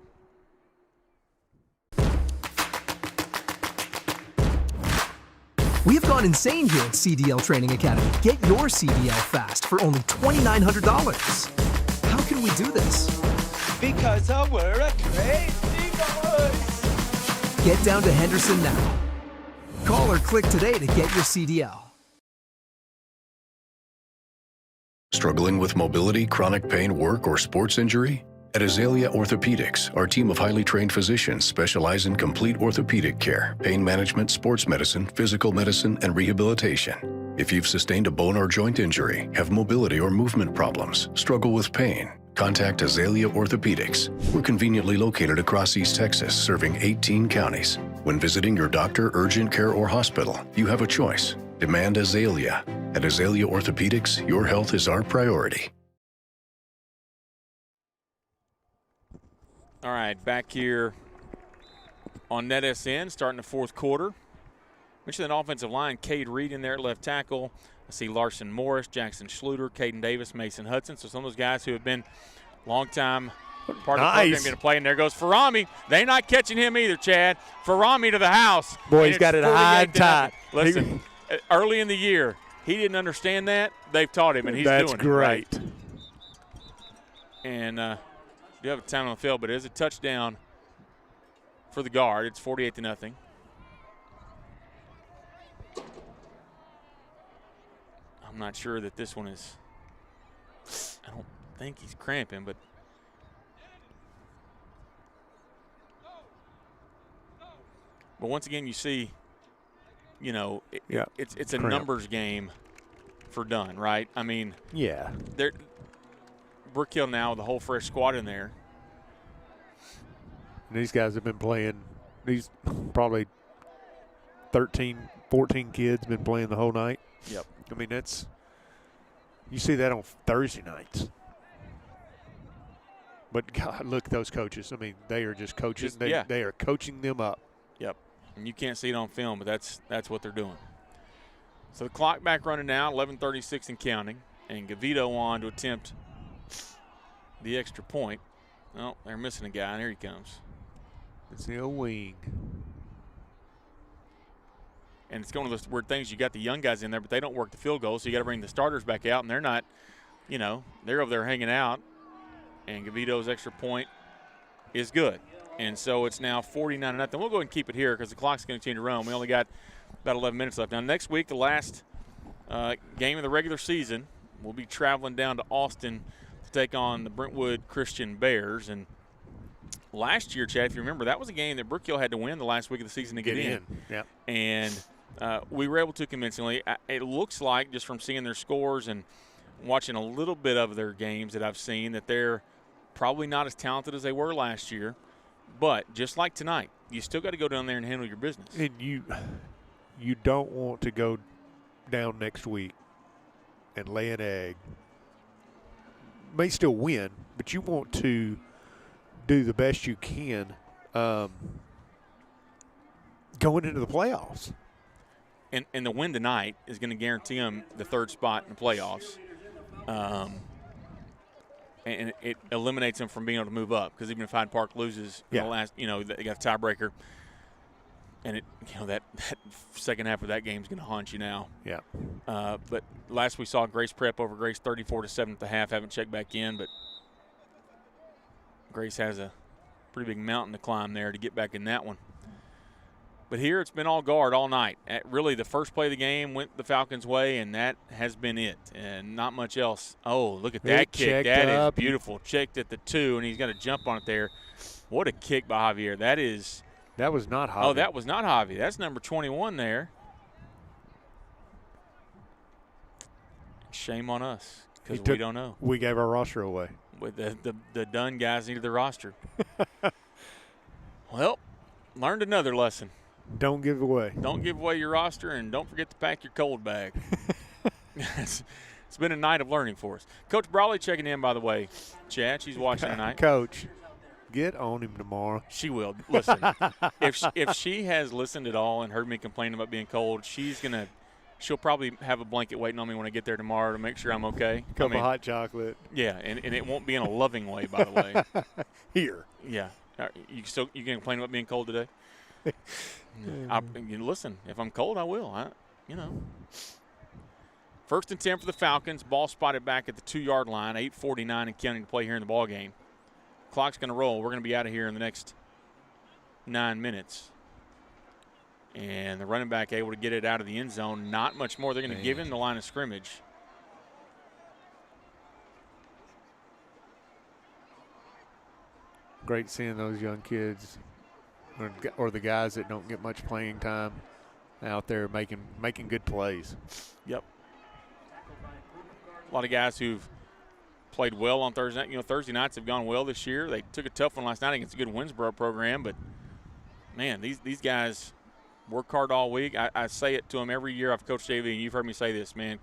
We have gone insane here at CDL Training Academy. Get your CDL fast for only $2,900. How can we do this? Because we're a crazy boys. Get down to Henderson now. Call or click today to get your CDL. Struggling with mobility, chronic pain, work, or sports injury? At Azalea Orthopedics, our team of highly trained physicians specialize in complete orthopedic care, pain management, sports medicine, physical medicine, and rehabilitation. If you've sustained a bone or joint injury, have mobility or movement problems, struggle with pain, contact Azalea Orthopedics. We're conveniently located across East Texas, serving 18 counties. When visiting your doctor, urgent care, or hospital, you have a choice. Demand Azalea. At Azalea Orthopedics, your health is our priority. All right, back here on NETSN, starting the fourth quarter. Mentioned that offensive line, Cade Reed in there at left tackle. I see Larson Morris, Jackson Schluter, Caden Davis, Mason Hudson. So some of those guys who have been long-time part of the program going to play. And there goes Farami. They're not catching him either, Chad. Farami to the house. Boy, he's got it high and tight. Listen, early in the year, he didn't understand that. They've taught him, and he's doing it. That's great. Right. And do have a time on the field, but it is a touchdown for the guard. It's 48-0. I'm not sure that this one is – I don't think he's cramping, but once again you see, you know, it's a numbers game for Dunne, right? I mean, they're Brook Hill now with the whole fresh squad in there. And these guys have been playing. These probably 13, 14 kids been playing the whole night. Yep. I mean, you see that on Thursday nights. But God, look at those coaches. I mean, they are just coaching. They are coaching them up. Yep. And you can't see it on film, but that's what they're doing. So the clock back running now, 11:36 and counting, and Gavito on to attempt the extra point. Oh, they're missing a guy, and here he comes. It's the old wing. And it's one of those weird things. You got the young guys in there, but they don't work the field goal, so you got to bring the starters back out, and they're not, you know, they're over there hanging out. And Gavito's extra point is good. And so it's now 49-0. We'll go ahead and keep it here because the clock's going to continue to run. We only got about 11 minutes left. Now, next week, the last game of the regular season, we'll be traveling down to Austin to take on the Brentwood Christian Bears. And last year, Chad, if you remember, that was a game that Brook Hill had to win the last week of the season to get in. Yep. And we were able to convincingly. It looks like, just from seeing their scores and watching a little bit of their games that I've seen, that they're probably not as talented as they were last year. But just like tonight, you still got to go down there and handle your business. And you don't want to go down next week and lay an egg. May still win, but you want to do the best you can going into the playoffs. And the win tonight is going to guarantee them the third spot in the playoffs. And it eliminates them from being able to move up, because even if Hyde Park loses in the last, they got a tiebreaker, and that second half of that game is going to haunt you now. Yeah. But last we saw Grace Prep over Grace 34-7 at the half. Haven't checked back in, but Grace has a pretty big mountain to climb there to get back in that one. But here it's been all guard all night. Really, the first play of the game went the Falcons' way, and that has been it, and not much else. Oh, look at that kick. That is beautiful. Checked at the 2, and he's got to jump on it there. What a kick by Javier. That was not Javier. Oh, that was not Javier. That's number 21 there. Shame on us, because we don't know. We gave our roster away. With the Dunne guys needed the roster. Well, learned another lesson. Don't give away. Don't give away your roster, and don't forget to pack your cold bag. It's been a night of learning for us. Coach Brawley checking in, by the way. Chad, she's watching tonight. Coach, get on him tomorrow. She will. Listen, if she has listened at all and heard me complain about being cold, she'll probably have a blanket waiting on me when I get there tomorrow to make sure I'm okay. Cup of hot chocolate. Yeah, and it won't be in a loving way, by the way. Here. Yeah. You can complain about being cold today? Listen, if I'm cold, I will. First and 10 for the Falcons. Ball spotted back at the 2-yard line. 8:49 and counting to play here in the ball game. Clock's going to roll. We're going to be out of here in the next 9 minutes. And the running back able to get it out of the end zone. Not much more. They're going to give him the line of scrimmage. great seeing those young kids or the guys that don't get much playing time out there making good plays. Yep. A lot of guys who've played well on Thursday night. Thursday nights have gone well this year. They took a tough one last night against a good Winsboro program, but, man, these guys work hard all week. I say it to them every year I've coached JV, and you've heard me say this, man.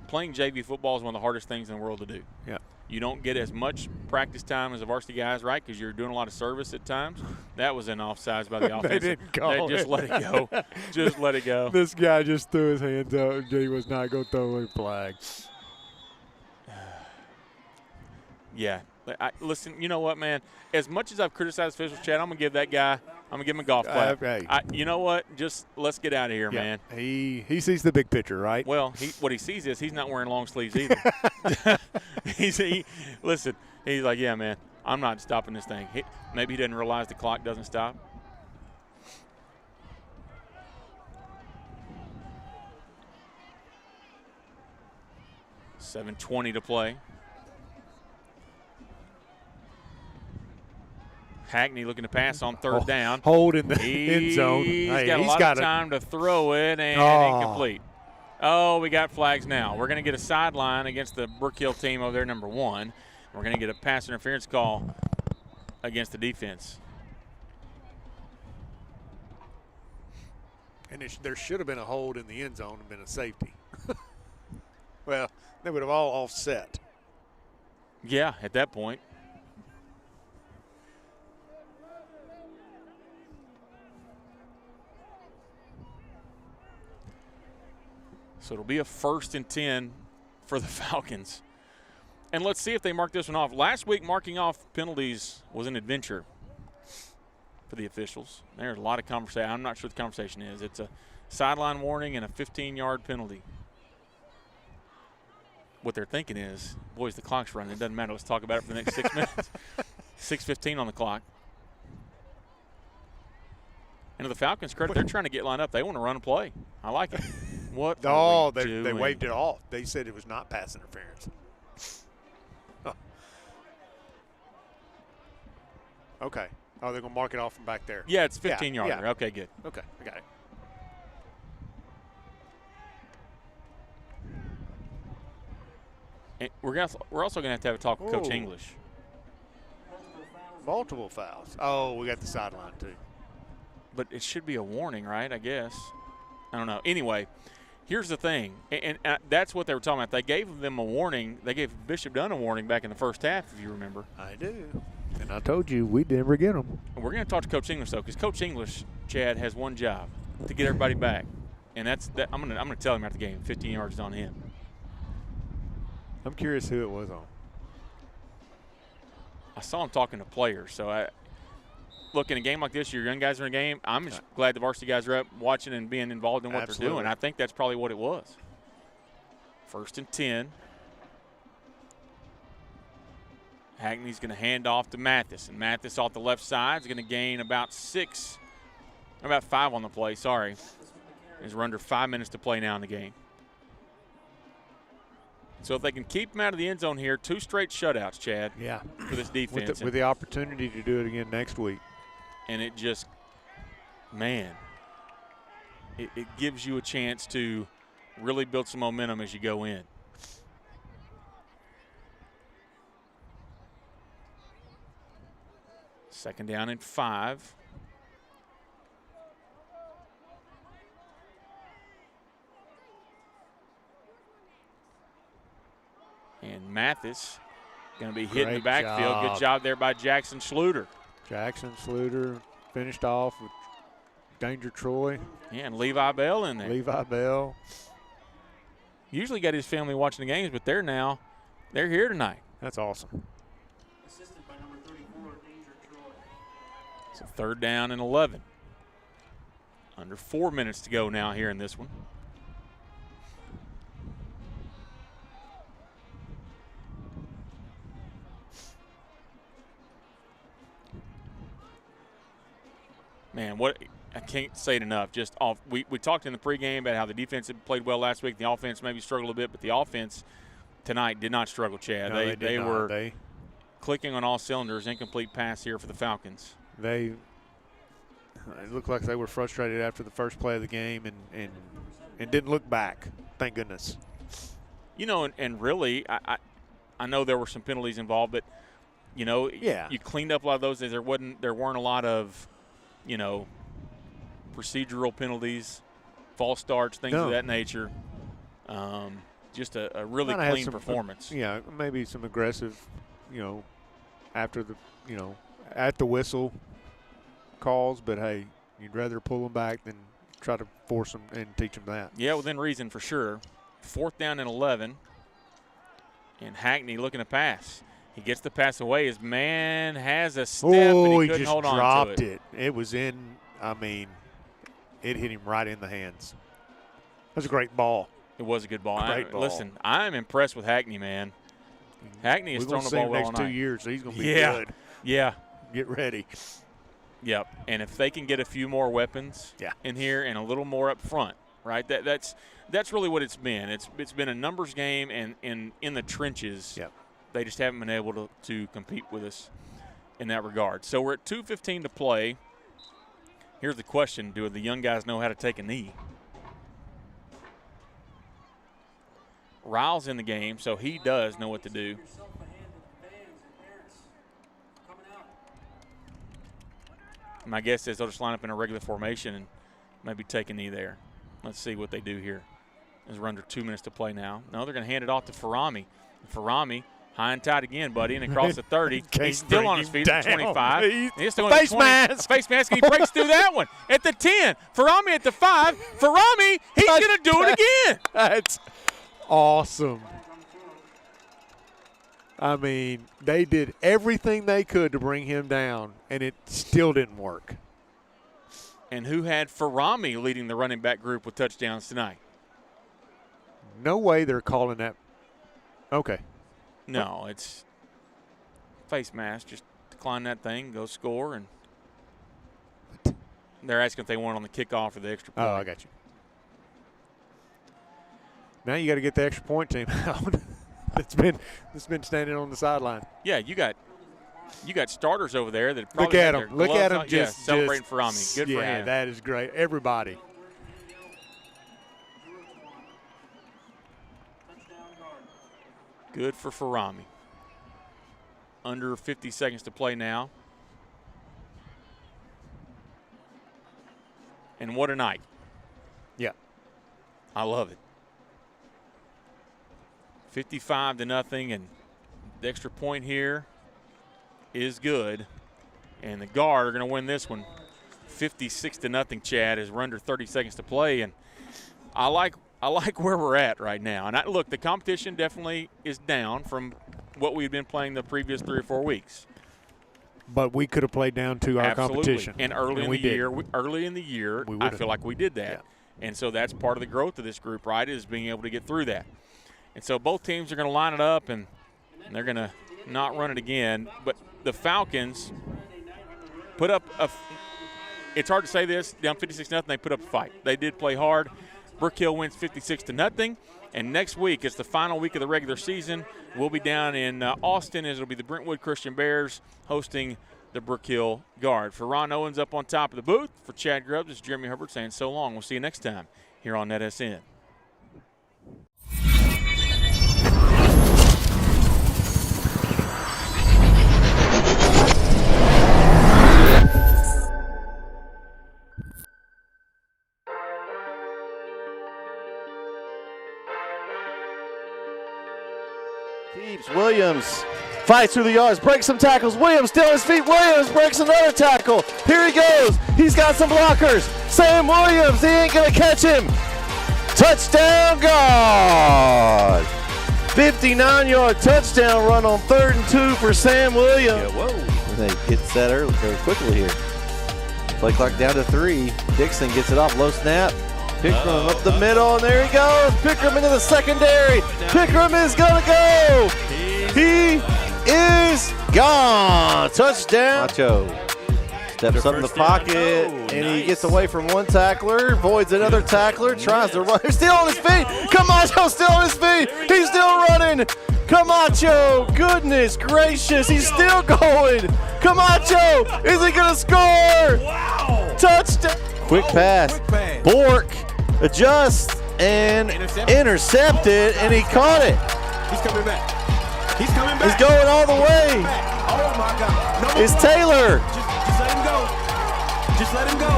Playing JV football is one of the hardest things in the world to do. Yeah. You don't get as much practice time as the varsity guys, right, because you're doing a lot of service at times. That was an offsides by the offense. They didn't call Just let it go. Just let it go. This guy just threw his hands up. He was not going to throw a flag. Yeah. Listen, you know what, man? As much as I've criticized officials, Chad, I'm going to give that guy – I'm going to give him a golf clap. You know what? Just let's get out of here, man. He sees the big picture, right? Well, what he sees is he's not wearing long sleeves either. Listen, he's like, yeah, man, I'm not stopping this thing. Maybe he didn't realize the clock doesn't stop. $7:20 to play. Hackney looking to pass on third down. Hold in the end zone. He's got a lot of time to throw it and incomplete. Oh, we got flags now. We're going to get a sideline against the Brook Hill team over there, number 1. We're going to get a pass interference call against the defense. And there should have been a hold in the end zone and been a safety. Well, they would have all offset. Yeah, at that point. So it'll be a 1st and 10 for the Falcons. And let's see if they mark this one off. Last week, marking off penalties was an adventure for the officials. There's a lot of conversation. I'm not sure what the conversation is. It's a sideline warning and a 15-yard penalty. What they're thinking is, boys, the clock's running. It doesn't matter. Let's talk about it for the next 6 minutes. 6:15 on the clock. And to the Falcons' credit, they're trying to get lined up. They want to run and play. I like it. What? They waved it off. They said it was not pass interference. Oh. Okay. Oh, they're going to mark it off from back there. Yeah, it's 15-yarder. Yeah. Okay, good. Okay, I got it. And we're also going to have a talk with Coach English. Multiple fouls. Oh, we got the sideline too. But it should be a warning, right, I guess. I don't know. Anyway, here's the thing, and that's what they were talking about. They gave them a warning. They gave Bishop Dunne a warning back in the first half, if you remember. I do. And I told you we'd never get them. And we're going to talk to Coach English, though, because Coach English, Chad, has one job, to get everybody back. And I'm going to tell him after the game, 15 yards is on him. I'm curious who it was on. I saw him talking to players, so look, in a game like this, your young guys are in a game. I'm just glad the varsity guys are up watching and being involved in what they're doing. I think that's probably what it was. 1st and 10. Hackney's going to hand off to Mathis, and Mathis off the left side is going to gain about 5 on the play. Sorry, as we're under 5 minutes to play now in the game. So if they can keep him out of the end zone here, 2 straight shutouts, Chad. Yeah. For this defense, with the opportunity to do it again next week. And it just, man, it gives you a chance to really build some momentum as you go in. Second down and 5. And Mathis going to be hit in the backfield. Good job there by Jackson Schluter. Jackson Schluter finished off with Danger Troy. Yeah, and Levi Bell in there. Levi Bell. Usually got his family watching the games, but they're here tonight. That's awesome. Assisted by number 34, Danger Troy. So 3rd down and 11. Under 4 minutes to go now here in this one. Man, I can't say it enough. Just we talked in the pregame about how the defense had played well last week. The offense maybe struggled a bit, but the offense tonight did not struggle, Chad. No, they were clicking on all cylinders. Incomplete pass here for the Falcons. It looked like they were frustrated after the first play of the game and didn't look back. Thank goodness. You know, and really, I know there were some penalties involved, but you know, you cleaned up a lot of those. There weren't a lot of, you know, procedural penalties, false starts, things of that nature. Just a really clean performance. Yeah, maybe some aggressive, you know, after the, you know, at the whistle calls, but hey, you'd rather pull them back than try to force them and teach them that. Yeah, within reason for sure. 4th down and 11, and Hackney looking to pass. He gets the pass away. His man has a step, and he couldn't hold on to it. Dropped it. It was in, I mean, it hit him right in the hands. That was a great ball. It was a good ball. Great ball. Listen, I'm impressed with Hackney, man. Hackney has thrown the ball well all night. Next 2 years, he's going to be good. Yeah. Get ready. Yep. And if they can get a few more weapons in here and a little more up front, right? That's really what it's been. It's been a numbers game, and in the trenches. Yep. They just haven't been able to compete with us in that regard. So we're at 2:15 to play. Here's the question: do the young guys know how to take a knee? Ryle's in the game, so he does know what to do. My guess is they'll just line up in a regular formation and maybe take a knee there. Let's see what they do here. As we're under 2 minutes to play now. No, they're going to hand it off to Farami. Farami, high and tight again, buddy, and across the 30. He's still on his feet at the 25. He's still on face mask. Face mask, and he breaks through that one. At the 10, Farami at the 5. Farami, he's going to do it again. That's awesome. I mean, they did everything they could to bring him down, and it still didn't work. And who had Farami leading the running back group with touchdowns tonight? No way they're calling that. Okay. No, it's face mask. Just decline that thing, go score, and they're asking if they want it on the kickoff or the extra point. Oh, I got you. Now you got to get the extra point team out. That's been standing on the sideline. Yeah, you got starters over there that look at them. Look at them just celebrating Farami. Good for him. Yeah, that is great. Everybody. Good for Farami. Under 50 seconds to play now. And what a night. Yeah. I love it. 55-0, and the extra point here is good. And the Guard are going to win this one 56-0, Chad, as we're under 30 seconds to play. And I like where we're at right now. And look, the competition definitely is down from what we've been playing the previous 3 or 4 weeks. But we could have played down to our competition. And early in the year, I feel like we did that. Yeah. And so that's part of the growth of this group, right, is being able to get through that. And so both teams are going to line it up, and they're going to not run it again. But the Falcons put up it's hard to say this, down 56-0, they put up a fight. They did play hard. Brook Hill wins 56-0. And next week, it's the final week of the regular season. We'll be down in Austin, as it'll be the Brentwood Christian Bears hosting the Brook Hill Guard. For Ron Owens up on top of the booth, for Chad Grubbs, it's Jeremy Herbert saying so long. We'll see you next time here on NETSN. Williams fights through the yards, breaks some tackles. Williams still on his feet. Williams breaks another tackle. Here he goes. He's got some blockers. Sam Williams, he ain't going to catch him. Touchdown, Guard. 59-yard touchdown run on 3rd and 2 for Sam Williams. Yeah, whoa. They get set early, very quickly here. Play clock down to 3. Dixon gets it off, low snap. Pickram up the middle, and there he goes. Pickram into the secondary. Pickram is going to go. He is gone. Touchdown. Macho Steps up in the pocket, and he gets away from one tackler, avoids another tackler, tries to run. He's still on his feet. Camacho's still on his feet. He's still running. Camacho, goodness gracious, he's still going. Camacho, is he going to score? Wow. Touchdown. Quick pass. Bork adjusts and intercepted, and he caught it. He's coming back. He's coming back. He's going all the way. Oh, my God. No, It's Taylor. Just let him go. Just let him go.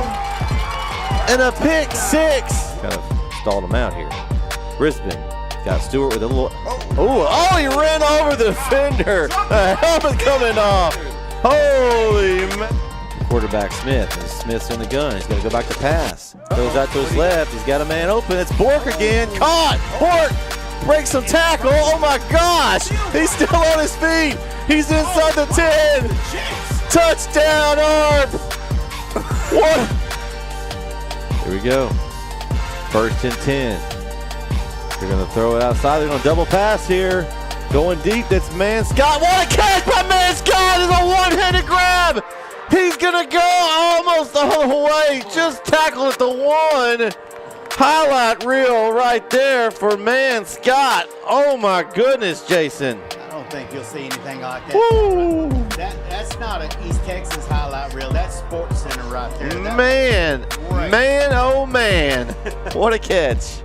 And a pick six. Kind of stalled him out here. Brisbane got Stewart with a little. Oh, he ran over the defender. The helmet coming off. Holy man. Quarterback Smith. And Smith's in the gun. He's going to go back to pass. Goes out to his left. He's got a man open. It's Bork again. Caught. Bork breaks some tackle. Oh my gosh. He's still on his feet. He's inside the 10. Touchdown, Arp. What? Here we go. 1st and 10. They're going to throw it outside. They're going to double pass here. Going deep. That's Man Scott. What a catch by Man Scott. It's a one-handed grab. He's going to go almost all the way. Just tackle at the one. Highlight reel right there for Man Scott. Oh, my goodness, Jason. I don't think you'll see anything like that. Woo. That's not an East Texas highlight reel. That's Sports Center right there. Man, oh man. What a catch.